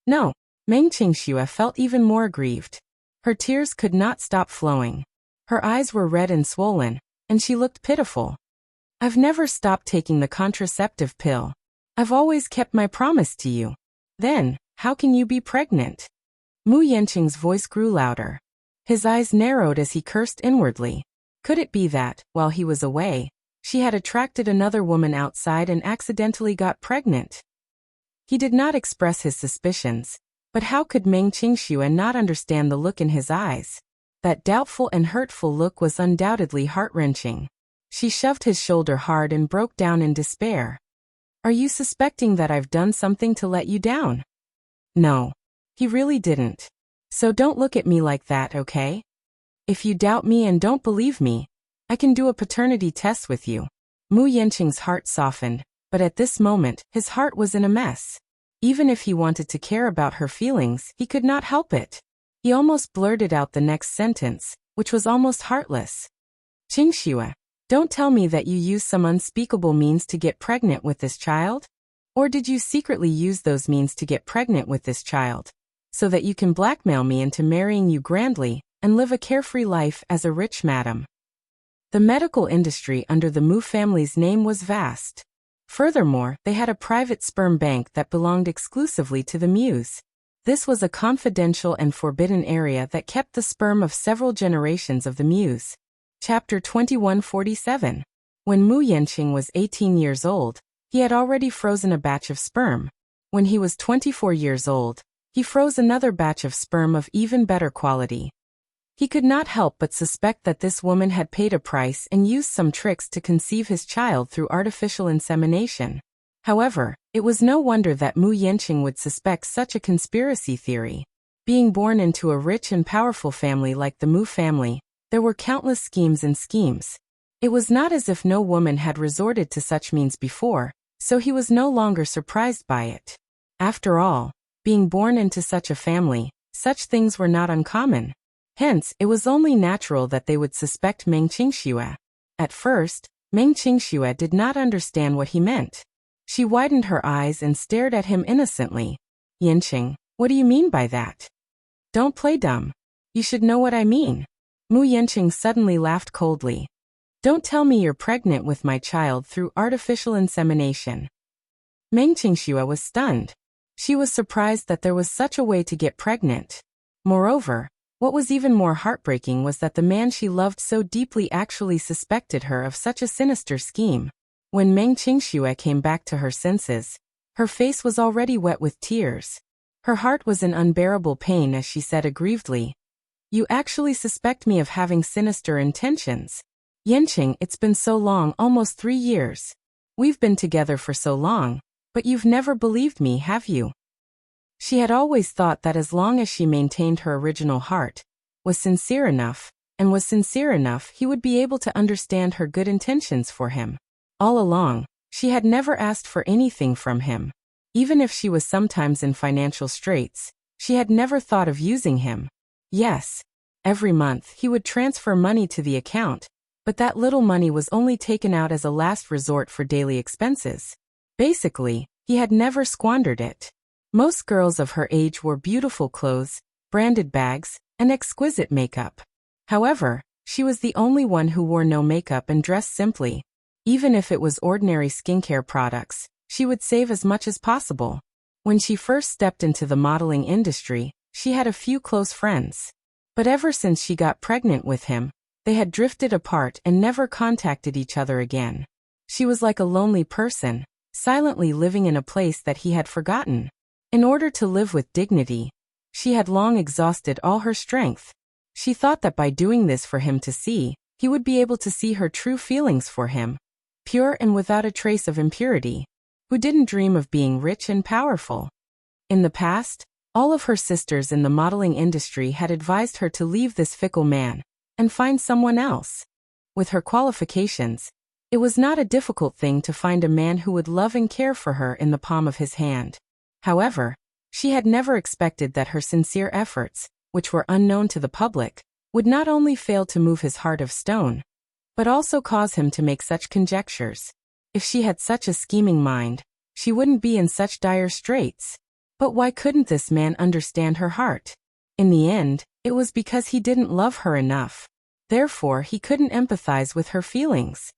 No. Meng Qingxue felt even more grieved. Her tears could not stop flowing. Her eyes were red and swollen, and she looked pitiful. I've never stopped taking the contraceptive pill. I've always kept my promise to you. Then, how can you be pregnant? Mu Yanqing's voice grew louder. His eyes narrowed as he cursed inwardly. Could it be that, while he was away, she had attracted another woman outside and accidentally got pregnant? He did not express his suspicions, but how could Meng Qingxue not understand the look in his eyes? That doubtful and hurtful look was undoubtedly heart-wrenching. She shoved his shoulder hard and broke down in despair. Are you suspecting that I've done something to let you down? No. He really didn't. So don't look at me like that, okay? If you doubt me and don't believe me, I can do a paternity test with you. Mu Yanqing's heart softened, but at this moment, his heart was in a mess. Even if he wanted to care about her feelings, he could not help it. He almost blurted out the next sentence, which was almost heartless. Qingxue, don't tell me that you used some unspeakable means to get pregnant with this child? Or did you secretly use those means to get pregnant with this child, so that you can blackmail me into marrying you grandly and live a carefree life as a rich madam? The medical industry under the Mu family's name was vast. Furthermore, they had a private sperm bank that belonged exclusively to the Mus. This was a confidential and forbidden area that kept the sperm of several generations of the Mus. Chapter 2147. When Mu Yanqing was 18 years old, he had already frozen a batch of sperm. When he was 24 years old, he froze another batch of sperm of even better quality. He could not help but suspect that this woman had paid a price and used some tricks to conceive his child through artificial insemination. However, it was no wonder that Mu Yanqing would suspect such a conspiracy theory. Being born into a rich and powerful family like the Mu family, there were countless schemes and schemes. It was not as if no woman had resorted to such means before, so he was no longer surprised by it. After all, being born into such a family, such things were not uncommon. Hence, it was only natural that they would suspect Meng Qingxue. At first, Meng Qingxue did not understand what he meant. She widened her eyes and stared at him innocently. Yanqing, what do you mean by that? Don't play dumb. You should know what I mean. Mu Yanqing suddenly laughed coldly. Don't tell me you're pregnant with my child through artificial insemination. Meng Qingxue was stunned. She was surprised that there was such a way to get pregnant. Moreover, what was even more heartbreaking was that the man she loved so deeply actually suspected her of such a sinister scheme. When Meng Qingxue came back to her senses, her face was already wet with tears. Her heart was in unbearable pain as she said aggrievedly, "You actually suspect me of having sinister intentions? Yanqing, it's been so long, almost 3 years. We've been together for so long, but you've never believed me, have you?" She had always thought that as long as she maintained her original heart, was sincere enough, he would be able to understand her good intentions for him. All along, she had never asked for anything from him. Even if she was sometimes in financial straits, she had never thought of using him. Yes, every month he would transfer money to the account, but that little money was only taken out as a last resort for daily expenses. Basically, he had never squandered it. Most girls of her age wore beautiful clothes, branded bags, and exquisite makeup. However, she was the only one who wore no makeup and dressed simply. Even if it was ordinary skincare products, she would save as much as possible. When she first stepped into the modeling industry, she had a few close friends. But ever since she got pregnant with him, they had drifted apart and never contacted each other again. She was like a lonely person, silently living in a place that he had forgotten. In order to live with dignity, she had long exhausted all her strength. She thought that by doing this for him to see, he would be able to see her true feelings for him, pure and without a trace of impurity. Who didn't dream of being rich and powerful? In the past, all of her sisters in the modeling industry had advised her to leave this fickle man and find someone else. With her qualifications, it was not a difficult thing to find a man who would love and care for her in the palm of his hand. However, she had never expected that her sincere efforts, which were unknown to the public, would not only fail to move his heart of stone, but also cause him to make such conjectures. If she had such a scheming mind, she wouldn't be in such dire straits. But why couldn't this man understand her heart? In the end, it was because he didn't love her enough. Therefore, he couldn't empathize with her feelings.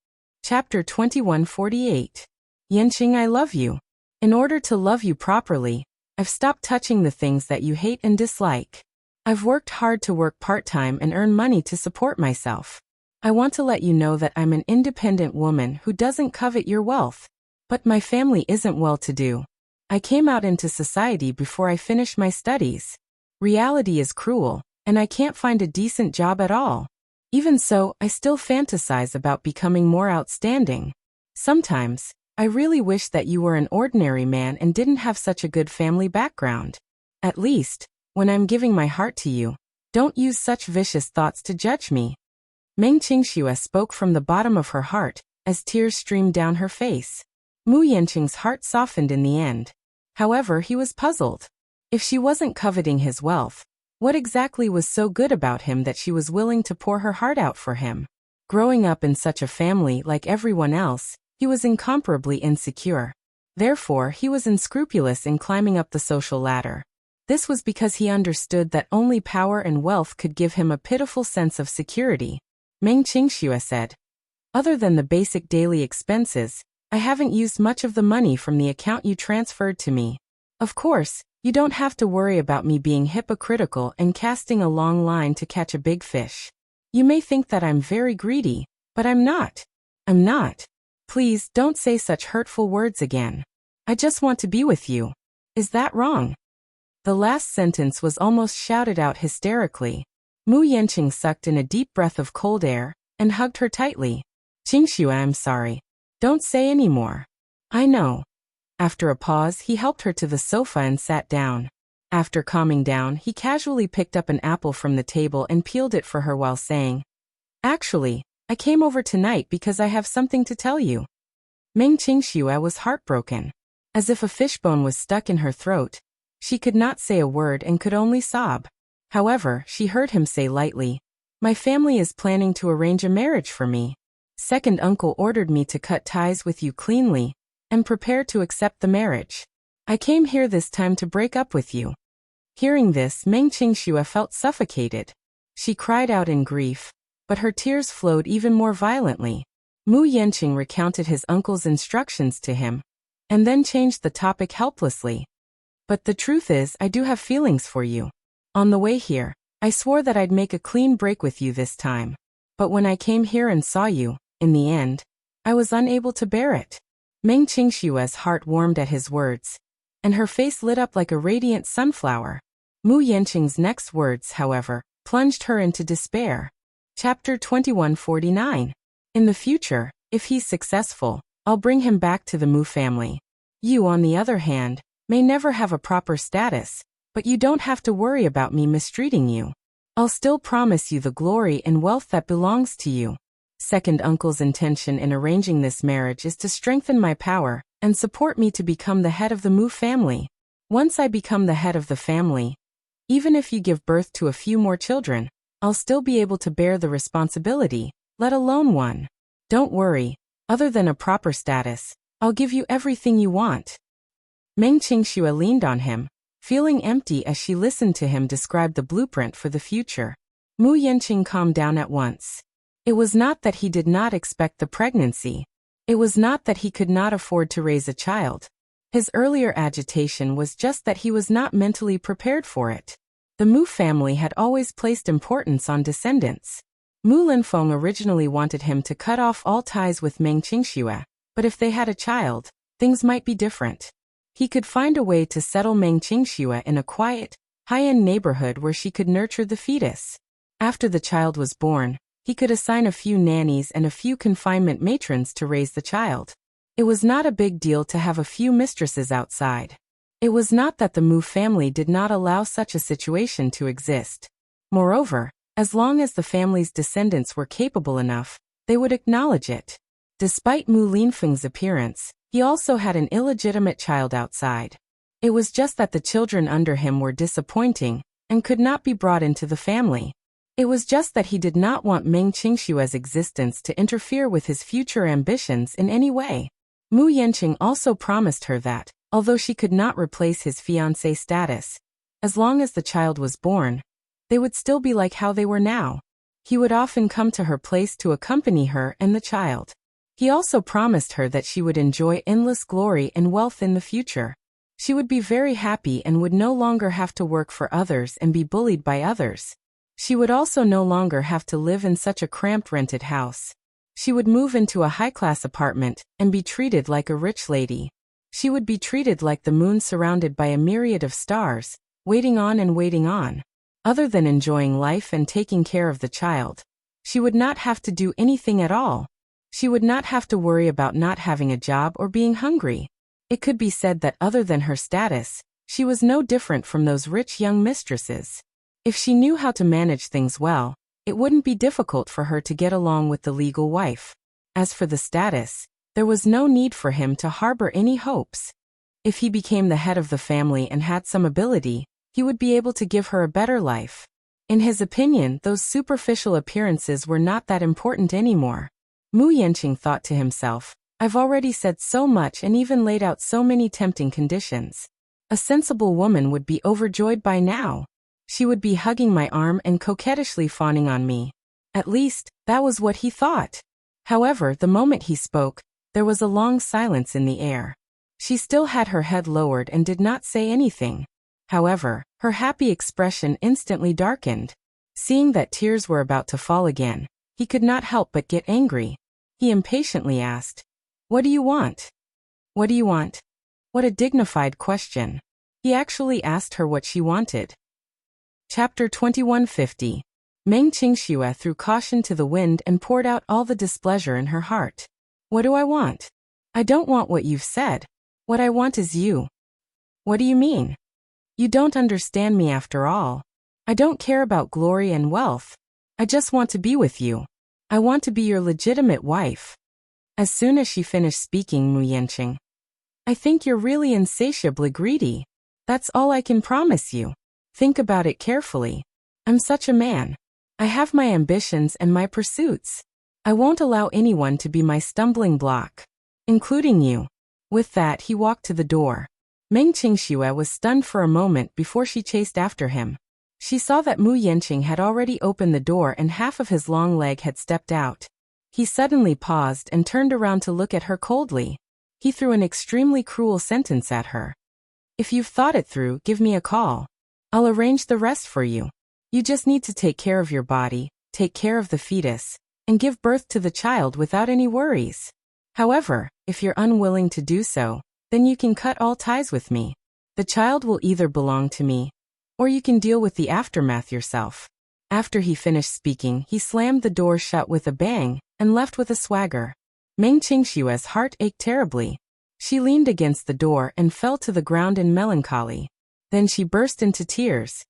Chapter 2148. Yanqing, I love you. In order to love you properly, I've stopped touching the things that you hate and dislike. I've worked hard to work part-time and earn money to support myself. I want to let you know that I'm an independent woman who doesn't covet your wealth. But my family isn't well-to-do. I came out into society before I finished my studies. Reality is cruel, and I can't find a decent job at all. Even so, I still fantasize about becoming more outstanding. Sometimes, I really wish that you were an ordinary man and didn't have such a good family background. At least, when I'm giving my heart to you, don't use such vicious thoughts to judge me. Meng Qingxue spoke from the bottom of her heart, as tears streamed down her face. Mu Yanqing's heart softened in the end. However, he was puzzled. If she wasn't coveting his wealth, what exactly was so good about him that she was willing to pour her heart out for him? Growing up in such a family like everyone else, he was incomparably insecure. Therefore, he was unscrupulous in climbing up the social ladder. This was because he understood that only power and wealth could give him a pitiful sense of security. Meng Qingxue said, "Other than the basic daily expenses, I haven't used much of the money from the account you transferred to me. Of course, you don't have to worry about me being hypocritical and casting a long line to catch a big fish. You may think that I'm very greedy, but I'm not. I'm not. Please don't say such hurtful words again. I just want to be with you. Is that wrong?" The last sentence was almost shouted out hysterically. Mu Yanqing sucked in a deep breath of cold air and hugged her tightly. "Qingxue, I'm sorry. Don't say any more. I know." After a pause, he helped her to the sofa and sat down. After calming down, he casually picked up an apple from the table and peeled it for her while saying, "Actually, I came over tonight because I have something to tell you." Meng Qingxue was heartbroken. As if a fishbone was stuck in her throat, she could not say a word and could only sob. However, she heard him say lightly, "My family is planning to arrange a marriage for me. Second uncle ordered me to cut ties with you cleanly and prepare to accept the marriage. I came here this time to break up with you." Hearing this, Meng Qingxue felt suffocated. She cried out in grief, but her tears flowed even more violently. Mu Yanqing recounted his uncle's instructions to him, and then changed the topic helplessly. "But the truth is, I do have feelings for you. On the way here, I swore that I'd make a clean break with you this time. But when I came here and saw you, in the end, I was unable to bear it." Meng Qingxue's heart warmed at his words, and her face lit up like a radiant sunflower. Mu Yanqing's next words, however, plunged her into despair. Chapter 2149. In the future, if he's successful, I'll bring him back to the Mu family. You, on the other hand, may never have a proper status, but you don't have to worry about me mistreating you. I'll still promise you the glory and wealth that belongs to you. Second uncle's intention in arranging this marriage is to strengthen my power and support me to become the head of the Mu family. Once I become the head of the family, even if you give birth to a few more children, I'll still be able to bear the responsibility, let alone one. Don't worry, other than a proper status, I'll give you everything you want." Meng Qingxue leaned on him, feeling empty as she listened to him describe the blueprint for the future. Mu Yanqing calmed down at once. It was not that he did not expect the pregnancy. It was not that he could not afford to raise a child. His earlier agitation was just that he was not mentally prepared for it. The Mu family had always placed importance on descendants. Mu Linfeng originally wanted him to cut off all ties with Meng Qingxue, but if they had a child, things might be different. He could find a way to settle Meng Qingxue in a quiet, high-end neighborhood where she could nurture the fetus. After the child was born, he could assign a few nannies and a few confinement matrons to raise the child. It was not a big deal to have a few mistresses outside. It was not that the Mu family did not allow such a situation to exist. Moreover, as long as the family's descendants were capable enough, they would acknowledge it. Despite Mu Linfeng's appearance, he also had an illegitimate child outside. It was just that the children under him were disappointing and could not be brought into the family. It was just that he did not want Meng Qingxue's existence to interfere with his future ambitions in any way. Mu Yanqing also promised her that, although she could not replace his fiancé status, as long as the child was born, they would still be like how they were now. He would often come to her place to accompany her and the child. He also promised her that she would enjoy endless glory and wealth in the future. She would be very happy and would no longer have to work for others and be bullied by others. She would also no longer have to live in such a cramped rented house. She would move into a high-class apartment and be treated like a rich lady. She would be treated like the moon surrounded by a myriad of stars, waiting on and waiting on. Other than enjoying life and taking care of the child, she would not have to do anything at all. She would not have to worry about not having a job or being hungry. It could be said that other than her status, she was no different from those rich young mistresses. If she knew how to manage things well, it wouldn't be difficult for her to get along with the legal wife. As for the status, there was no need for him to harbor any hopes. If he became the head of the family and had some ability, he would be able to give her a better life. In his opinion, those superficial appearances were not that important anymore. Mu Yanqing thought to himself, I've already said so much and even laid out so many tempting conditions. A sensible woman would be overjoyed by now. She would be hugging my arm and coquettishly fawning on me. At least, that was what he thought. However, the moment he spoke, there was a long silence in the air. She still had her head lowered and did not say anything. However, her happy expression instantly darkened. Seeing that tears were about to fall again, he could not help but get angry. He impatiently asked, What do you want? What do you want? What a dignified question. He actually asked her what she wanted. Chapter 2150. Meng Qingxue threw caution to the wind and poured out all the displeasure in her heart. What do I want? I don't want what you've said. What I want is you. What do you mean? You don't understand me after all. I don't care about glory and wealth. I just want to be with you. I want to be your legitimate wife. As soon as she finished speaking, Mu Yanqing, I think you're really insatiably greedy. That's all I can promise you. Think about it carefully. I'm such a man. I have my ambitions and my pursuits. I won't allow anyone to be my stumbling block, including you. With that, he walked to the door. Meng Qingxue was stunned for a moment before she chased after him. She saw that Mu Yanqing had already opened the door and half of his long leg had stepped out. He suddenly paused and turned around to look at her coldly. He threw an extremely cruel sentence at her. If you've thought it through, give me a call. I'll arrange the rest for you. You just need to take care of your body, take care of the fetus, and give birth to the child without any worries. However, if you're unwilling to do so, then you can cut all ties with me. The child will either belong to me, or you can deal with the aftermath yourself. After he finished speaking, he slammed the door shut with a bang and left with a swagger. Meng Qingxue's heart ached terribly. She leaned against the door and fell to the ground in melancholy. Then she burst into tears.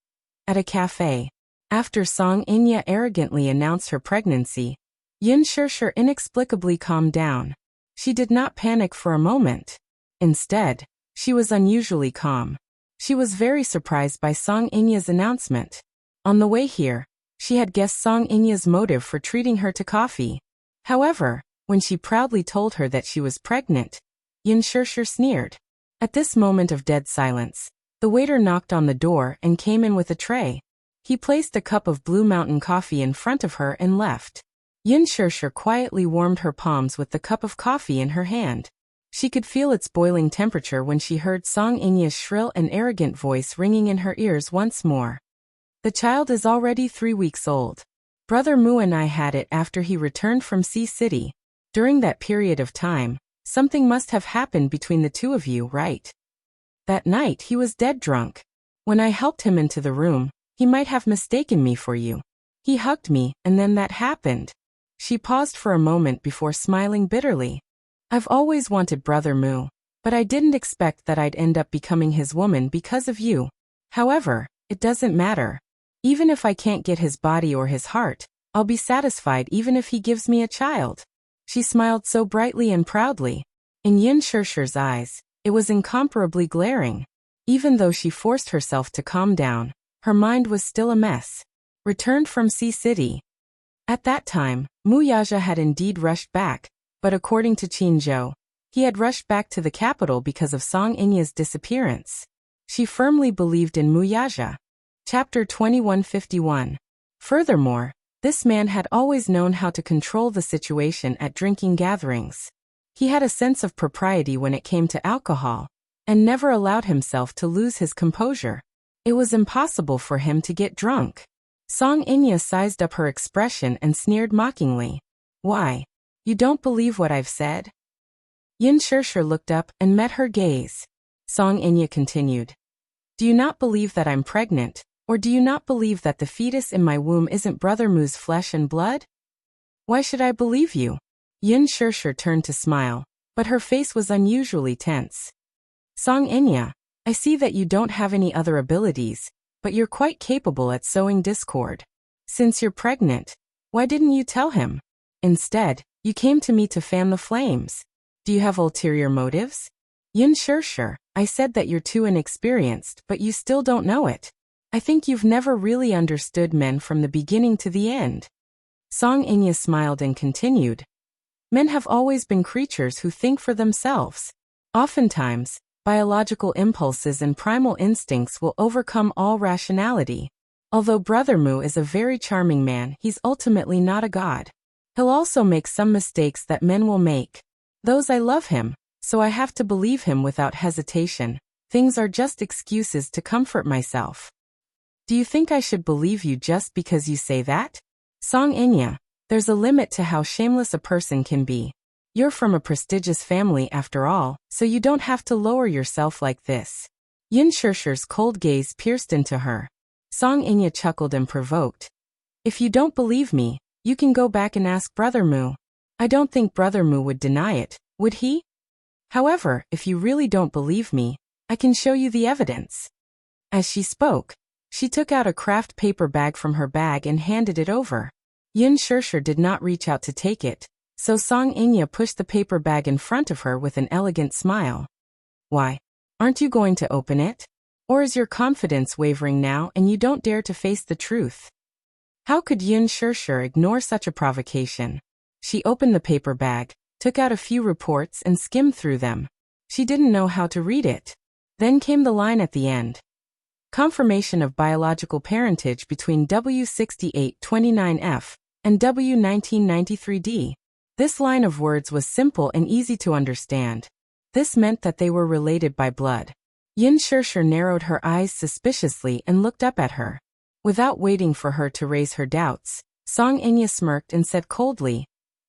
At a cafe, after Song Inya arrogantly announced her pregnancy, Yin Shishir inexplicably calmed down. She did not panic for a moment. Instead, she was unusually calm. She was very surprised by Song Inya's announcement. On the way here, she had guessed Song Inya's motive for treating her to coffee. However, when she proudly told her that she was pregnant, Yin Shishir sneered. At this moment of dead silence, the waiter knocked on the door and came in with a tray. He placed a cup of Blue Mountain coffee in front of her and left. Yin Shishir quietly warmed her palms with the cup of coffee in her hand. She could feel its boiling temperature when she heard Song Inya's shrill and arrogant voice ringing in her ears once more. The child is already 3 weeks old. Brother Mu and I had it after he returned from Sea City. During that period of time, something must have happened between the two of you, right? That night he was dead drunk. When I helped him into the room, he might have mistaken me for you. He hugged me, and then that happened. She paused for a moment before smiling bitterly. I've always wanted Brother Mu, but I didn't expect that I'd end up becoming his woman because of you. However, it doesn't matter. Even if I can't get his body or his heart, I'll be satisfied even if he gives me a child. She smiled so brightly and proudly. In Yin Shishir's eyes, it was incomparably glaring. Even though she forced herself to calm down, her mind was still a mess. Returned from Sea City. At that time, Mu Yaja had indeed rushed back, but according to Qin Zhou, he had rushed back to the capital because of Song Inya's disappearance. She firmly believed in Mu Yaja. Chapter 2151. Furthermore, This man had always known how to control the situation at drinking gatherings. He had a sense of propriety when it came to alcohol, and never allowed himself to lose his composure. It was impossible for him to get drunk. Song Inya sized up her expression and sneered mockingly. Why? You don't believe what I've said? Yin Shirshir looked up and met her gaze. Song Inya continued. Do you not believe that I'm pregnant, or do you not believe that the fetus in my womb isn't Brother Mu's flesh and blood? Why should I believe you? Yin Shirshir turned to smile, but her face was unusually tense. Song Inya, I see that you don't have any other abilities, but you're quite capable at sowing discord. Since you're pregnant, why didn't you tell him? Instead, you came to me to fan the flames. Do you have ulterior motives? Yin Shirshir, I said that you're too inexperienced, but you still don't know it. I think you've never really understood men from the beginning to the end. Song Inya smiled and continued. Men have always been creatures who think for themselves. Oftentimes, biological impulses and primal instincts will overcome all rationality. Although Brother Mu is a very charming man, he's ultimately not a god. He'll also make some mistakes that men will make. Those I love him, so I have to believe him without hesitation. Things are just excuses to comfort myself. Do you think I should believe you just because you say that? Song Inya, there's a limit to how shameless a person can be. You're from a prestigious family after all, so you don't have to lower yourself like this. Yin Shirshir's cold gaze pierced into her. Song Inya chuckled and provoked. If you don't believe me, you can go back and ask Brother Mu. I don't think Brother Mu would deny it, would he? However, if you really don't believe me, I can show you the evidence. As she spoke, she took out a craft paper bag from her bag and handed it over. Yin Shirshir did not reach out to take it, so Song Inya pushed the paper bag in front of her with an elegant smile. Why? Aren't you going to open it? Or is your confidence wavering now and you don't dare to face the truth? How could Yin Shirshir ignore such a provocation? She opened the paper bag, took out a few reports and skimmed through them. She didn't know how to read it. Then came the line at the end. Confirmation of biological parentage between W6829F and W1993D. This line of words was simple and easy to understand. This meant that they were related by blood. Yin Shirshir narrowed her eyes suspiciously and looked up at her. Without waiting for her to raise her doubts, Song Inya smirked and said coldly,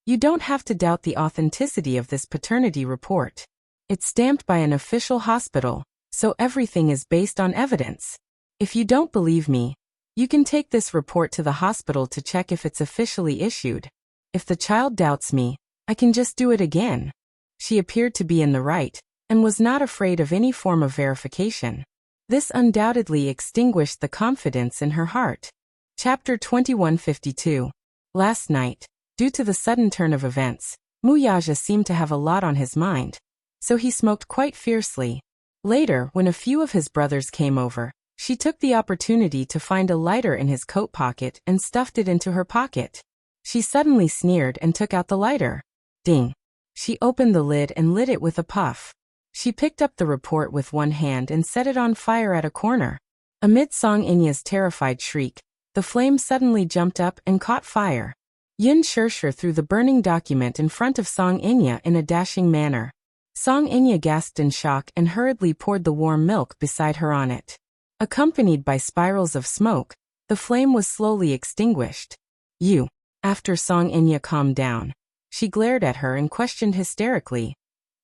You don't have to doubt the authenticity of this paternity report. It's stamped by an official hospital, so everything is based on evidence. If you don't believe me, you can take this report to the hospital to check if it's officially issued. If the child doubts me, I can just do it again. She appeared to be in the right, and was not afraid of any form of verification. This undoubtedly extinguished the confidence in her heart. Chapter 2152. Last night, due to the sudden turn of events, Muyaja seemed to have a lot on his mind, so he smoked quite fiercely. Later, when a few of his brothers came over, she took the opportunity to find a lighter in his coat pocket and stuffed it into her pocket. She suddenly sneered and took out the lighter. Ding! She opened the lid and lit it with a puff. She picked up the report with one hand and set it on fire at a corner. Amid Song Inya's terrified shriek, the flame suddenly jumped up and caught fire. Yin Shirshir threw the burning document in front of Song Inya in a dashing manner. Song Inya gasped in shock and hurriedly poured the warm milk beside her on it. Accompanied by spirals of smoke, the flame was slowly extinguished. You. After Song Inya calmed down, she glared at her and questioned hysterically.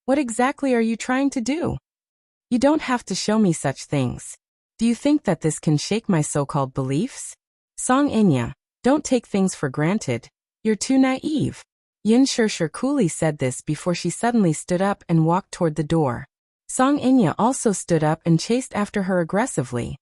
What exactly are you trying to do? You don't have to show me such things. Do you think that this can shake my so-called beliefs? Song Inya, don't take things for granted. You're too naive. Yin Shirshir coolly said this before she suddenly stood up and walked toward the door. Song Inya also stood up and chased after her aggressively.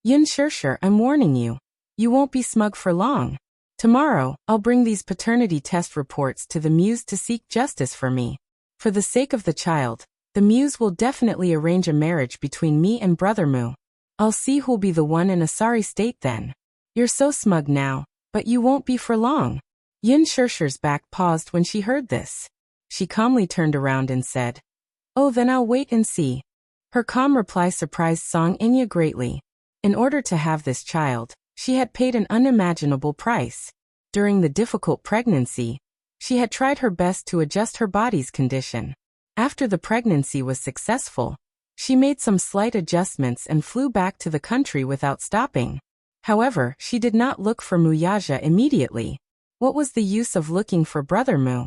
Yin Shirshir, I'm warning you. You won't be smug for long. Tomorrow, I'll bring these paternity test reports to the Muse to seek justice for me. For the sake of the child, the Muse will definitely arrange a marriage between me and Brother Mu. I'll see who'll be the one in a sorry state then. You're so smug now, but you won't be for long. Yin Shirshir's back paused when she heard this. She calmly turned around and said, Oh, then I'll wait and see. Her calm reply surprised Song Inya greatly. In order to have this child, she had paid an unimaginable price. During the difficult pregnancy, she had tried her best to adjust her body's condition. After the pregnancy was successful, she made some slight adjustments and flew back to the country without stopping. However, she did not look for Muyaja immediately. What was the use of looking for Brother Mu?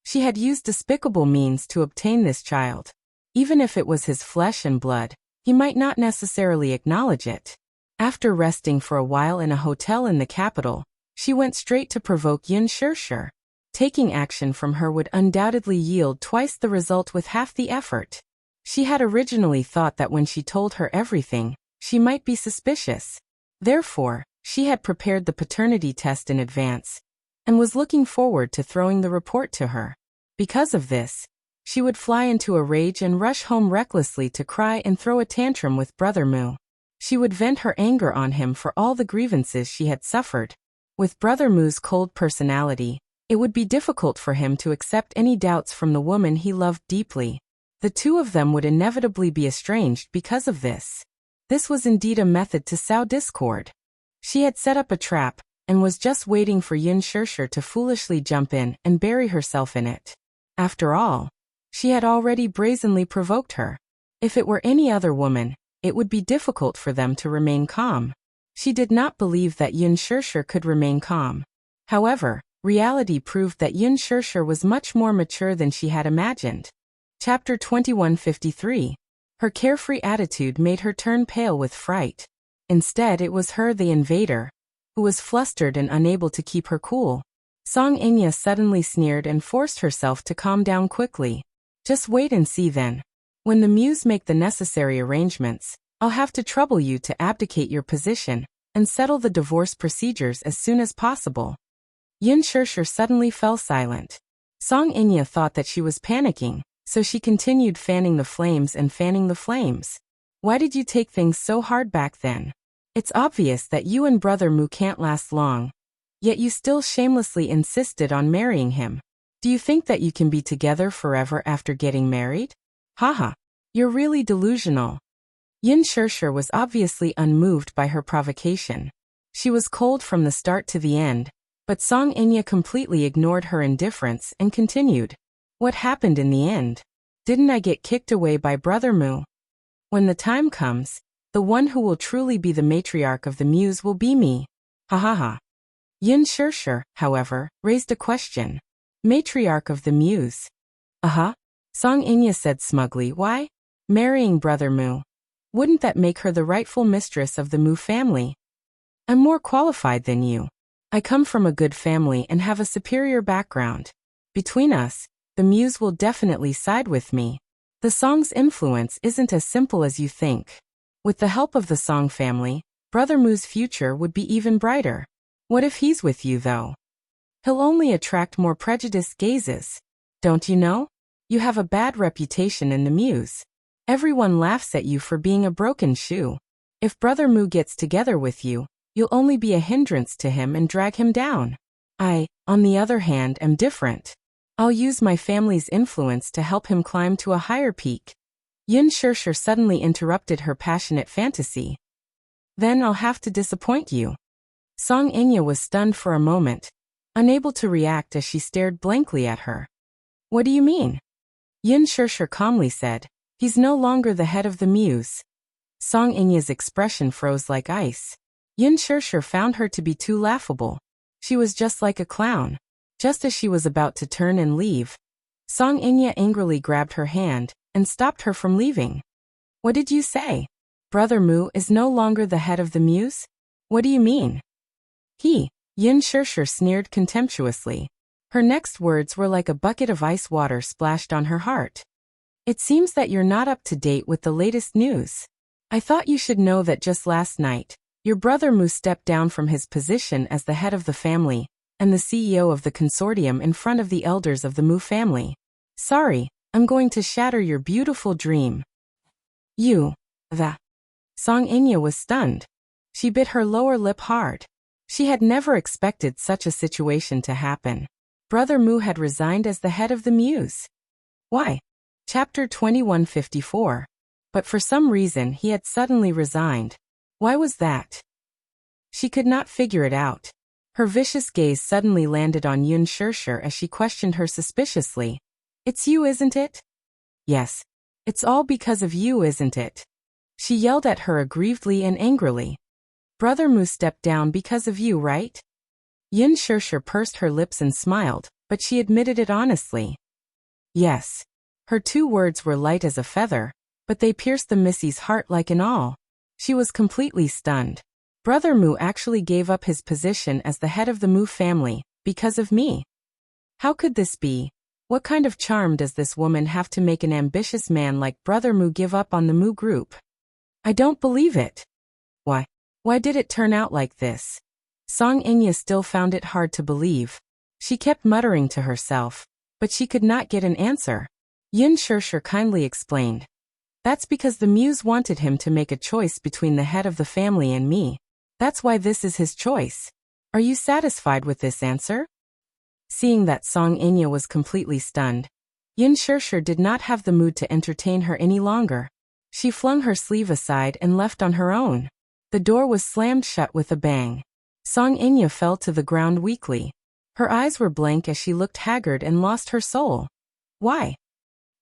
She had used despicable means to obtain this child. Even if it was his flesh and blood, he might not necessarily acknowledge it. After resting for a while in a hotel in the capital, she went straight to provoke Yun Shirshir. Taking action from her would undoubtedly yield twice the result with half the effort. She had originally thought that when she told her everything, she might be suspicious. Therefore, she had prepared the paternity test in advance and was looking forward to throwing the report to her. Because of this, she would fly into a rage and rush home recklessly to cry and throw a tantrum with Brother Mu. She would vent her anger on him for all the grievances she had suffered. With Brother Mu's cold personality, it would be difficult for him to accept any doubts from the woman he loved deeply. The two of them would inevitably be estranged because of this. This was indeed a method to sow discord. She had set up a trap and was just waiting for Yun Shirshir to foolishly jump in and bury herself in it. After all, she had already brazenly provoked her. If it were any other woman, it would be difficult for them to remain calm. She did not believe that Yun Shirshir could remain calm. However, reality proved that Yun Shirshir was much more mature than she had imagined. Chapter 2153. Her carefree attitude made her turn pale with fright. Instead, it was her, the invader, who was flustered and unable to keep her cool. Song Inya suddenly sneered and forced herself to calm down quickly. Just wait and see then. When the Muse make the necessary arrangements, I'll have to trouble you to abdicate your position and settle the divorce procedures as soon as possible. Yun Shirshir suddenly fell silent. Song Inya thought that she was panicking, so she continued fanning the flames and fanning the flames. Why did you take things so hard back then? It's obvious that you and Brother Mu can't last long. Yet you still shamelessly insisted on marrying him. Do you think that you can be together forever after getting married? Haha, you're really delusional. Yun Shirshir was obviously unmoved by her provocation. She was cold from the start to the end, but Song Inya completely ignored her indifference and continued. What happened in the end? Didn't I get kicked away by Brother Mu? When the time comes, the one who will truly be the matriarch of the Muse will be me. Ha ha ha. Yun Shirshir, however, raised a question. Matriarch of the Muse? Song Inya said smugly. Why? Marrying Brother Mu. Wouldn't that make her the rightful mistress of the Mu family? I'm more qualified than you. I come from a good family and have a superior background. Between us, the Muse will definitely side with me. The Song's influence isn't as simple as you think. With the help of the Song family, Brother Mu's future would be even brighter. What if he's with you, though? He'll only attract more prejudiced gazes. Don't you know? You have a bad reputation in the Muse. Everyone laughs at you for being a broken shoe. If Brother Mu gets together with you, you'll only be a hindrance to him and drag him down. I, on the other hand, am different. I'll use my family's influence to help him climb to a higher peak. Yun Shirshir suddenly interrupted her passionate fantasy. Then I'll have to disappoint you. Song Inya was stunned for a moment, unable to react as she stared blankly at her. What do you mean? Yun Shirshir calmly said. He's no longer the head of the Muse. Song Inya's expression froze like ice. Yun Shirshir found her to be too laughable. She was just like a clown. Just as she was about to turn and leave, Song Inya angrily grabbed her hand and stopped her from leaving. What did you say? Brother Mu is no longer the head of the Muse? What do you mean? Yun Shirshir sneered contemptuously. Her next words were like a bucket of ice water splashed on her heart. It seems that you're not up to date with the latest news. I thought you should know that just last night, your brother Mu stepped down from his position as the head of the family and the CEO of the consortium in front of the elders of the Mu family. Sorry, I'm going to shatter your beautiful dream. Song Inya was stunned. She bit her lower lip hard. She had never expected such a situation to happen. Brother Mu had resigned as the head of the Muse. Why? Chapter 2154. But for some reason he had suddenly resigned. Why was that? She could not figure it out. Her vicious gaze suddenly landed on Yun Shirshir as she questioned her suspiciously. "It's you, isn't it?" "Yes. It's all because of you, isn't it?" She yelled at her aggrievedly and angrily. "Brother Mu stepped down because of you, right?" Yun Shirshir pursed her lips and smiled, but she admitted it honestly. Yes. Her 2 words were light as a feather, but they pierced the Missy's heart like an awl. She was completely stunned. Brother Mu actually gave up his position as the head of the Mu family, because of me. How could this be? What kind of charm does this woman have to make an ambitious man like Brother Mu give up on the Mu group? I don't believe it. Why did it turn out like this? Song Inya still found it hard to believe. She kept muttering to herself, but she could not get an answer. Yun Shirshir kindly explained. That's because the Muse wanted him to make a choice between the head of the family and me. That's why this is his choice. Are you satisfied with this answer? Seeing that Song Inya was completely stunned, Yun Shirshir did not have the mood to entertain her any longer. She flung her sleeve aside and left on her own. The door was slammed shut with a bang. Song Inya fell to the ground weakly. Her eyes were blank as she looked haggard and lost her soul. Why?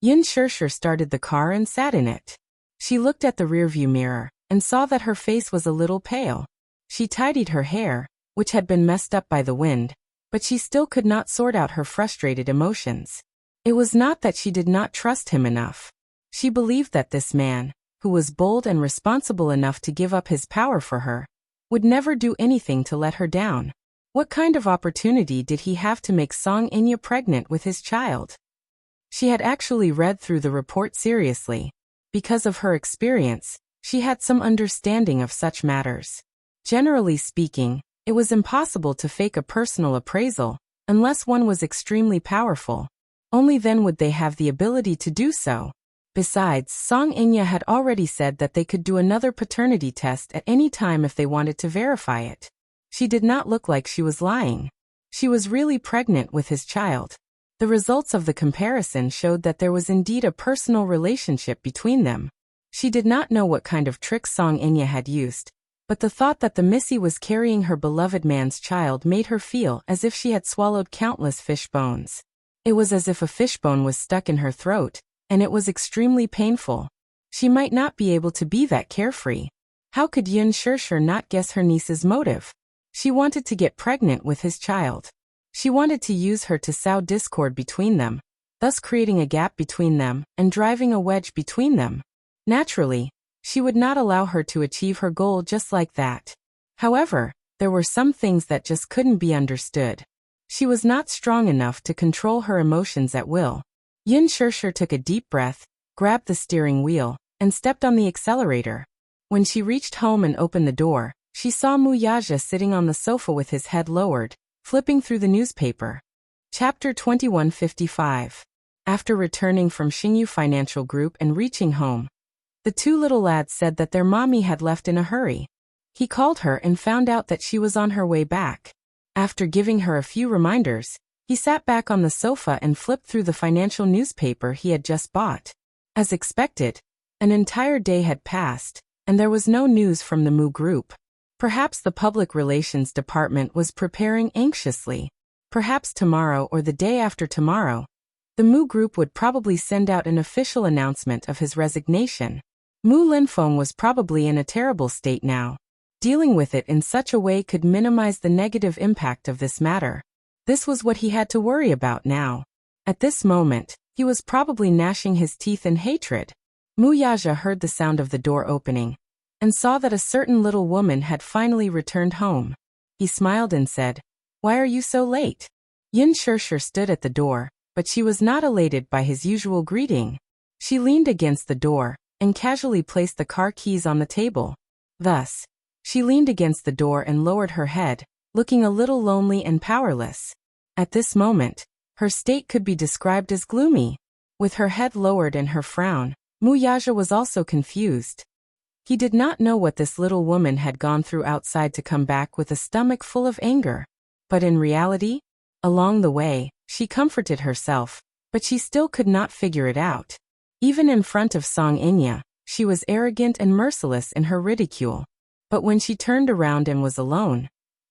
Yun Shirshir started the car and sat in it. She looked at the rearview mirror and saw that her face was a little pale. She tidied her hair, which had been messed up by the wind, but she still could not sort out her frustrated emotions. It was not that she did not trust him enough. She believed that this man, who was bold and responsible enough to give up his power for her, would never do anything to let her down. What kind of opportunity did he have to make Song Inya pregnant with his child? She had actually read through the report seriously. Because of her experience, she had some understanding of such matters. Generally speaking, it was impossible to fake a personal appraisal, unless one was extremely powerful. Only then would they have the ability to do so. Besides, Song Inya had already said that they could do another paternity test at any time if they wanted to verify it. She did not look like she was lying. She was really pregnant with his child. The results of the comparison showed that there was indeed a personal relationship between them. She did not know what kind of tricks Song Inya had used, but the thought that the Missy was carrying her beloved man's child made her feel as if she had swallowed countless fish bones. It was as if a fishbone was stuck in her throat, and it was extremely painful. She might not be able to be that carefree. How could Yun Shirshir not guess her niece's motive? She wanted to get pregnant with his child. She wanted to use her to sow discord between them, thus creating a gap between them and driving a wedge between them. Naturally, she would not allow her to achieve her goal just like that. However, there were some things that just couldn't be understood. She was not strong enough to control her emotions at will. Yun Shirshir took a deep breath, grabbed the steering wheel, and stepped on the accelerator. When she reached home and opened the door, she saw Mu Yaja sitting on the sofa with his head lowered, flipping through the newspaper. Chapter 2155. After returning from Xingyu Financial Group and reaching home, the 2 little lads said that their mommy had left in a hurry. He called her and found out that she was on her way back. After giving her a few reminders, he sat back on the sofa and flipped through the financial newspaper he had just bought. As expected, an entire day had passed, and there was no news from the Mu group. Perhaps the public relations department was preparing anxiously. Perhaps tomorrow or the day after tomorrow, the Mu group would probably send out an official announcement of his resignation. Mu Linfeng was probably in a terrible state now. Dealing with it in such a way could minimize the negative impact of this matter. This was what he had to worry about now. At this moment, he was probably gnashing his teeth in hatred. Mu Yaja heard the sound of the door opening, and saw that a certain little woman had finally returned home. He smiled and said, "Why are you so late?" Yun Shirshir stood at the door, but she was not elated by his usual greeting. She leaned against the door, and casually placed the car keys on the table. Thus, she leaned against the door and lowered her head, looking a little lonely and powerless. At this moment, her state could be described as gloomy. With her head lowered and her frown, Mu Yaja was also confused. He did not know what this little woman had gone through outside to come back with a stomach full of anger. But in reality, along the way, she comforted herself, but she still could not figure it out. Even in front of Song Inya, she was arrogant and merciless in her ridicule. But when she turned around and was alone,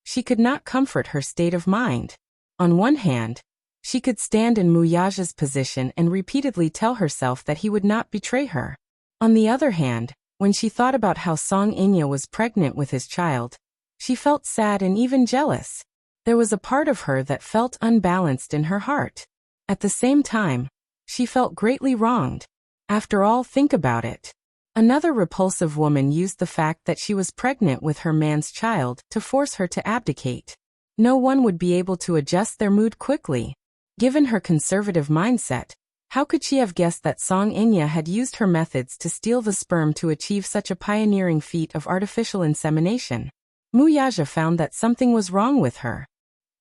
she could not comfort her state of mind. On one hand, she could stand in Muyaja's position and repeatedly tell herself that he would not betray her. On the other hand, when she thought about how Song Inya was pregnant with his child, she felt sad and even jealous. There was a part of her that felt unbalanced in her heart. At the same time, she felt greatly wronged. After all, think about it. Another repulsive woman used the fact that she was pregnant with her man's child to force her to abdicate. No one would be able to adjust their mood quickly. Given her conservative mindset, how could she have guessed that Song Inya had used her methods to steal the sperm to achieve such a pioneering feat of artificial insemination? Muyaja found that something was wrong with her.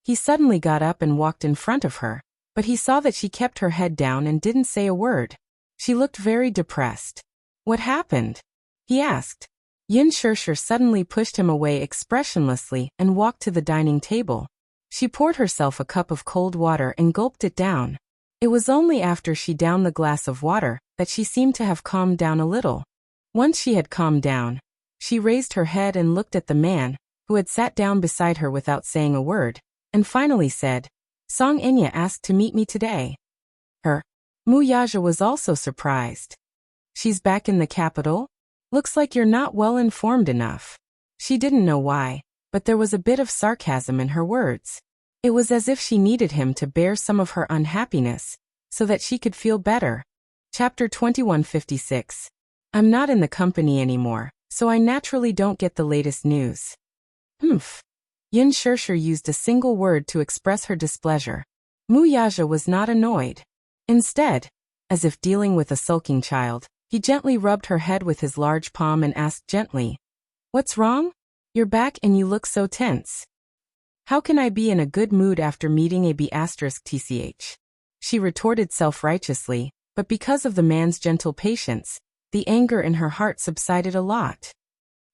He suddenly got up and walked in front of her, but he saw that she kept her head down and didn't say a word. She looked very depressed. "What happened?" he asked. Yin Shirshir suddenly pushed him away expressionlessly and walked to the dining table. She poured herself a cup of cold water and gulped it down. It was only after she downed the glass of water that she seemed to have calmed down a little. Once she had calmed down, she raised her head and looked at the man, who had sat down beside her without saying a word, and finally said, "Song Inya asked to meet me today." Muyaja was also surprised. "She's back in the capital? Looks like you're not well informed enough." She didn't know why, but there was a bit of sarcasm in her words. It was as if she needed him to bear some of her unhappiness, so that she could feel better. Chapter 2156. I'm not in the company anymore, so I naturally don't get the latest news. Humph. Yin Shirshir used a single word to express her displeasure. Muyaja was not annoyed. Instead, as if dealing with a sulking child, he gently rubbed her head with his large palm and asked gently, "What's wrong? You're back and you look so tense." "How can I be in a good mood after meeting a B***tch?" She retorted self-righteously, but because of the man's gentle patience, the anger in her heart subsided a lot.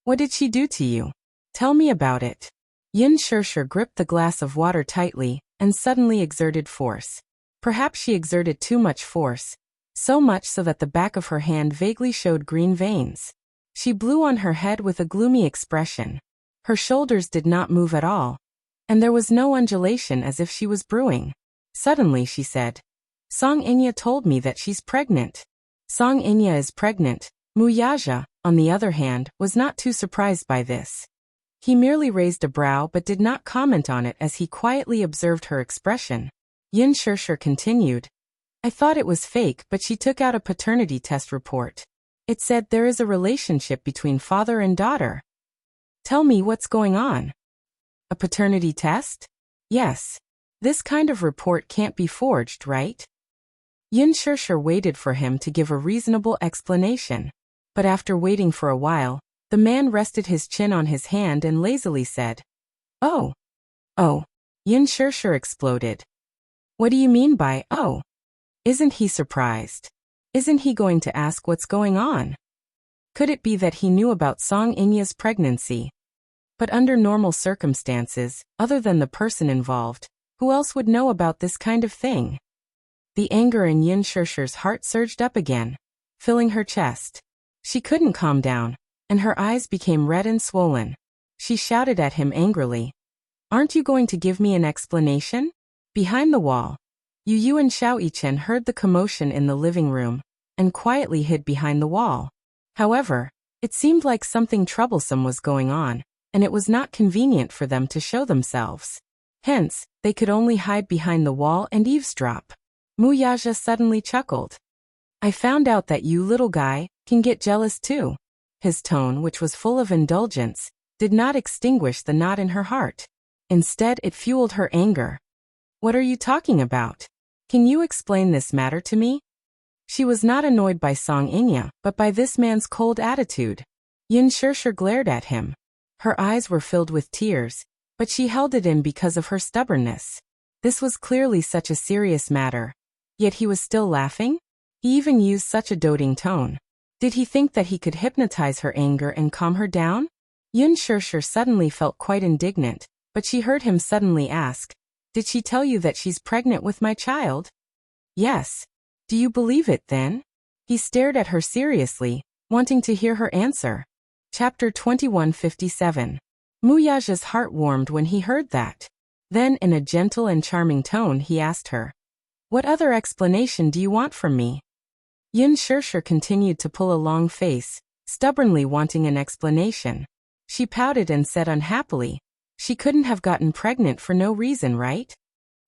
"What did she do to you? Tell me about it." Yin Shirshir gripped the glass of water tightly and suddenly exerted force. Perhaps she exerted too much force, so much so that the back of her hand vaguely showed green veins. She blew on her head with a gloomy expression. Her shoulders did not move at all, and there was no undulation as if she was brewing. Suddenly she said, "Song Inya told me that she's pregnant." Song Inya is pregnant. Muyaja, on the other hand, was not too surprised by this. He merely raised a brow but did not comment on it as he quietly observed her expression. Yin Shirshir continued, "I thought it was fake, but she took out a paternity test report. It said there is a relationship between father and daughter." "Tell me what's going on." "A paternity test?" "Yes. This kind of report can't be forged, right?" Yin Shirshir waited for him to give a reasonable explanation. But after waiting for a while, the man rested his chin on his hand and lazily said, "Oh." "Oh." Yin Shirshir exploded. "What do you mean by, oh?" Isn't he surprised? Isn't he going to ask what's going on? Could it be that he knew about Song Inya's pregnancy? But under normal circumstances, other than the person involved, who else would know about this kind of thing? The anger in Yin Shirshir's heart surged up again, filling her chest. She couldn't calm down, and her eyes became red and swollen. She shouted at him angrily, "Aren't you going to give me an explanation?" Behind the wall, Yu and Xiao Yichen heard the commotion in the living room, and quietly hid behind the wall. However, it seemed like something troublesome was going on, and it was not convenient for them to show themselves. Hence, they could only hide behind the wall and eavesdrop. Muyaja suddenly chuckled. "I found out that you little guy can get jealous too." His tone, which was full of indulgence, did not extinguish the knot in her heart. Instead, it fueled her anger. "What are you talking about? Can you explain this matter to me?" She was not annoyed by Song Inya, but by this man's cold attitude. Yin Shirshir glared at him. Her eyes were filled with tears, but she held it in because of her stubbornness. This was clearly such a serious matter. Yet he was still laughing? He even used such a doting tone. Did he think that he could hypnotize her anger and calm her down? Yin Shirshir suddenly felt quite indignant, but she heard him suddenly ask, "Did she tell you that she's pregnant with my child?" "Yes." "Do you believe it then?" He stared at her seriously, wanting to hear her answer. Chapter 2157. Muyaja's heart warmed when he heard that. Then, in a gentle and charming tone, he asked her, "What other explanation do you want from me?" Yin Shirshir continued to pull a long face, stubbornly wanting an explanation. She pouted and said unhappily, "She couldn't have gotten pregnant for no reason, right?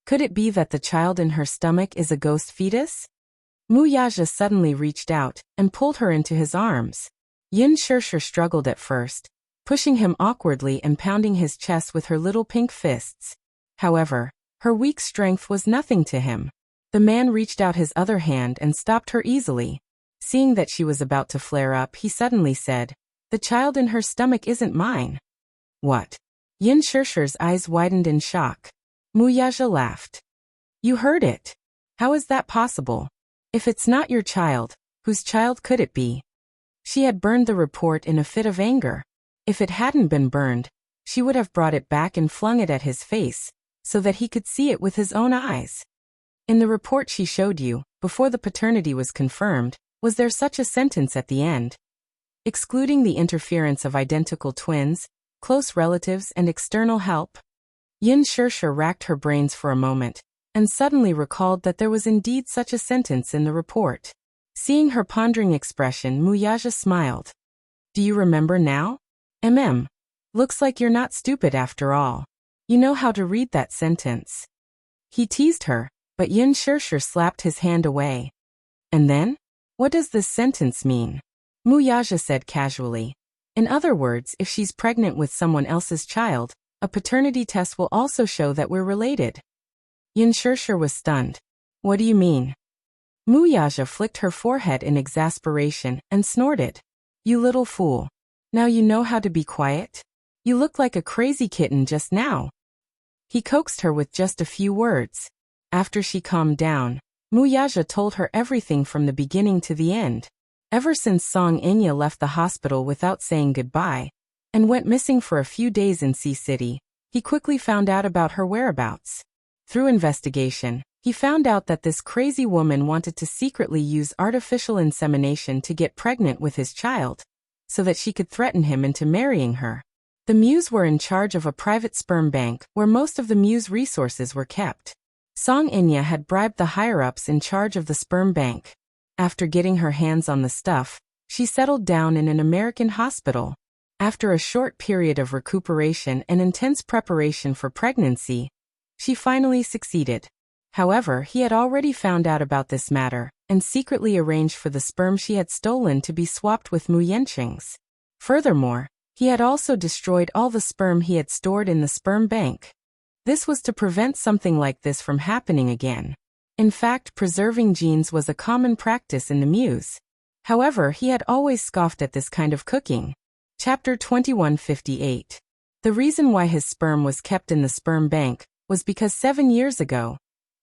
Could it be that the child in her stomach is a ghost fetus?" Muyaja suddenly reached out and pulled her into his arms. Yin Shirshir struggled at first, pushing him awkwardly and pounding his chest with her little pink fists. However, her weak strength was nothing to him. The man reached out his other hand and stopped her easily. Seeing that she was about to flare up, he suddenly said, "The child in her stomach isn't mine." "What?" Yin Shirshir's eyes widened in shock. Muyaja laughed. "You heard it. How is that possible? If it's not your child, whose child could it be?" She had burned the report in a fit of anger. If it hadn't been burned, she would have brought it back and flung it at his face, so that he could see it with his own eyes. "In the report she showed you, before the paternity was confirmed, was there such a sentence at the end? Excluding the interference of identical twins, close relatives and external help?" Yin Shirshir racked her brains for a moment, and suddenly recalled that there was indeed such a sentence in the report. Seeing her pondering expression, Muyaja smiled. "Do you remember now? Looks like you're not stupid after all. You know how to read that sentence." He teased her, but Yin Shirshir slapped his hand away. "And then? What does this sentence mean?" Muyaja said casually. "In other words, if she's pregnant with someone else's child, a paternity test will also show that we're related." Yin Shirshir was stunned. "What do you mean?" Muyaja flicked her forehead in exasperation and snorted. "You little fool. Now you know how to be quiet? You looked like a crazy kitten just now." He coaxed her with just a few words. After she calmed down, Muyaja told her everything from the beginning to the end. Ever since Song Inya left the hospital without saying goodbye, and went missing for a few days in Sea City, he quickly found out about her whereabouts. Through investigation, he found out that this crazy woman wanted to secretly use artificial insemination to get pregnant with his child, so that she could threaten him into marrying her. The Mews were in charge of a private sperm bank where most of the Mews' resources were kept. Song Inya had bribed the higher-ups in charge of the sperm bank. After getting her hands on the stuff, she settled down in an American hospital. After a short period of recuperation and intense preparation for pregnancy, she finally succeeded. However, he had already found out about this matter, and secretly arranged for the sperm she had stolen to be swapped with Mu Yenqing's. Furthermore, he had also destroyed all the sperm he had stored in the sperm bank. This was to prevent something like this from happening again. In fact, preserving genes was a common practice in the Mews. However, he had always scoffed at this kind of cooking. Chapter 2158. The reason why his sperm was kept in the sperm bank was because 7 years ago,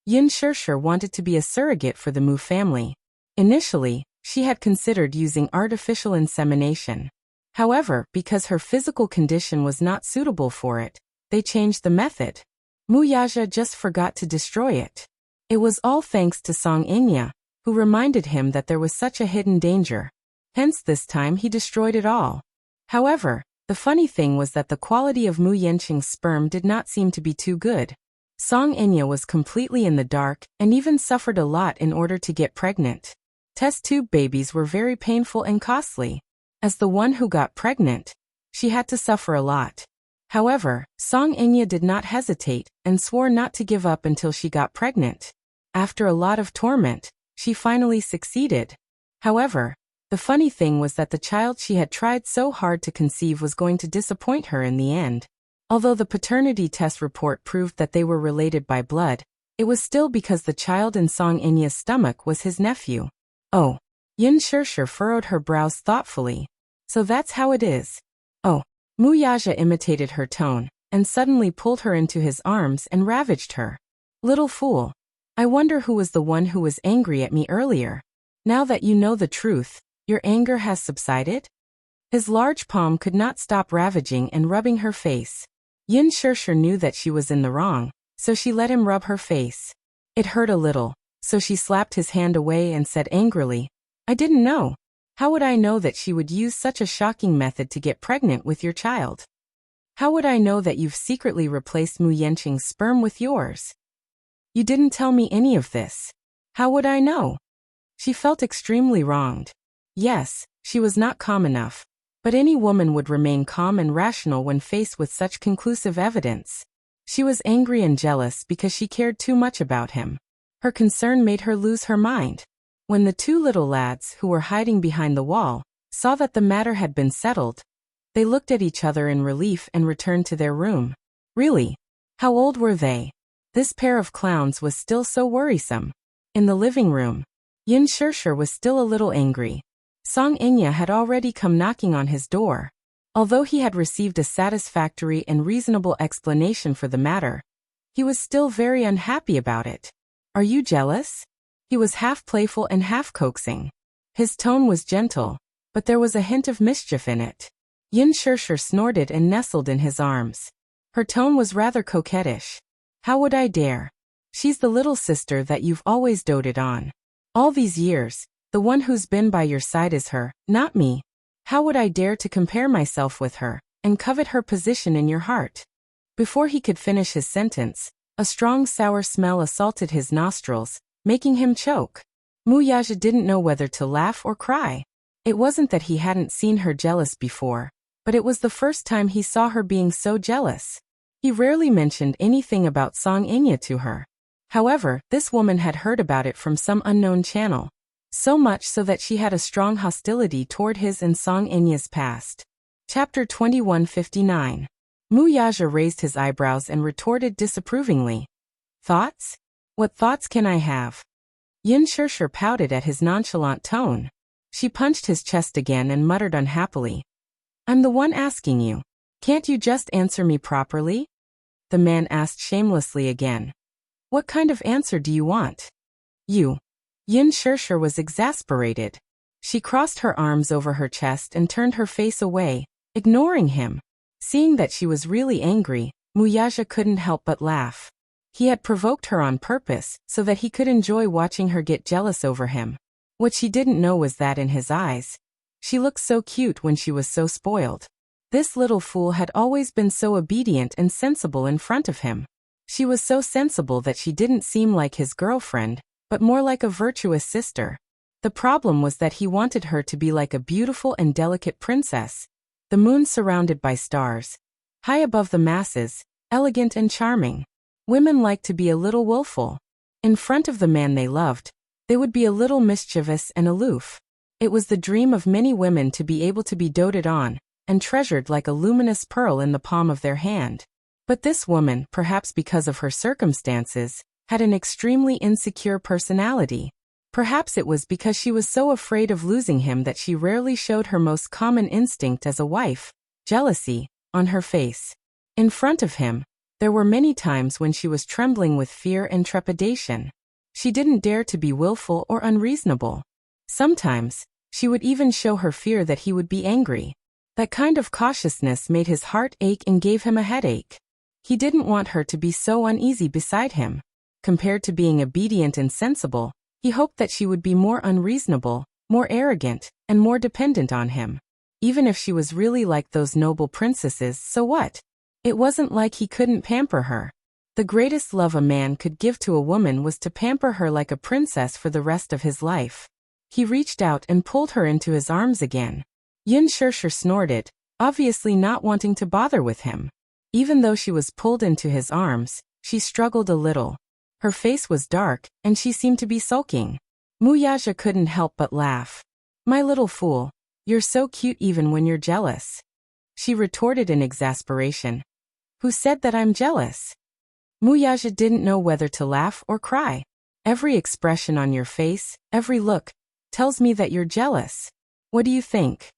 Yin Shirshir wanted to be a surrogate for the Mu family. Initially, she had considered using artificial insemination. However, because her physical condition was not suitable for it, they changed the method. Muyaja just forgot to destroy it. It was all thanks to Song Inya, who reminded him that there was such a hidden danger. Hence this time he destroyed it all. However, the funny thing was that the quality of Mu Yenqing's sperm did not seem to be too good. Song Inya was completely in the dark and even suffered a lot in order to get pregnant. Test tube babies were very painful and costly. As the one who got pregnant, she had to suffer a lot. However, Song Inya did not hesitate and swore not to give up until she got pregnant. After a lot of torment, she finally succeeded. However, the funny thing was that the child she had tried so hard to conceive was going to disappoint her in the end. Although the paternity test report proved that they were related by blood, it was still because the child in Song Inya's stomach was his nephew. Oh. Yin Shirshir furrowed her brows thoughtfully. So that's how it is. Oh. Muyaja imitated her tone, and suddenly pulled her into his arms and ravaged her. Little fool. I wonder who was the one who was angry at me earlier. Now that you know the truth, your anger has subsided? His large palm could not stop ravaging and rubbing her face. Yin Shirshir knew that she was in the wrong, so she let him rub her face. It hurt a little, so she slapped his hand away and said angrily, I didn't know. How would I know that she would use such a shocking method to get pregnant with your child? How would I know that you've secretly replaced Mu Yanqing's sperm with yours? You didn't tell me any of this. How would I know? She felt extremely wronged. Yes, she was not calm enough, but any woman would remain calm and rational when faced with such conclusive evidence. She was angry and jealous because she cared too much about him. Her concern made her lose her mind. When the two little lads who were hiding behind the wall saw that the matter had been settled, they looked at each other in relief and returned to their room. Really? How old were they? This pair of clowns was still so worrisome. In the living room, Yin Shirshir was still a little angry. Song Inya had already come knocking on his door. Although he had received a satisfactory and reasonable explanation for the matter, he was still very unhappy about it. Are you jealous? He was half playful and half coaxing. His tone was gentle, but there was a hint of mischief in it. Yin Shirshir snorted and nestled in his arms. Her tone was rather coquettish. How would I dare? She's the little sister that you've always doted on. All these years, the one who's been by your side is her, not me. How would I dare to compare myself with her, and covet her position in your heart? Before he could finish his sentence, a strong sour smell assaulted his nostrils, making him choke. Mu Yaja didn't know whether to laugh or cry. It wasn't that he hadn't seen her jealous before, but it was the first time he saw her being so jealous. He rarely mentioned anything about Song Inya to her. However, this woman had heard about it from some unknown channel, so much so that she had a strong hostility toward his and Song Inya's past. Chapter 2159. Mu Yaja raised his eyebrows and retorted disapprovingly. Thoughts? What thoughts can I have? Yin Shirshir pouted at his nonchalant tone. She punched his chest again and muttered unhappily. I'm the one asking you. Can't you just answer me properly? The man asked shamelessly again. What kind of answer do you want? You. Yin Shirshir was exasperated. She crossed her arms over her chest and turned her face away, ignoring him. Seeing that she was really angry, Mu Yaja couldn't help but laugh. He had provoked her on purpose so that he could enjoy watching her get jealous over him. What she didn't know was that in his eyes, she looked so cute when she was so spoiled. This little fool had always been so obedient and sensible in front of him. She was so sensible that she didn't seem like his girlfriend, but more like a virtuous sister. The problem was that he wanted her to be like a beautiful and delicate princess, the moon surrounded by stars, high above the masses, elegant and charming. Women like to be a little willful. In front of the man they loved, they would be a little mischievous and aloof. It was the dream of many women to be able to be doted on and treasured like a luminous pearl in the palm of their hand. But this woman, perhaps because of her circumstances, had an extremely insecure personality. Perhaps it was because she was so afraid of losing him that she rarely showed her most common instinct as a wife, jealousy, on her face. In front of him, there were many times when she was trembling with fear and trepidation. She didn't dare to be willful or unreasonable. Sometimes, she would even show her fear that he would be angry. That kind of cautiousness made his heart ache and gave him a headache. He didn't want her to be so uneasy beside him. Compared to being obedient and sensible, he hoped that she would be more unreasonable, more arrogant, and more dependent on him. Even if she was really like those noble princesses, so what? It wasn't like he couldn't pamper her. The greatest love a man could give to a woman was to pamper her like a princess for the rest of his life. He reached out and pulled her into his arms again. Yin Shirshir snorted, obviously not wanting to bother with him. Even though she was pulled into his arms, she struggled a little. Her face was dark, and she seemed to be sulking. Mu Yaja couldn't help but laugh. My little fool, you're so cute even when you're jealous. She retorted in exasperation. Who said that I'm jealous? Mu Yaja didn't know whether to laugh or cry. Every expression on your face, every look, tells me that you're jealous. What do you think?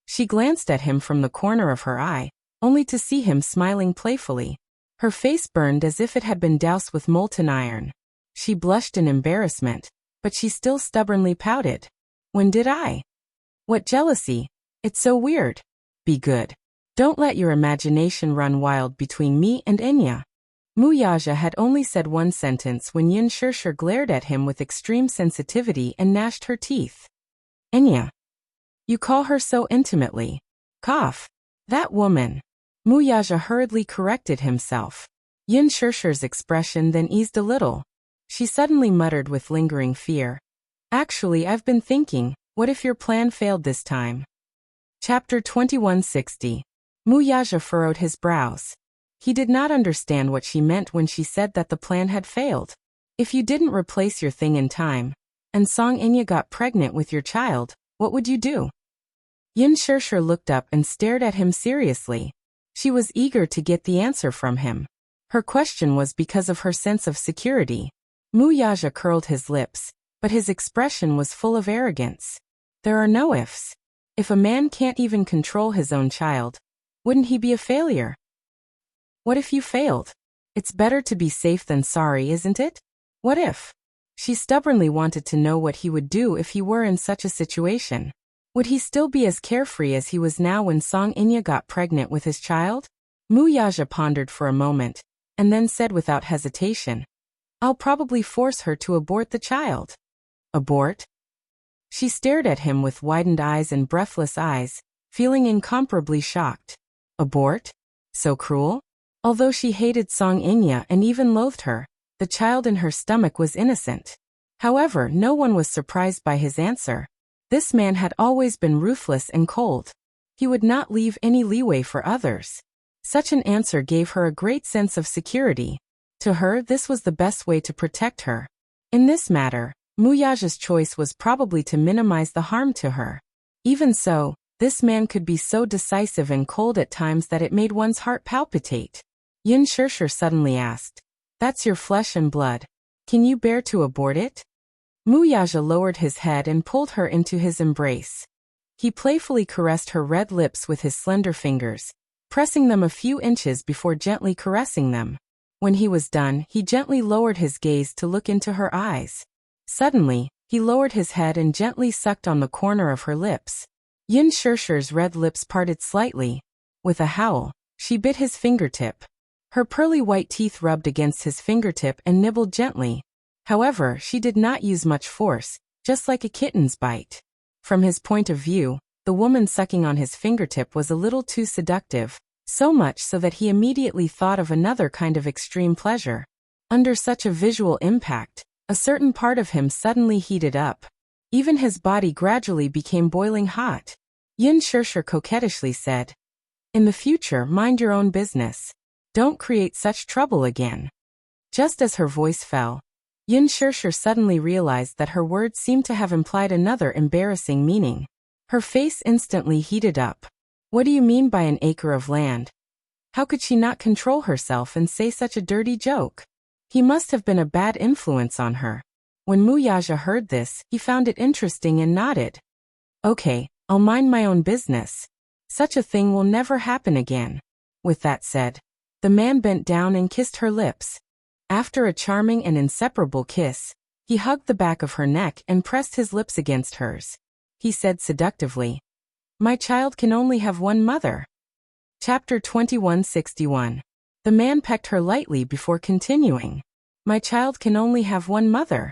She glanced at him from the corner of her eye, only to see him smiling playfully. Her face burned as if it had been doused with molten iron. She blushed in embarrassment, but she still stubbornly pouted. When did I? What jealousy? It's so weird. Be good. Don't let your imagination run wild between me and Enya. Mu Yaja had only said one sentence when Yin Shirshir glared at him with extreme sensitivity and gnashed her teeth. Enya. You call her so intimately. Cough. That woman. Muyaja hurriedly corrected himself. Yin Shishir's expression then eased a little. She suddenly muttered with lingering fear. Actually, I've been thinking, what if your plan failed this time? Chapter 2160. Muyaja furrowed his brows. He did not understand what she meant when she said that the plan had failed. If you didn't replace your thing in time, and Song Inya got pregnant with your child, what would you do? Yin Shishir looked up and stared at him seriously. She was eager to get the answer from him. Her question was because of her sense of security. Muyaja curled his lips, but his expression was full of arrogance. There are no ifs. If a man can't even control his own child, wouldn't he be a failure? What if you failed? It's better to be safe than sorry, isn't it? What if? She stubbornly wanted to know what he would do if he were in such a situation. Would he still be as carefree as he was now when Song Inya got pregnant with his child? Muyaja pondered for a moment, and then said without hesitation, I'll probably force her to abort the child. Abort? She stared at him with widened eyes and breathless eyes, feeling incomparably shocked. Abort? So cruel? Although she hated Song Inya and even loathed her, the child in her stomach was innocent. However, no one was surprised by his answer. This man had always been ruthless and cold. He would not leave any leeway for others. Such an answer gave her a great sense of security. To her, this was the best way to protect her. In this matter, Muyaja's choice was probably to minimize the harm to her. Even so, this man could be so decisive and cold at times that it made one's heart palpitate. Yin Shishir suddenly asked, That's your flesh and blood. Can you bear to abort it? Muyaja lowered his head and pulled her into his embrace. He playfully caressed her red lips with his slender fingers, pressing them a few inches before gently caressing them. When he was done, he gently lowered his gaze to look into her eyes. Suddenly, he lowered his head and gently sucked on the corner of her lips. Yin Shishir's red lips parted slightly. With a howl, she bit his fingertip. Her pearly white teeth rubbed against his fingertip and nibbled gently. However, she did not use much force, just like a kitten's bite. From his point of view, the woman sucking on his fingertip was a little too seductive, so much so that he immediately thought of another kind of extreme pleasure. Under such a visual impact, a certain part of him suddenly heated up. Even his body gradually became boiling hot. Yin Shishir coquettishly said, In the future, mind your own business. Don't create such trouble again. Just as her voice fell, Yin Shishir suddenly realized that her words seemed to have implied another embarrassing meaning. Her face instantly heated up. What do you mean by an acre of land? How could she not control herself and say such a dirty joke? He must have been a bad influence on her. When Muyaja heard this, he found it interesting and nodded. Okay, I'll mind my own business. Such a thing will never happen again. With that said, the man bent down and kissed her lips. After a charming and inseparable kiss, he hugged the back of her neck and pressed his lips against hers. He said seductively, My child can only have one mother. Chapter 2161. The man pecked her lightly before continuing. My child can only have one mother.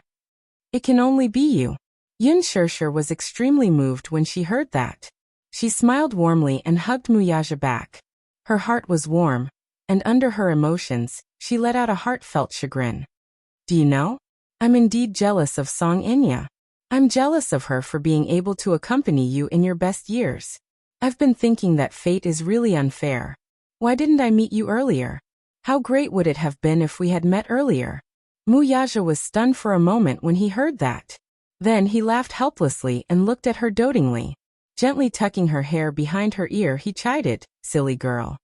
It can only be you. Yin Shishir was extremely moved when she heard that. She smiled warmly and hugged Muyaja back. Her heart was warm, and under her emotions, she let out a heartfelt chagrin. Do you know? I'm indeed jealous of Song Inya. I'm jealous of her for being able to accompany you in your best years. I've been thinking that fate is really unfair. Why didn't I meet you earlier? How great would it have been if we had met earlier? Muyaja was stunned for a moment when he heard that. Then he laughed helplessly and looked at her dotingly. Gently tucking her hair behind her ear, he chided, Silly girl.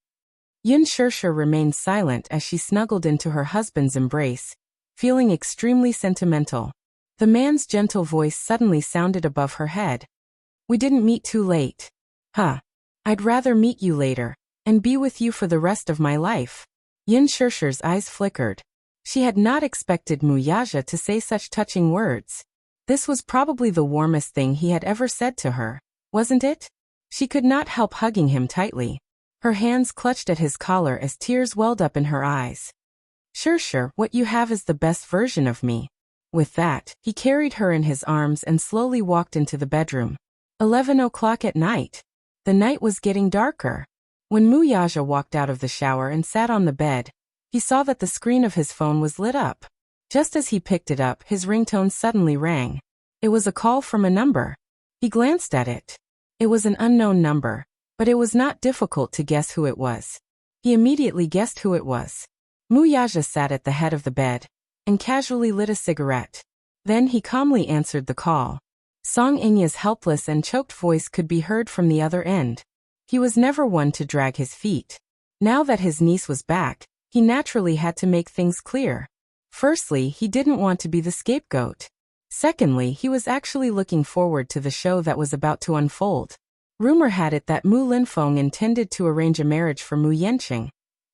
Yin Shishir remained silent as she snuggled into her husband's embrace, feeling extremely sentimental. The man's gentle voice suddenly sounded above her head. We didn't meet too late. Huh. I'd rather meet you later, and be with you for the rest of my life. Yin Shishir's eyes flickered. She had not expected Muyaja to say such touching words. This was probably the warmest thing he had ever said to her, wasn't it? She could not help hugging him tightly. Her hands clutched at his collar as tears welled up in her eyes. Sure, what you have is the best version of me. With that, he carried her in his arms and slowly walked into the bedroom. 11 o'clock at night. The night was getting darker. When Muyaja walked out of the shower and sat on the bed, he saw that the screen of his phone was lit up. Just as he picked it up, his ringtone suddenly rang. It was a call from a number. He glanced at it. It was an unknown number, but it was not difficult to guess who it was. He immediately guessed who it was. Muyaja sat at the head of the bed and casually lit a cigarette. Then he calmly answered the call. Song Inya's helpless and choked voice could be heard from the other end. He was never one to drag his feet. Now that his niece was back, he naturally had to make things clear. Firstly, he didn't want to be the scapegoat. Secondly, he was actually looking forward to the show that was about to unfold. Rumor had it that Mu Linfeng intended to arrange a marriage for Mu Yanqing,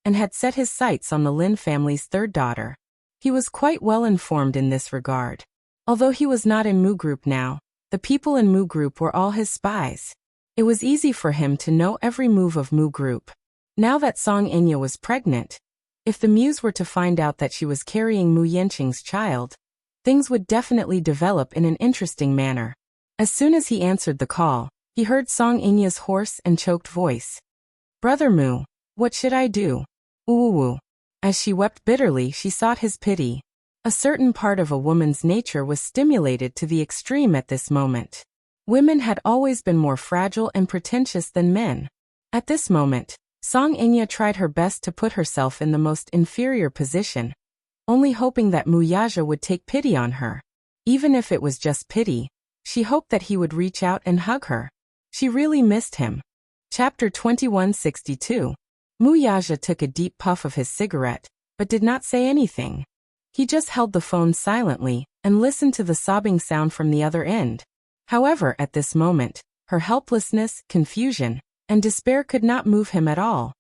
and had set his sights on the Lin family's third daughter. He was quite well informed in this regard. Although he was not in Mu Group now, the people in Mu Group were all his spies. It was easy for him to know every move of Mu Group. Now that Song Inya was pregnant, if the Muse were to find out that she was carrying Mu Yanqing's child, things would definitely develop in an interesting manner. As soon as he answered the call, he heard Song Inya's hoarse and choked voice. "Brother Mu, what should I do? Ooh." As she wept bitterly, she sought his pity. A certain part of a woman's nature was stimulated to the extreme at this moment. Women had always been more fragile and pretentious than men. At this moment, Song Inya tried her best to put herself in the most inferior position, only hoping that Muyaja would take pity on her. Even if it was just pity, she hoped that he would reach out and hug her. She really missed him. Chapter 2162. Muyaja took a deep puff of his cigarette, but did not say anything. He just held the phone silently and listened to the sobbing sound from the other end. However, at this moment, her helplessness, confusion, and despair could not move him at all.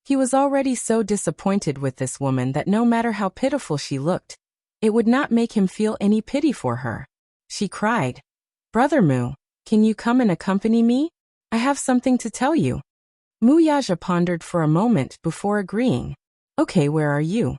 He was already so disappointed with this woman that no matter how pitiful she looked, it would not make him feel any pity for her. She cried, "Brother Mu, can you come and accompany me? I have something to tell you." Muyaja pondered for a moment before agreeing. "Okay, where are you?"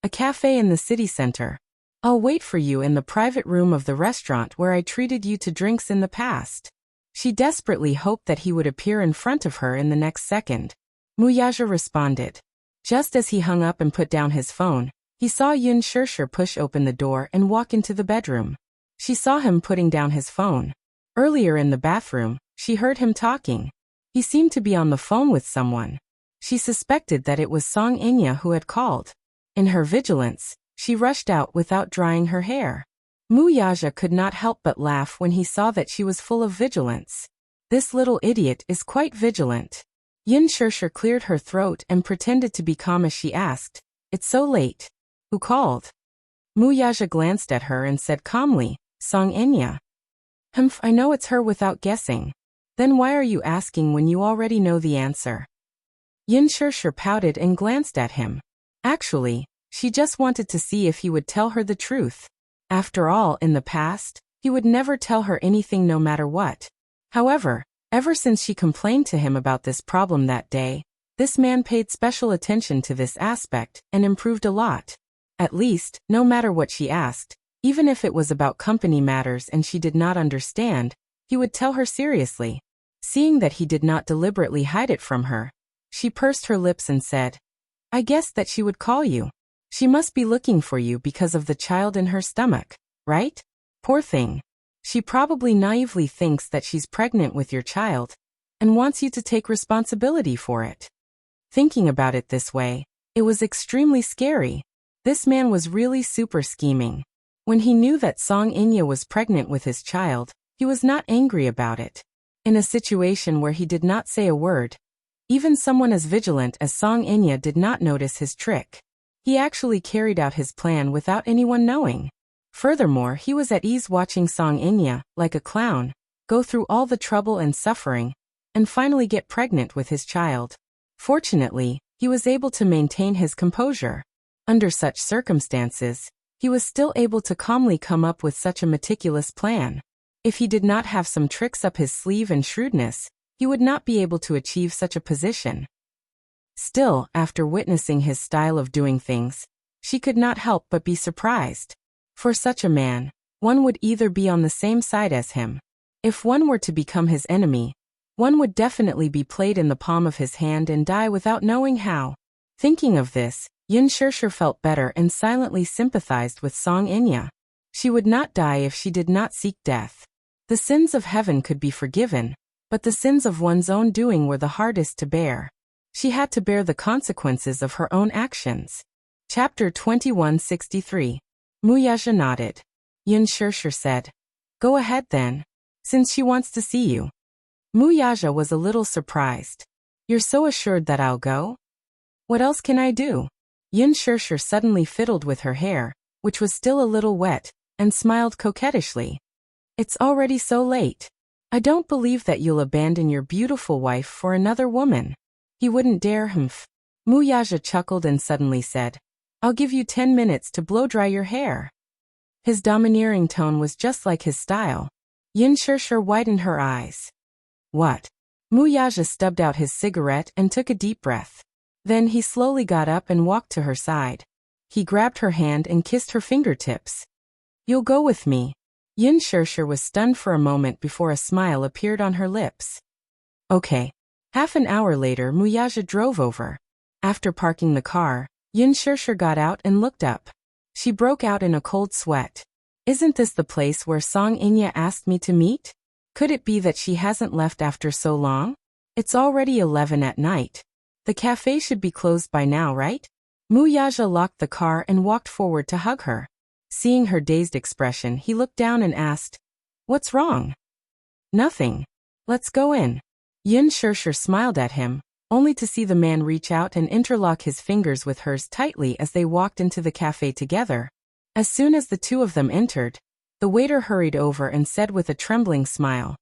"A cafe in the city center. I'll wait for you in the private room of the restaurant where I treated you to drinks in the past." She desperately hoped that he would appear in front of her in the next second. Muyaja responded. Just as he hung up and put down his phone, he saw Yun Shirsher push open the door and walk into the bedroom. She saw him putting down his phone. Earlier in the bathroom, she heard him talking. He seemed to be on the phone with someone. She suspected that it was Song Inya who had called. In her vigilance, she rushed out without drying her hair. Muyaja could not help but laugh when he saw that she was full of vigilance. This little idiot is quite vigilant. Yin Shirsher cleared her throat and pretended to be calm as she asked, "It's so late. Who called?" Muyaja glanced at her and said calmly, "Song Inya." "Humph, I know it's her without guessing. Then why are you asking when you already know the answer?" Yin Shirsher pouted and glanced at him. Actually, she just wanted to see if he would tell her the truth. After all, in the past, he would never tell her anything no matter what. However, ever since she complained to him about this problem that day, this man paid special attention to this aspect and improved a lot. At least, no matter what she asked, even if it was about company matters and she did not understand, he would tell her seriously. Seeing that he did not deliberately hide it from her, she pursed her lips and said, "I guessed that she would call you. She must be looking for you because of the child in her stomach, right? Poor thing. She probably naively thinks that she's pregnant with your child and wants you to take responsibility for it." Thinking about it this way, it was extremely scary. This man was really super scheming. When he knew that Song Inya was pregnant with his child, he was not angry about it. In a situation where he did not say a word, even someone as vigilant as Song Inya did not notice his trick. He actually carried out his plan without anyone knowing. Furthermore, he was at ease watching Song Inya, like a clown, go through all the trouble and suffering, and finally get pregnant with his child. Fortunately, he was able to maintain his composure. Under such circumstances, he was still able to calmly come up with such a meticulous plan. If he did not have some tricks up his sleeve and shrewdness, he would not be able to achieve such a position. Still, after witnessing his style of doing things, she could not help but be surprised. For such a man, one would either be on the same side as him. If one were to become his enemy, One would definitely be played in the palm of his hand and die without knowing how. Thinking of this, Yin Shirshir felt better and silently sympathized with Song Inya. She would not die if she did not seek death. The sins of heaven could be forgiven, but the sins of one's own doing were the hardest to bear. She had to bear the consequences of her own actions. Chapter 2163. Muyaja nodded. Yin Shirshir said, "Go ahead then, since she wants to see you." Muyaja was a little surprised. "You're so assured that I'll go? What else can I do?" Yin Shirshir suddenly fiddled with her hair, which was still a little wet, and smiled coquettishly. "It's already so late. I don't believe that you'll abandon your beautiful wife for another woman." "He wouldn't dare, humph." Muyaja chuckled and suddenly said, "I'll give you 10 minutes to blow-dry your hair." His domineering tone was just like his style. Yin Shirshir widened her eyes. "What?" Muyaja stubbed out his cigarette and took a deep breath. Then he slowly got up and walked to her side. He grabbed her hand and kissed her fingertips. "You'll go with me." Yin Shirshir was stunned for a moment before a smile appeared on her lips. "Okay." Half an hour later, Muyaja drove over. After parking the car, Yin Shirshir got out and looked up. She broke out in a cold sweat. "Isn't this the place where Song Inya asked me to meet? Could it be that she hasn't left after so long? It's already 11 at night. The cafe should be closed by now, right?" Muyaja locked the car and walked forward to hug her. Seeing her dazed expression, he looked down and asked, "What's wrong?" "Nothing. Let's go in." Yin Shirshir smiled at him, only to see the man reach out and interlock his fingers with hers tightly as they walked into the cafe together. As soon as the two of them entered, the waiter hurried over and said with a trembling smile,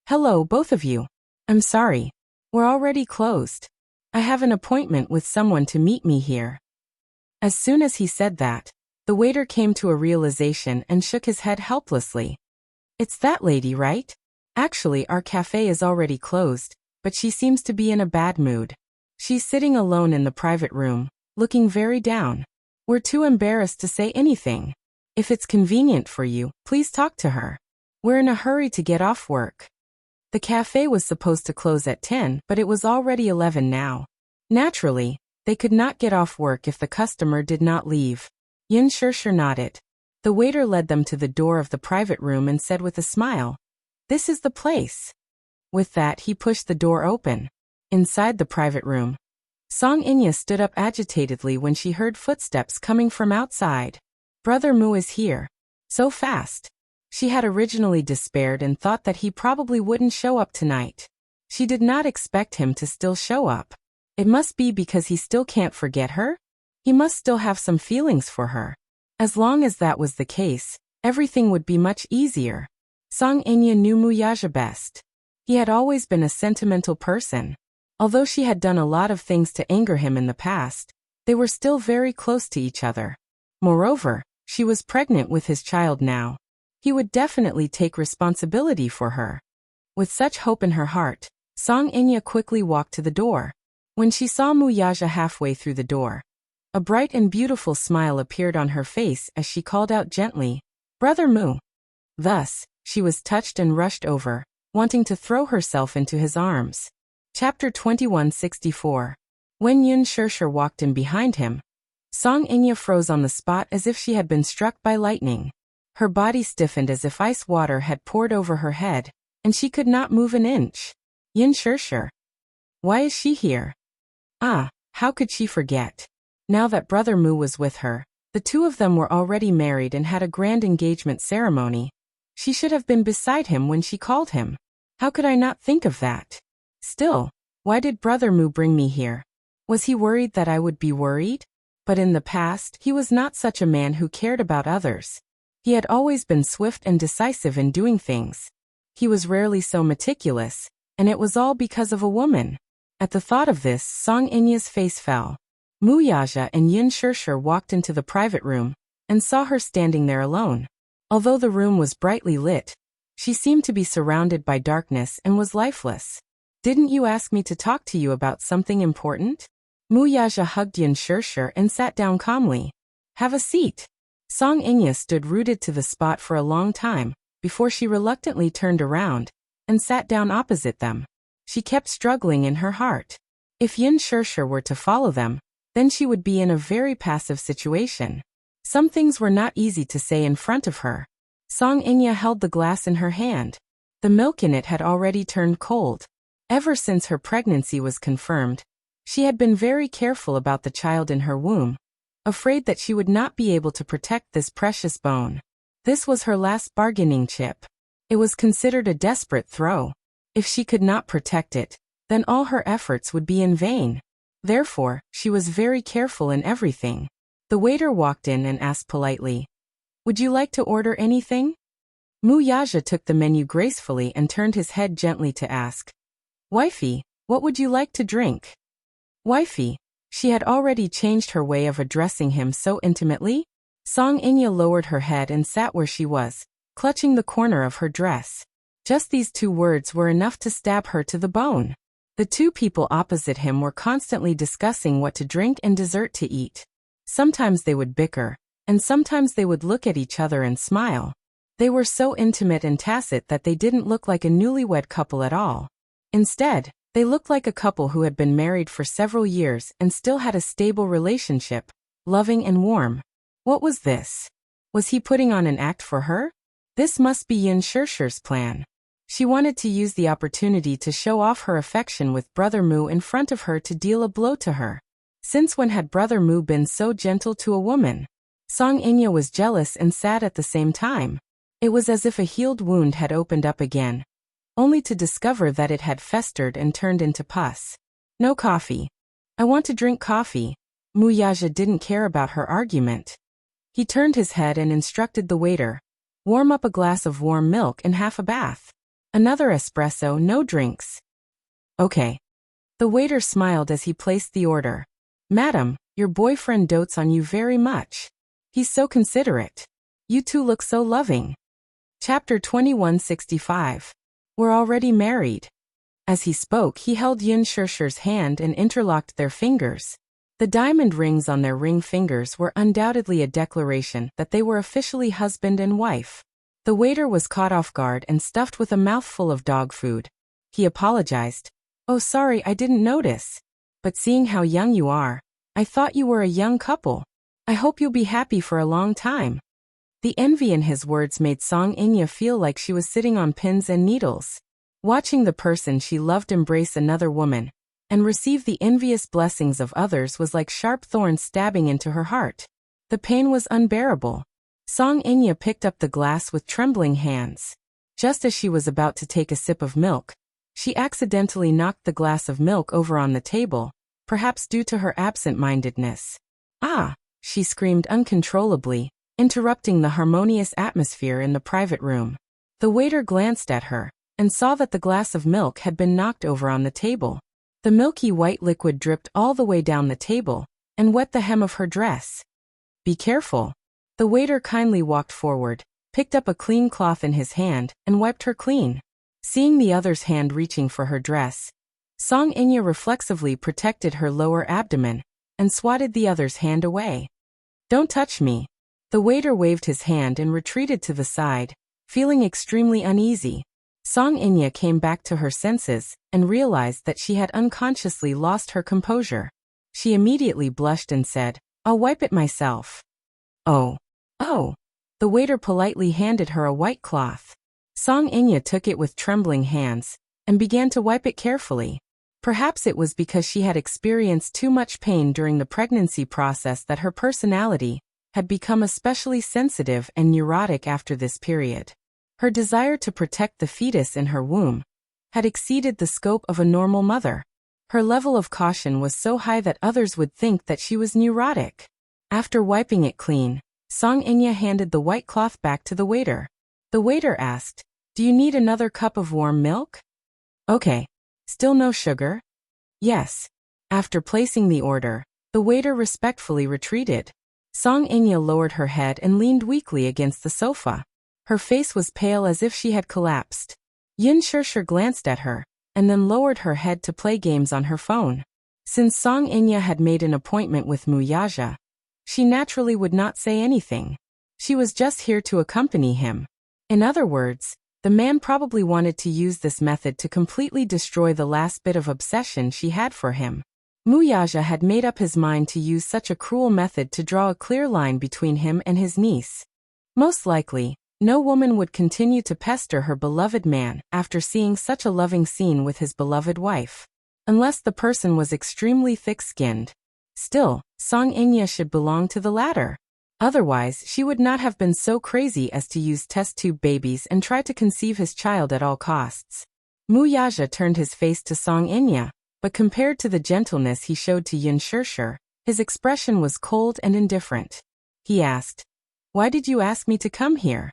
"Hello, both of you. I'm sorry. We're already closed. I have an appointment with someone to meet me here." As soon as he said that, the waiter came to a realization and shook his head helplessly. "It's that lady, right? Actually, our cafe is already closed, but she seems to be in a bad mood. She's sitting alone in the private room, looking very down. We're too embarrassed to say anything. If it's convenient for you, please talk to her. We're in a hurry to get off work." The cafe was supposed to close at 10, but it was already 11 now. Naturally, they could not get off work if the customer did not leave. Yin Shirshir nodded. The waiter led them to the door of the private room and said with a smile, "This is the place." With that, he pushed the door open. Inside the private room, Song Inya stood up agitatedly when she heard footsteps coming from outside. "Brother Mu is here. So fast." She had originally despaired and thought that he probably wouldn't show up tonight. She did not expect him to still show up. It must be because he still can't forget her? He must still have some feelings for her. As long as that was the case, everything would be much easier. Song Inya knew Muyaja best. He had always been a sentimental person. Although she had done a lot of things to anger him in the past, they were still very close to each other. Moreover, she was pregnant with his child now. He would definitely take responsibility for her. With such hope in her heart, Song Inya quickly walked to the door. When she saw Muyaja halfway through the door, a bright and beautiful smile appeared on her face as she called out gently, "Brother Mu." Thus, she was touched and rushed over, wanting to throw herself into his arms. Chapter 2164. When Yin Shirshir walked in behind him, Song Inya froze on the spot as if she had been struck by lightning. Her body stiffened as if ice water had poured over her head, and she could not move an inch. Yin Shirshir. Why is she here? Ah, how could she forget? Now that Brother Mu was with her, the two of them were already married and had a grand engagement ceremony. She should have been beside him when she called him. How could I not think of that? Still, why did Brother Mu bring me here? Was he worried that I would be worried? But in the past, he was not such a man who cared about others. He had always been swift and decisive in doing things. He was rarely so meticulous, and it was all because of a woman. At the thought of this, Song Inya's face fell. Muyaja and Yin Shirshir walked into the private room, and saw her standing there alone. Although the room was brightly lit, she seemed to be surrounded by darkness and was lifeless. "Didn't you ask me to talk to you about something important?" Muyaja hugged Yin Shirshir and sat down calmly. "Have a seat." Song Inya stood rooted to the spot for a long time, before she reluctantly turned around, and sat down opposite them. She kept struggling in her heart. If Yin Shirshir were to follow them, then she would be in a very passive situation. Some things were not easy to say in front of her. Song Inya held the glass in her hand. The milk in it had already turned cold. Ever since her pregnancy was confirmed, she had been very careful about the child in her womb, afraid that she would not be able to protect this precious bone. This was her last bargaining chip. It was considered a desperate throw. If she could not protect it, then all her efforts would be in vain. Therefore, she was very careful in everything. The waiter walked in and asked politely, "Would you like to order anything?" Mu Yaja took the menu gracefully and turned his head gently to ask, "Wifey, what would you like to drink?" "Wifey," she had already changed her way of addressing him so intimately. Song Inya lowered her head and sat where she was, clutching the corner of her dress. Just these two words were enough to stab her to the bone. The two people opposite him were constantly discussing what to drink and dessert to eat. Sometimes they would bicker, and sometimes they would look at each other and smile. They were so intimate and tacit that they didn't look like a newlywed couple at all. Instead, they looked like a couple who had been married for several years and still had a stable relationship, loving and warm. What was this? Was he putting on an act for her? This must be Yin Shirshir's plan. She wanted to use the opportunity to show off her affection with Brother Mu in front of her to deal a blow to her. Since when had Brother Mu been so gentle to a woman? Song Inya was jealous and sad at the same time. It was as if a healed wound had opened up again, only to discover that it had festered and turned into pus. "No coffee. I want to drink coffee." Mu Yaja didn't care about her argument. He turned his head and instructed the waiter, "Warm up a glass of warm milk and half a bath. Another espresso, no drinks." "Okay." The waiter smiled as he placed the order. "Madam, your boyfriend dotes on you very much. He's so considerate. You two look so loving." Chapter 2165. We're already married. As he spoke, he held Yin Shirshir's hand and interlocked their fingers. The diamond rings on their ring fingers were undoubtedly a declaration that they were officially husband and wife. The waiter was caught off guard and stuffed with a mouthful of dog food. He apologized. "Oh, sorry, I didn't notice. But seeing how young you are, I thought you were a young couple. I hope you'll be happy for a long time." The envy in his words made Song Inya feel like she was sitting on pins and needles. Watching the person she loved embrace another woman and receive the envious blessings of others was like sharp thorns stabbing into her heart. The pain was unbearable. Song Inya picked up the glass with trembling hands. Just as she was about to take a sip of milk, she accidentally knocked the glass of milk over on the table, perhaps due to her absent-mindedness. "Ah!" she screamed uncontrollably, interrupting the harmonious atmosphere in the private room. The waiter glanced at her and saw that the glass of milk had been knocked over on the table. The milky white liquid dripped all the way down the table and wet the hem of her dress. "Be careful." The waiter kindly walked forward, picked up a clean cloth in his hand, and wiped her clean. Seeing the other's hand reaching for her dress, Song Inya reflexively protected her lower abdomen and swatted the other's hand away. "Don't touch me." The waiter waved his hand and retreated to the side, feeling extremely uneasy. Song Inya came back to her senses and realized that she had unconsciously lost her composure. She immediately blushed and said, "I'll wipe it myself." "Oh. Oh." The waiter politely handed her a white cloth. Song Inya took it with trembling hands and began to wipe it carefully. Perhaps it was because she had experienced too much pain during the pregnancy process that her personality had become especially sensitive and neurotic after this period. Her desire to protect the fetus in her womb had exceeded the scope of a normal mother. Her level of caution was so high that others would think that she was neurotic. After wiping it clean, Song Inya handed the white cloth back to the waiter. The waiter asked, "Do you need another cup of warm milk?" "Okay. Still no sugar?" "Yes." After placing the order, the waiter respectfully retreated. Song Inya lowered her head and leaned weakly against the sofa. Her face was pale as if she had collapsed. Yin Shirshir glanced at her, and then lowered her head to play games on her phone. Since Song Inya had made an appointment with Mu Yaja, she naturally would not say anything. She was just here to accompany him. In other words, The man probably wanted to use this method to completely destroy the last bit of obsession she had for him. Muyaja had made up his mind to use such a cruel method to draw a clear line between him and his niece. Most likely, no woman would continue to pester her beloved man after seeing such a loving scene with his beloved wife. Unless the person was extremely thick-skinned. Still, Song Inya should belong to the latter. Otherwise, she would not have been so crazy as to use test tube babies and try to conceive his child at all costs. Muyaja turned his face to Song Inya, but compared to the gentleness he showed to Yin Shirshir, his expression was cold and indifferent. He asked, "Why did you ask me to come here?"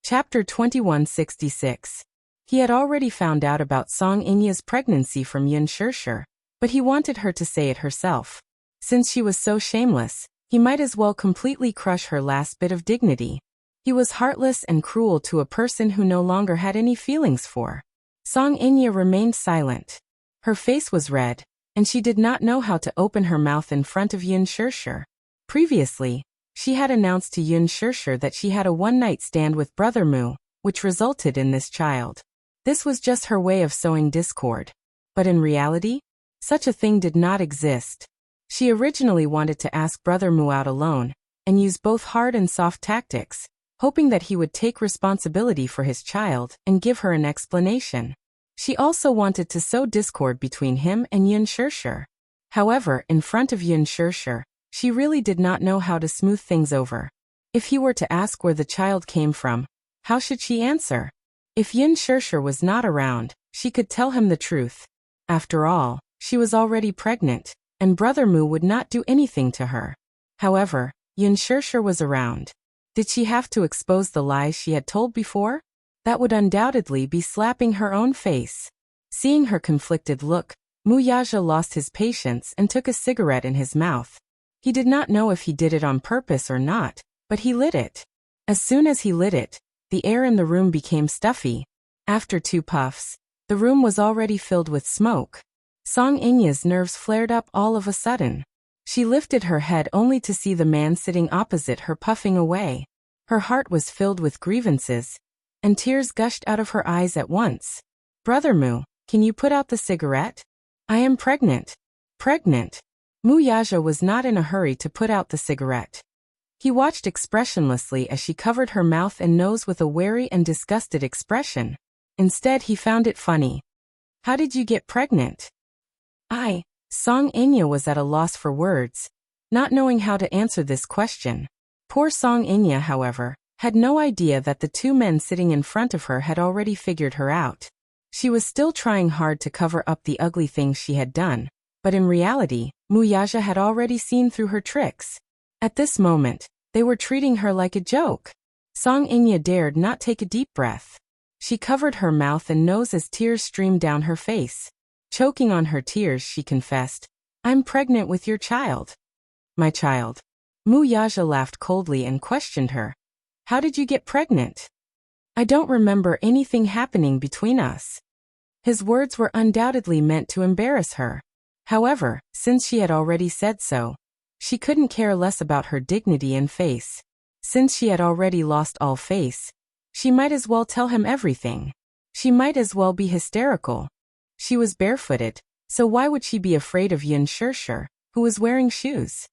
Chapter 2166. He had already found out about Song Inya's pregnancy from Yin Shirshir, but he wanted her to say it herself. Since she was so shameless, he might as well completely crush her last bit of dignity. He was heartless and cruel to a person who no longer had any feelings for. Song Inya remained silent. Her face was red, and she did not know how to open her mouth in front of Yin Shirshir. Previously, she had announced to Yin Shirshir that she had a one-night stand with Brother Mu, which resulted in this child. This was just her way of sowing discord. But in reality, such a thing did not exist. She originally wanted to ask Brother Mu out alone, and use both hard and soft tactics, hoping that he would take responsibility for his child and give her an explanation. She also wanted to sow discord between him and Yin Shirshir. However, in front of Yin Shirshir, she really did not know how to smooth things over. If he were to ask where the child came from, how should she answer? If Yin Shirshir was not around, she could tell him the truth. After all, she was already pregnant, and Brother Mu would not do anything to her. However, Yin Shirshir was around. Did she have to expose the lies she had told before? That would undoubtedly be slapping her own face. Seeing her conflicted look, Muyaja lost his patience and took a cigarette in his mouth. He did not know if he did it on purpose or not, but he lit it. As soon as he lit it, the air in the room became stuffy. After 2 puffs, the room was already filled with smoke. Song Inya's nerves flared up all of a sudden. She lifted her head only to see the man sitting opposite her puffing away. Her heart was filled with grievances, and tears gushed out of her eyes at once. "Brother Mu, can you put out the cigarette? I am pregnant." Pregnant? Muyaja was not in a hurry to put out the cigarette. He watched expressionlessly as she covered her mouth and nose with a wary and disgusted expression. Instead, he found it funny. "How did you get pregnant?" Song Inya was at a loss for words, not knowing how to answer this question. Poor Song Inya, however, had no idea that the 2 men sitting in front of her had already figured her out. She was still trying hard to cover up the ugly things she had done, but in reality, Muyaja had already seen through her tricks. At this moment, they were treating her like a joke. Song Inya dared not take a deep breath. She covered her mouth and nose as tears streamed down her face. Choking on her tears, she confessed, "I'm pregnant with your child." "My child?" Muyaja laughed coldly and questioned her. "How did you get pregnant?" "I don't remember anything happening between us." His words were undoubtedly meant to embarrass her. However, since she had already said so, she couldn't care less about her dignity and face. Since she had already lost all face, she might as well tell him everything. She might as well be hysterical. She was barefooted, so why would she be afraid of Yin Shirshir, who was wearing shoes?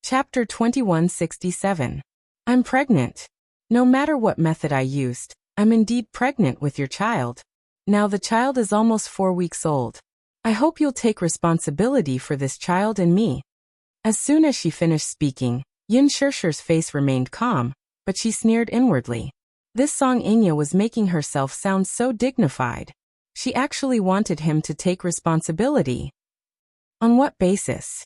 Chapter 2167. I'm pregnant. No matter what method I used, I'm indeed pregnant with your child. Now the child is almost 4 weeks old. I hope you'll take responsibility for this child and me. As soon as she finished speaking, Yin Shirshir's face remained calm, but she sneered inwardly. This Song Inya was making herself sound so dignified. She actually wanted him to take responsibility. On what basis?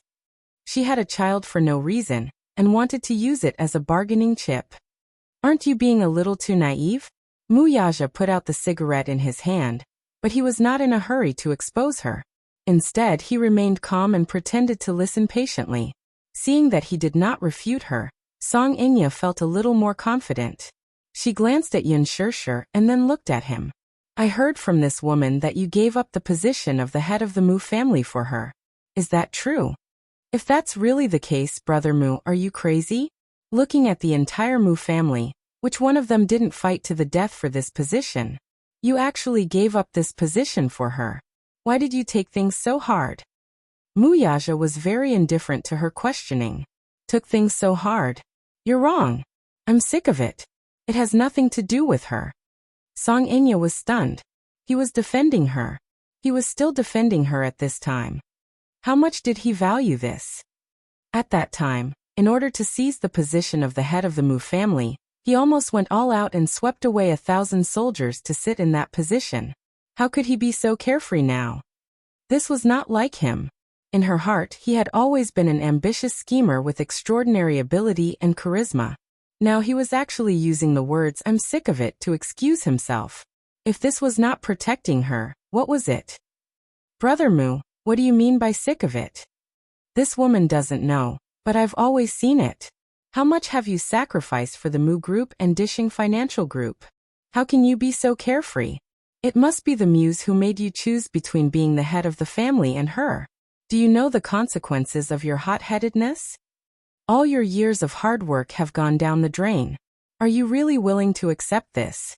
She had a child for no reason, and wanted to use it as a bargaining chip. Aren't you being a little too naive? Muyaja put out the cigarette in his hand, but he was not in a hurry to expose her. Instead, he remained calm and pretended to listen patiently. Seeing that he did not refute her, Song Inya felt a little more confident. She glanced at Yin Shirshir and then looked at him. I heard from this woman that you gave up the position of the head of the Mu family for her. Is that true? If that's really the case, Brother Mu, are you crazy? Looking at the entire Mu family, Which one of them didn't fight to the death for this position? You actually gave up this position for her. Why did you take things so hard? Muyaja was very indifferent to her questioning. Took things so hard. You're wrong. I'm sick of it. It has nothing to do with her. Song Inya was stunned. He was defending her. He was still defending her at this time. How much did he value this? At that time, in order to seize the position of the head of the Mu family, he almost went all out and swept away 1,000 soldiers to sit in that position. How could he be so carefree now? This was not like him. In her heart, he had always been an ambitious schemer with extraordinary ability and charisma. Now he was actually using the words "I'm sick of it" to excuse himself. If this was not protecting her, what was it? Brother Mu, what do you mean by sick of it? This woman doesn't know, but I've always seen it. How much have you sacrificed for the Mu Group and Dishing Financial Group? How can you be so carefree? It must be the muse who made you choose between being the head of the family and her. Do you know the consequences of your hot-headedness? All your years of hard work have gone down the drain. Are you really willing to accept this?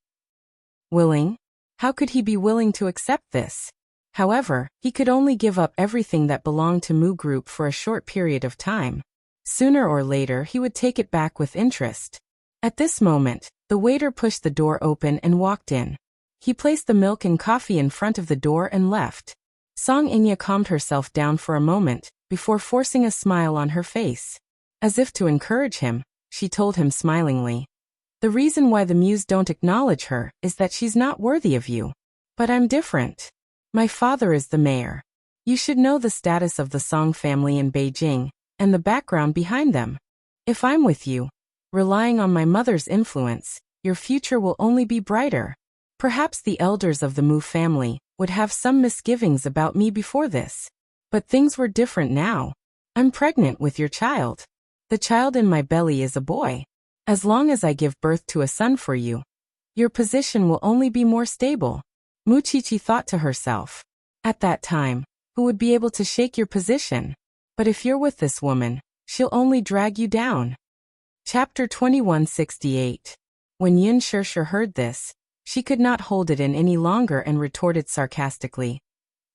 Willing? How could he be willing to accept this? However, he could only give up everything that belonged to Mu Group for a short period of time. Sooner or later he would take it back with interest. At this moment, the waiter pushed the door open and walked in. He placed the milk and coffee in front of the door and left. Song Inya calmed herself down for a moment, before forcing a smile on her face. As if to encourage him, she told him smilingly, "The reason why the muse don't acknowledge her is that she's not worthy of you. But I'm different. My father is the mayor. You should know the status of the Song family in Beijing, and the background behind them. If I'm with you, relying on my mother's influence, your future will only be brighter. Perhaps the elders of the Mu family would have some misgivings about me before this. But things were different now. I'm pregnant with your child. The child in my belly is a boy. As long as I give birth to a son for you, your position will only be more stable." Muchichi thought to herself. At that time, who would be able to shake your position? But if you're with this woman, she'll only drag you down. Chapter 2168. When Yun Shirshir heard this, she could not hold it in any longer and retorted sarcastically,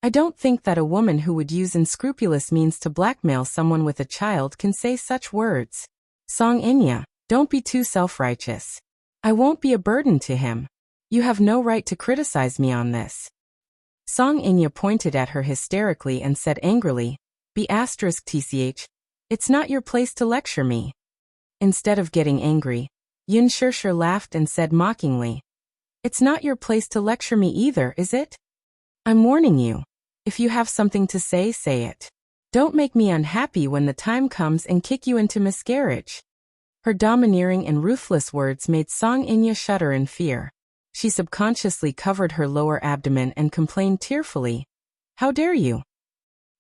"I don't think that a woman who would use unscrupulous means to blackmail someone with a child can say such words. Song Inya, don't be too self-righteous. I won't be a burden to him. You have no right to criticize me on this." Song Inya pointed at her hysterically and said angrily, "Tch, it's not your place to lecture me." Instead of getting angry, Yun Shirshir laughed and said mockingly, "It's not your place to lecture me either, is it? I'm warning you. If you have something to say, say it. Don't make me unhappy when the time comes and kick you into miscarriage." Her domineering and ruthless words made Song Inya shudder in fear. She subconsciously covered her lower abdomen and complained tearfully, "How dare you?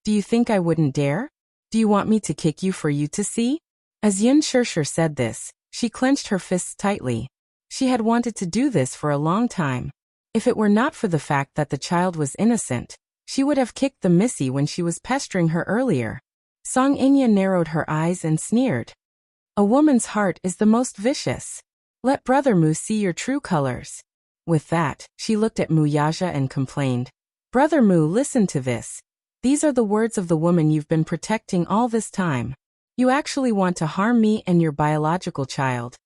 Do you think I wouldn't dare? Do you want me to kick you for you to see?" As Yun Shirshir said this, she clenched her fists tightly. She had wanted to do this for a long time. If it were not for the fact that the child was innocent, she would have kicked the missy when she was pestering her earlier. Song Inya narrowed her eyes and sneered. "A woman's heart is the most vicious. Let Brother Mu see your true colors." With that, she looked at Muyaja and complained, "Brother Mu, listen to this. These are the words of the woman you've been protecting all this time. You actually want to harm me and your biological child.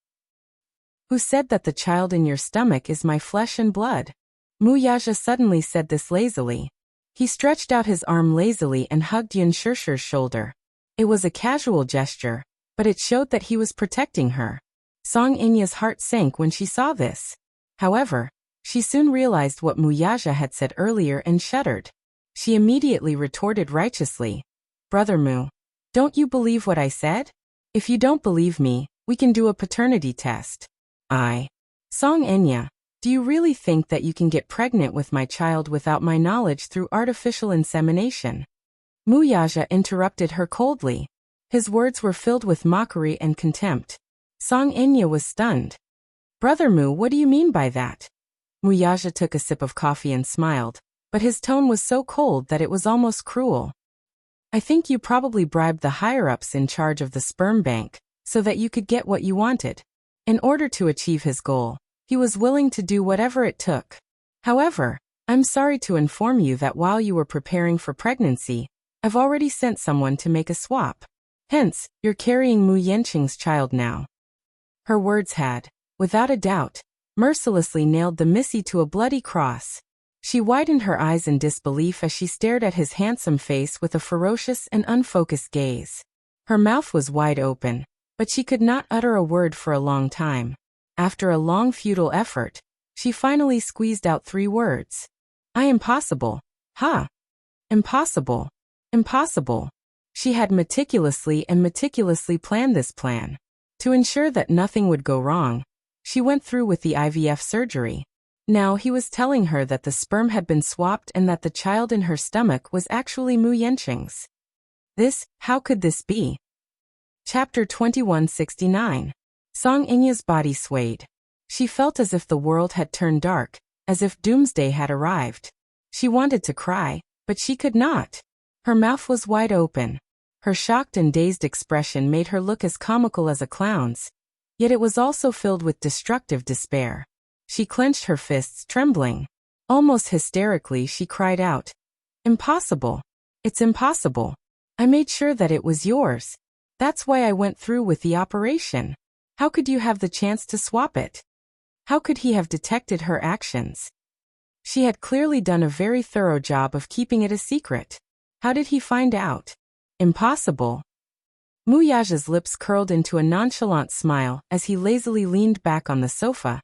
Who said that the child in your stomach is my flesh and blood?" Muyaja suddenly said this lazily. He stretched out his arm lazily and hugged Yun Shirshir's shoulder. It was a casual gesture, but it showed that he was protecting her. Song Inya's heart sank when she saw this. However, she soon realized what Muyaja had said earlier and shuddered. She immediately retorted righteously, "Brother Mu, don't you believe what I said? If you don't believe me, we can do a paternity test." Song Inya, do you really think that you can get pregnant with my child without my knowledge through artificial insemination?" Muyaja interrupted her coldly. His words were filled with mockery and contempt. Song Inya was stunned. "Brother Mu, what do you mean by that?" Muyaja took a sip of coffee and smiled, but his tone was so cold that it was almost cruel. "I think you probably bribed the higher-ups in charge of the sperm bank, so that you could get what you wanted. In order to achieve his goal, he was willing to do whatever it took. However, I'm sorry to inform you that while you were preparing for pregnancy, I've already sent someone to make a swap. Hence, you're carrying Mu Yanqing's child now. Her words had, without a doubt, mercilessly nailed the Missy to a bloody cross. She widened her eyes in disbelief as she stared at his handsome face with a ferocious and unfocused gaze. Her mouth was wide open, but she could not utter a word for a long time. After a long futile effort, she finally squeezed out 3 words. Impossible. Ha! Impossible. Impossible. She had meticulously planned this plan. To ensure that nothing would go wrong, she went through with the IVF surgery. Now he was telling her that the sperm had been swapped and that the child in her stomach was actually Mu Yanqing's. How could this be? Chapter 2169. Song Inya's body swayed. She felt as if the world had turned dark, as if doomsday had arrived. She wanted to cry, but she could not. Her mouth was wide open. Her shocked and dazed expression made her look as comical as a clown's, yet it was also filled with destructive despair. She clenched her fists, trembling. Almost hysterically, she cried out, "Impossible! It's impossible! I made sure that it was yours. That's why I went through with the operation. How could you have the chance to swap it? How could he have detected her actions? She had clearly done a very thorough job of keeping it a secret. How did he find out? Impossible." Mu Yaja's lips curled into a nonchalant smile as he lazily leaned back on the sofa,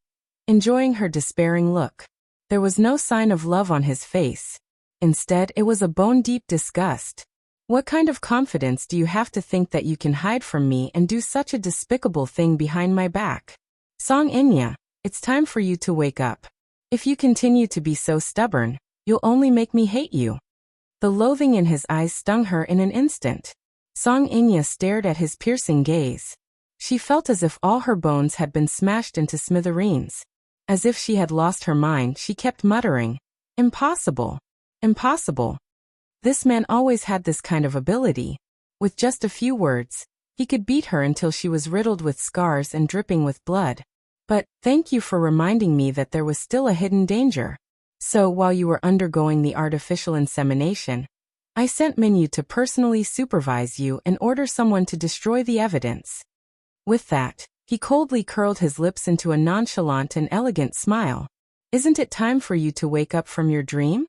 enjoying her despairing look. There was no sign of love on his face. Instead, it was a bone-deep disgust. "What kind of confidence do you have to think that you can hide from me and do such a despicable thing behind my back? Song Inya, it's time for you to wake up. If you continue to be so stubborn, you'll only make me hate you." The loathing in his eyes stung her in an instant. Song Inya stared at his piercing gaze. She felt as if all her bones had been smashed into smithereens. As if she had lost her mind, she kept muttering, "Impossible. Impossible." This man always had this kind of ability. With just a few words, he could beat her until she was riddled with scars and dripping with blood. But, thank you for reminding me that there was still a hidden danger. So, while you were undergoing the artificial insemination, I sent Minyu to personally supervise you and order someone to destroy the evidence. With that, he coldly curled his lips into a nonchalant and elegant smile. "Isn't it time for you to wake up from your dream?"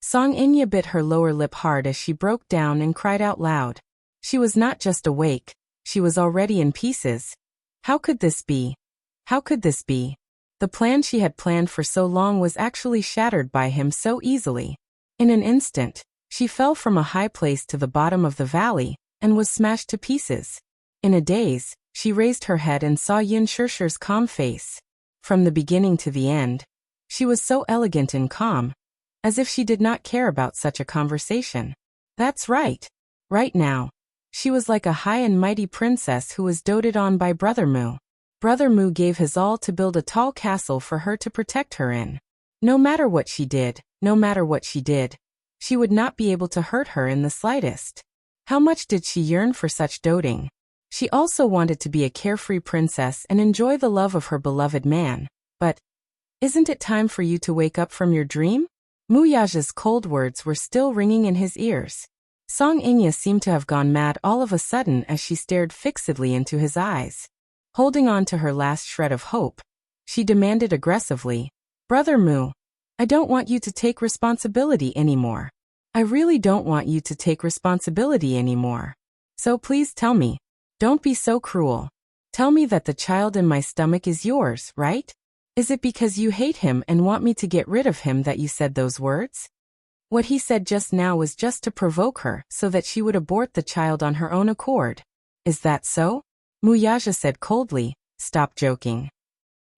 Song Inya bit her lower lip hard as she broke down and cried out loud. She was not just awake, she was already in pieces. How could this be? How could this be? The plan she had planned for so long was actually shattered by him so easily. In an instant, she fell from a high place to the bottom of the valley, and was smashed to pieces. In a daze, she raised her head and saw Yin Shishi's calm face. From the beginning to the end, she was so elegant and calm, as if she did not care about such a conversation. That's right. Right now, she was like a high and mighty princess who was doted on by Brother Mu. Brother Mu gave his all to build a tall castle for her to protect her in. No matter what she did, she would not be able to hurt her in the slightest. How much did she yearn for such doting? She also wanted to be a carefree princess and enjoy the love of her beloved man. But, isn't it time for you to wake up from your dream? Mu Yaja's cold words were still ringing in his ears. Song Inya seemed to have gone mad all of a sudden as she stared fixedly into his eyes. Holding on to her last shred of hope, she demanded aggressively, "Brother Mu, I don't want you to take responsibility anymore. I really don't want you to take responsibility anymore. So please tell me. Don't be so cruel. Tell me that the child in my stomach is yours, right? Is it because you hate him and want me to get rid of him that you said those words?" What he said just now was just to provoke her so that she would abort the child on her own accord. "Is that so?" Mu Yaja said coldly, "Stop joking."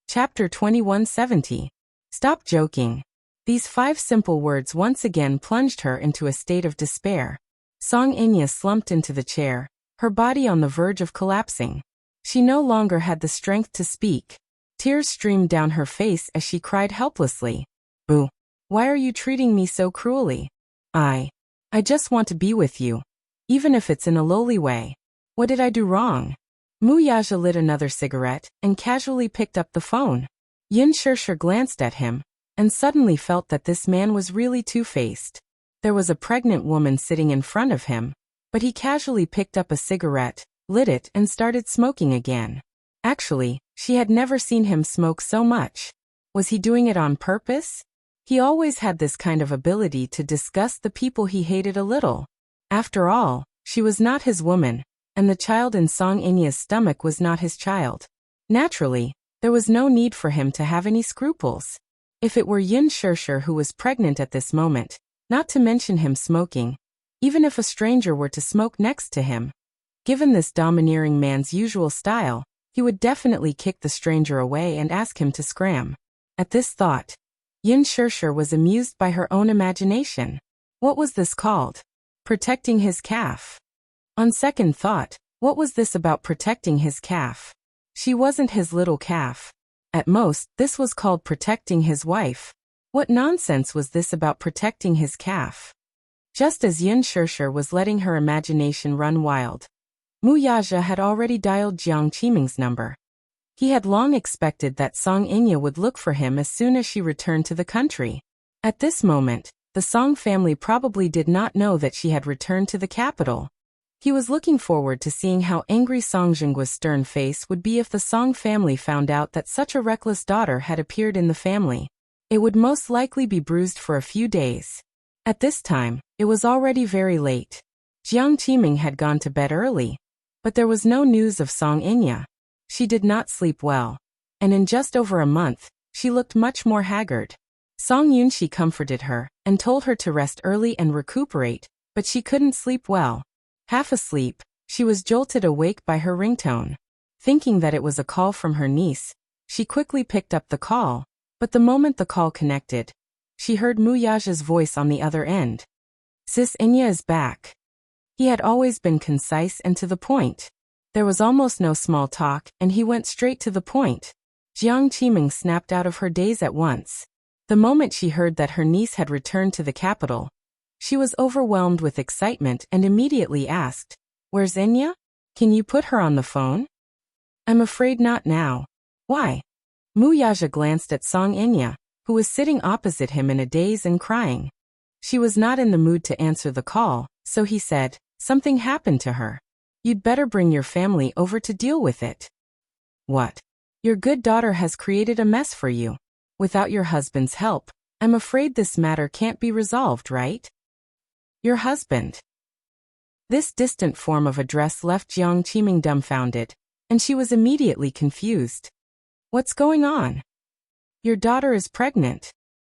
Chapter 2170. Stop joking. These 5 simple words once again plunged her into a state of despair. Song Inya slumped into the chair, her body on the verge of collapsing. She no longer had the strength to speak. Tears streamed down her face as she cried helplessly, "Boo! Why are you treating me so cruelly? I just want to be with you, even if it's in a lowly way. What did I do wrong? Mu Yaja lit another cigarette and casually picked up the phone. Yin Shirshir glanced at him and suddenly felt that this man was really two-faced. There was a pregnant woman sitting in front of him, but he casually picked up a cigarette, lit it and started smoking again. Actually, she had never seen him smoke so much. Was he doing it on purpose? He always had this kind of ability to disgust the people he hated a little. After all, she was not his woman, and the child in Song Inya's stomach was not his child. Naturally, there was no need for him to have any scruples. If it were Yin Shirshir who was pregnant at this moment, not to mention him smoking, even if a stranger were to smoke next to him, given this domineering man's usual style, he would definitely kick the stranger away and ask him to scram. At this thought, Yin Shirshir was amused by her own imagination. What was this called? Protecting his calf. On second thought, what was this about protecting his calf? She wasn't his little calf. At most, this was called protecting his wife. What nonsense was this about protecting his calf? Just as Yin Shirshir was letting her imagination run wild, Mu Yaja had already dialed Jiang Qiming's number. He had long expected that Song Inya would look for him as soon as she returned to the country. At this moment, the Song family probably did not know that she had returned to the capital. He was looking forward to seeing how angry Song Jinggua's stern face would be if the Song family found out that such a reckless daughter had appeared in the family. It would most likely be bruised for a few days. At this time, it was already very late. Jiang Qiming had gone to bed early, but there was no news of Song Inya. She did not sleep well, and in just over a month, she looked much more haggard. Song Yunxi comforted her and told her to rest early and recuperate, but she couldn't sleep well. Half asleep, she was jolted awake by her ringtone. Thinking that it was a call from her niece, she quickly picked up the call, but the moment the call connected, she heard Mu Yaja's voice on the other end. Sis Inya is back. He had always been concise and to the point. There was almost no small talk, and he went straight to the point. Jiang Qiming snapped out of her daze at once. The moment she heard that her niece had returned to the capital, she was overwhelmed with excitement and immediately asked, "Where's Inya? Can you put her on the phone?" "I'm afraid not now." "Why?" Mu Yaja glanced at Song Inya, who was sitting opposite him in a daze and crying. She was not in the mood to answer the call, so he said, "Something happened to her. You'd better bring your family over to deal with it." "What? Your good daughter has created a mess for you. Without your husband's help, I'm afraid this matter can't be resolved, right?" "Your husband?" This distant form of address left Jiang Qiming dumbfounded, and she was immediately confused. "What's going on?" "Your daughter is pregnant."